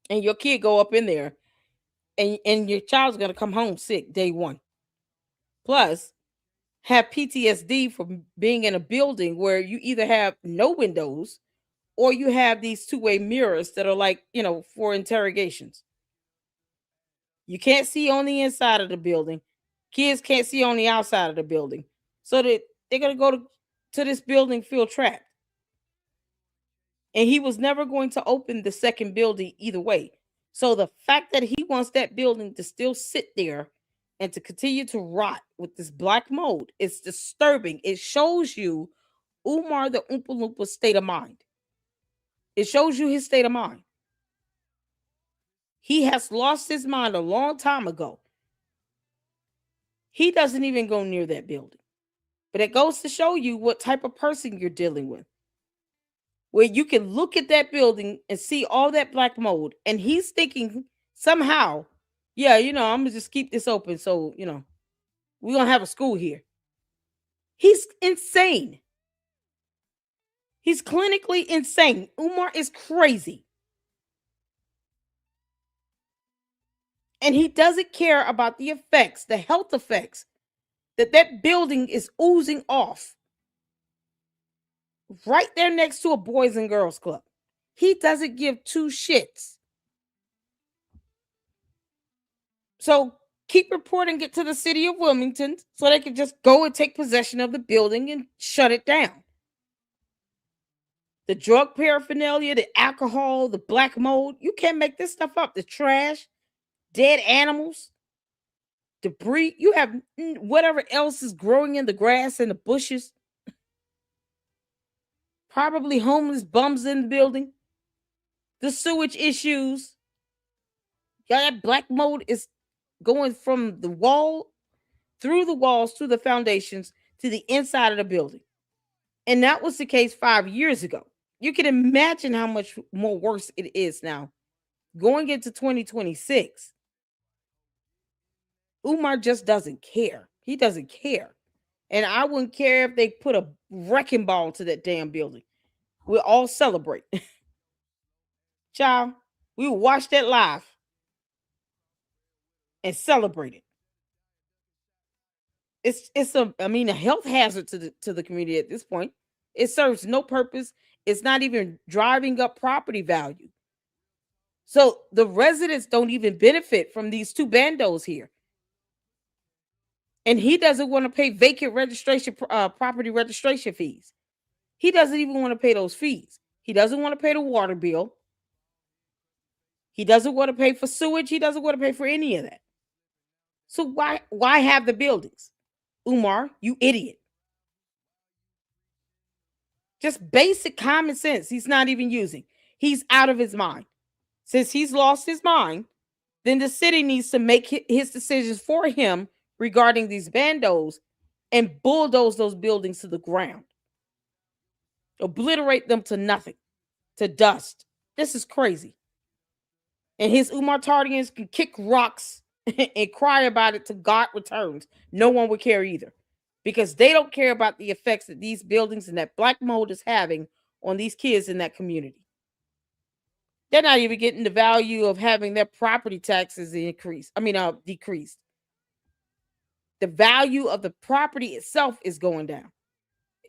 And your kid go up in there and your child's going to come home sick day one. Plus, have PTSD from being in a building where you either have no windows or you have these two-way mirrors that are like, for interrogations. You can't see on the inside of the building. Kids can't see on the outside of the building. So that they're going to go to this building feel trapped. And he was never going to open the second building either way. So the fact that he wants that building to still sit there and to continue to rot with this black mold is disturbing. It shows you Umar the Oompa Loompa state of mind. It shows you his state of mind. He has lost his mind a long time ago. He doesn't even go near that building. But it goes to show you what type of person you're dealing with. Where you can look at that building and see all that black mold, and he's thinking somehow, yeah, I'm going to just keep this open so, we're going to have a school here. He's insane. He's clinically insane. Umar is crazy. And he doesn't care about the effects, the health effects that building is oozing off right there next to a Boys and Girls Club. He doesn't give two shits. So keep reporting it to the city of Wilmington so they can just go and take possession of the building and shut it down. The drug paraphernalia, the alcohol, the black mold, you can't make this stuff up. The trash, dead animals, debris, you have whatever else is growing in the grass and the bushes. Probably homeless bums in the building. The sewage issues. Yeah, that black mold is going from the wall, through the walls, to the foundations, to the inside of the building. And that was the case 5 years ago. You can imagine how much more worse it is now. Going into 2026, Umar just doesn't care. He doesn't care. And I wouldn't care if they put a wrecking ball to that damn building. We'll all celebrate. Child, we will watch that live and celebrate it. It's a health hazard to the community at this point. It serves no purpose. It's not even driving up property value. So the residents don't even benefit from these two bandos here. And he doesn't want to pay vacant registration, property registration fees. He doesn't even want to pay those fees. He doesn't want to pay the water bill. He doesn't want to pay for sewage. He doesn't want to pay for any of that. So why have the buildings? Umar, you idiot. Just basic common sense he's not even using. He's out of his mind. Since he's lost his mind, then the city needs to make his decisions for him regarding these bandos and bulldoze those buildings to the ground. Obliterate them to nothing, to dust. This is crazy. And his Umar Tardians can kick rocks and cry about it till God returns. No one would care either, because they don't care about the effects that these buildings and that black mold is having on these kids in that community. They're not even getting the value of having their property taxes decreased. The value of the property itself is going down.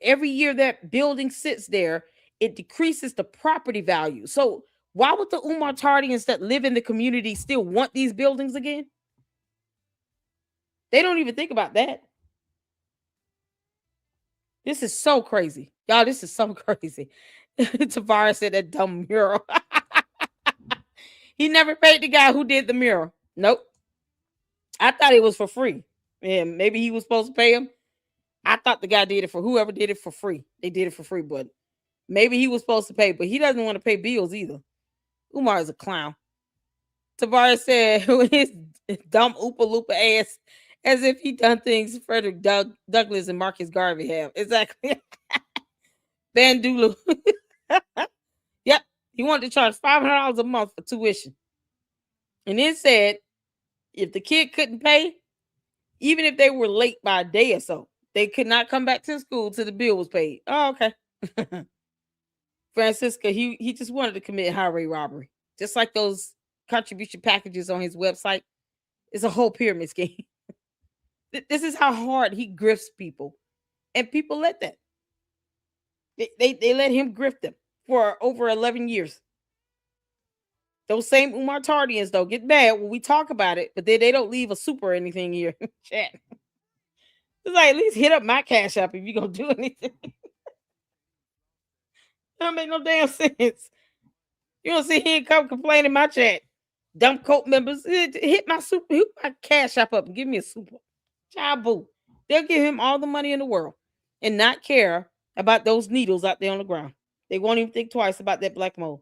Every year that building sits there, it decreases the property value. So why would the Umar Tardians that live in the community still want these buildings again? They don't even think about that. This is so crazy. Y'all, this is so crazy. Tavares said that dumb mural. He never paid the guy who did the mural. Nope. I thought it was for free. And maybe he was supposed to pay him. I thought the guy did it for whoever did it for free. They did it for free, but maybe he was supposed to pay, but he doesn't want to pay bills either. Umar is a clown. Tavares said his dumb Oopa Loopa ass, as if he done things Frederick Douglass and Marcus Garvey have. Exactly. Bandulu. Yep. He wanted to charge $500 a month for tuition. And then said if the kid couldn't pay, even if they were late by a day or so, they could not come back to school till the bill was paid. Oh, okay. Francisca, he just wanted to commit highway robbery. Just like those contribution packages on his website. It's a whole pyramid scheme. This is how hard he grifts people. And people let that. They let him grift them for over 11 years. Those same Umar Tardians, though, get mad when we talk about it, but they don't leave a super or anything here. Chat. It's like, at least hit up my Cash App if you're going to do anything. That don't make no damn sense. You don't see him come complain in my chat. Dumb coat members, hit my Cash App up and give me a super. Child boo. They'll give him all the money in the world and not care about those needles out there on the ground. They won't even think twice about that black mold.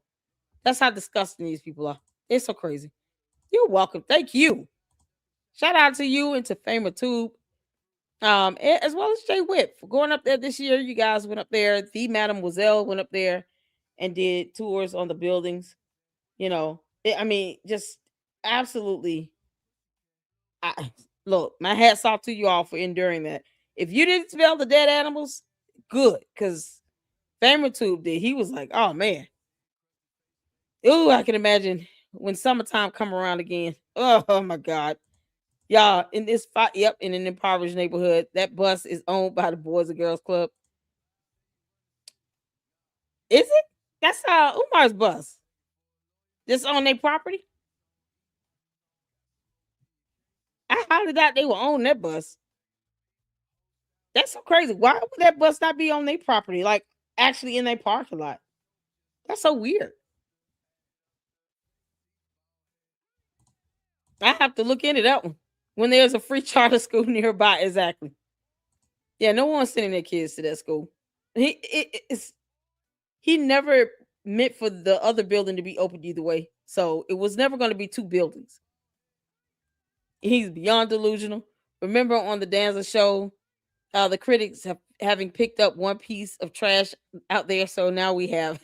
That's how disgusting these people are. They're so crazy. You're welcome. Thank you. Shout out to you and to Famer Tube. As well as Jay Whip for going up there this year. You guys went up there. The Mademoiselle went up there and did tours on the buildings. Just absolutely. Look, my hats off to you all for enduring that. If you didn't smell the dead animals, good, because Famer Tube did. He was like, oh man. Ooh, I can imagine when summertime come around again. Oh my God. Y'all, in this in an impoverished neighborhood, that bus is owned by the Boys and Girls Club. Is it? That's Umar's bus. Just on their property? I highly doubt they will own that bus. That's so crazy. Why would that bus not be on their property? Like actually in their parking lot? That's so weird. I have to look into that one. When there's a free charter school nearby, exactly. Yeah, no one's sending their kids to that school. He never meant for the other building to be open either way. So it was never going to be two buildings. He's beyond delusional. Remember on the Danza show, the critics having picked up one piece of trash out there. So now we have.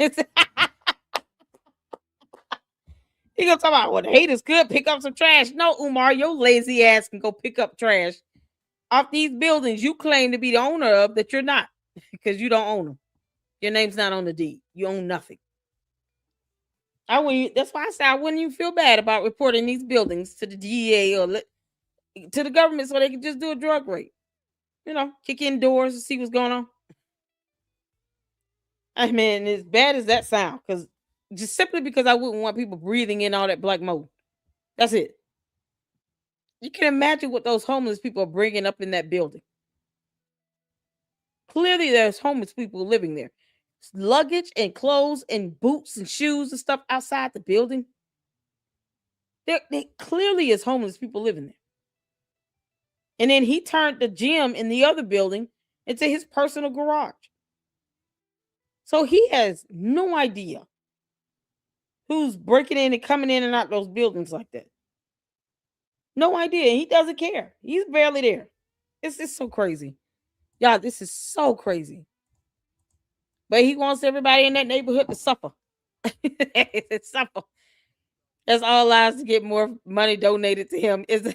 He gonna talk about, well, the haters could pick up some trash. No, Umar, your lazy ass can go pick up trash off these buildings you claim to be the owner of that you're not, because you don't own them. Your name's not on the deed. You own nothing. That's why I said I wouldn't even feel bad about reporting these buildings to the DEA or to the government so they can just do a drug raid. Kick in doors and see what's going on. I mean, as bad as that sound, because just simply because I wouldn't want people breathing in all that black mold. That's it. You can imagine what those homeless people are bringing up in that building. Clearly, there's homeless people living there. Luggage and clothes and boots and shoes and stuff outside the building. There clearly is homeless people living there. And then he turned the gym in the other building into his personal garage. So he has no idea who's breaking in and coming in and out those buildings like that. No idea. He doesn't care. He's barely there. It's just so crazy. Y'all, this is so crazy. But he wants everybody in that neighborhood to suffer. Suffer. That's all lies to get more money donated to him. There's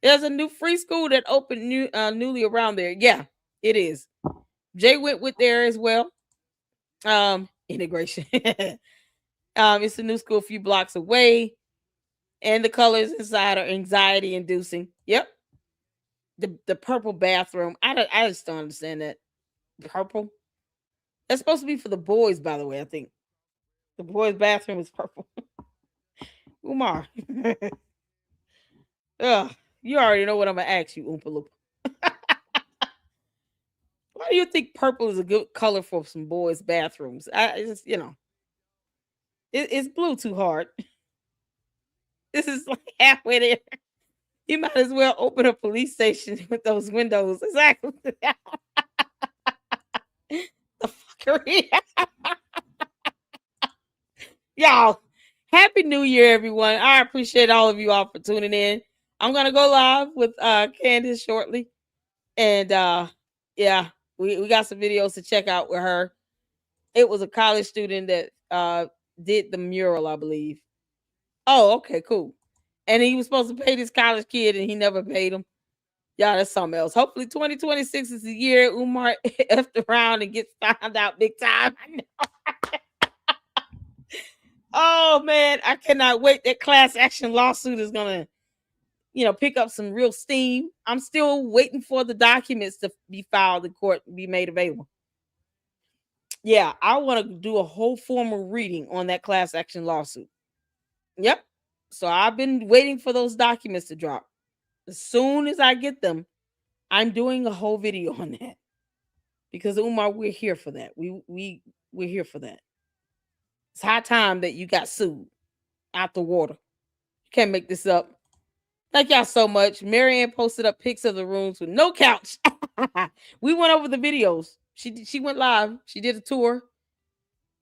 a new free school that opened newly around there. Yeah, it is. Jay went with there as well. Integration. It's a new school a few blocks away. And the colors inside are anxiety inducing. Yep. The purple bathroom. I just don't understand that. Purple. That's supposed to be for the boys, by the way, I think. The boys' bathroom is purple. Umar. Ugh, you already know what I'm gonna ask you, Oompa Loompa. Why do you think purple is a good color for some boys' bathrooms? It's just, it's blue too hard. This is like halfway there. You might as well open a police station with those windows. Exactly. The fuckery. Y'all, happy New Year, everyone. I appreciate all of you all for tuning in. I'm gonna go live with Candace shortly. And yeah, we got some videos to check out with her. It was a college student that did the mural, I believe. Oh, okay, cool. And he was supposed to pay this college kid and he never paid him. Yeah, that's something else. Hopefully 2026 is the year Umar effed around and gets found out big time. I know. Oh man, I cannot wait. That class action lawsuit is gonna, pick up some real steam. I'm still waiting for the documents to be filed in court and be made available. Yeah, I want to do a whole formal reading on that class action lawsuit. Yep. So I've been waiting for those documents to drop. As soon as I get them, I'm doing a whole video on that. Because Umar, we're here for that. We're here for that. It's high time that you got sued out the water. You can't make this up. Thank y'all so much. Marianne posted up pics of the rooms with no couch. We went over the videos. She went live. She did a tour.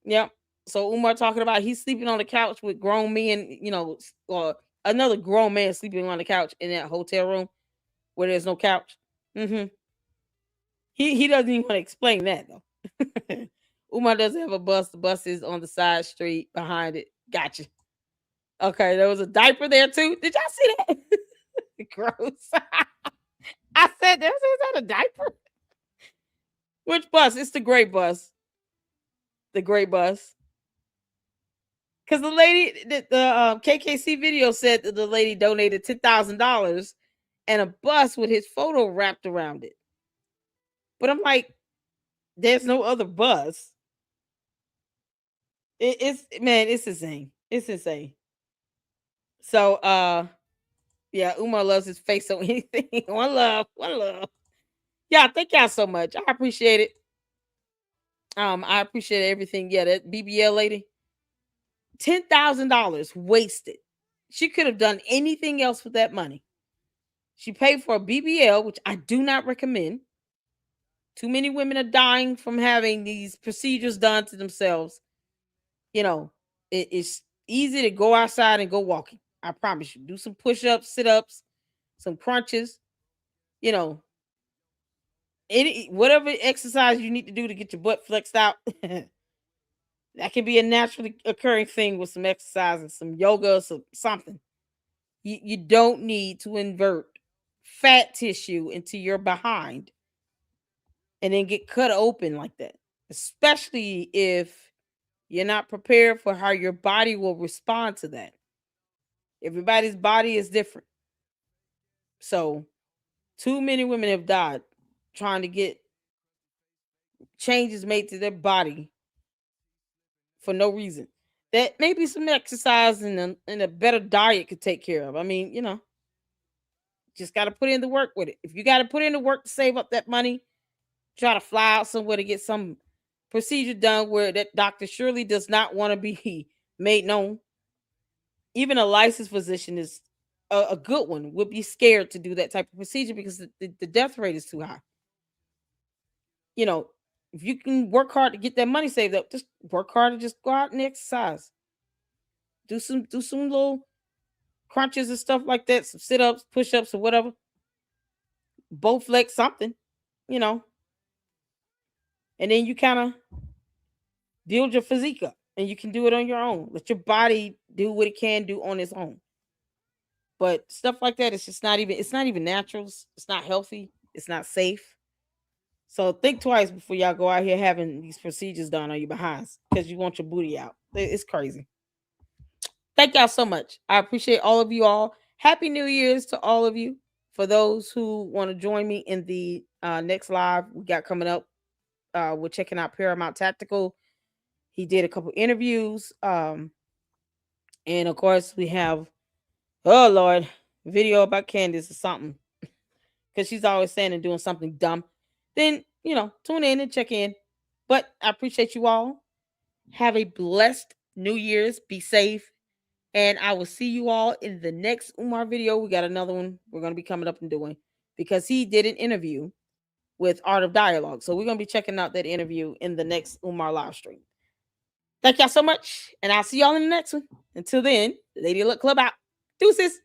Yep. So Umar talking about he's sleeping on the couch with grown men, or another grown man sleeping on the couch in that hotel room where there's no couch. Mm-hmm. He doesn't even want to explain that though. Umar doesn't have a bus. The bus is on the side street behind it. Gotcha. Okay, there was a diaper there too. Did y'all see that? Gross. I said, is that a diaper? Which bus? It's the gray bus. The gray bus. Because the lady, the KKC video said that the lady donated $10,000 and a bus with his photo wrapped around it. But I'm like, there's no other bus. It's insane. It's insane. So yeah, Umar loves his face on anything. One love. Yeah, thank y'all so much. I appreciate it. I appreciate everything. Yeah, that BBL lady, $10,000 wasted. She could have done anything else with that money. She paid for a BBL, which I do not recommend. Too many women are dying from having these procedures done to themselves. It's easy to go outside and go walking. I promise you. Do some push-ups, sit-ups, some crunches. Whatever exercise you need to do to get your butt flexed out. That can be a naturally occurring thing with some exercise and some yoga or something. You don't need to invert fat tissue into your behind and then get cut open like that, especially if you're not prepared for how your body will respond to that. Everybody's body is different. So, too many women have died trying to get changes made to their body for no reason. That maybe some exercise and a better diet could take care of. I mean, just got to put in the work with it. If you got to put in the work to save up that money, try to fly out somewhere to get some procedure done where that doctor surely does not want to be made known. Even a licensed physician is a good one would be scared to do that type of procedure because the death rate is too high. If you can work hard to get that money saved up, just work hard and just go out and exercise. Do some little crunches and stuff like that, some sit-ups, push-ups, or whatever. Both flex something, and then you kind of build your physique up, and you can do it on your own. Let your body do what it can do on its own. But stuff like that, it's not even natural. It's not healthy. It's not safe. So think twice before y'all go out here having these procedures done on your behinds because you want your booty out. It's crazy. Thank y'all so much. I appreciate all of you all. Happy New Year's to all of you. For those who want to join me in the next live we got coming up, we're checking out Paramount Tactical. He did a couple interviews. And of course, we have, oh Lord, video about Candace or something. Because she's always saying and doing something dumb. Then, tune in and check in. But I appreciate you all. Have a blessed New Year's. Be safe. And I will see you all in the next Umar video. We got another one we're going to be coming up and doing because he did an interview with Art of Dialogue. So we're going to be checking out that interview in the next Umar live stream. Thank y'all so much. And I'll see y'all in the next one. Until then, Lady Luck Club out. Deuces.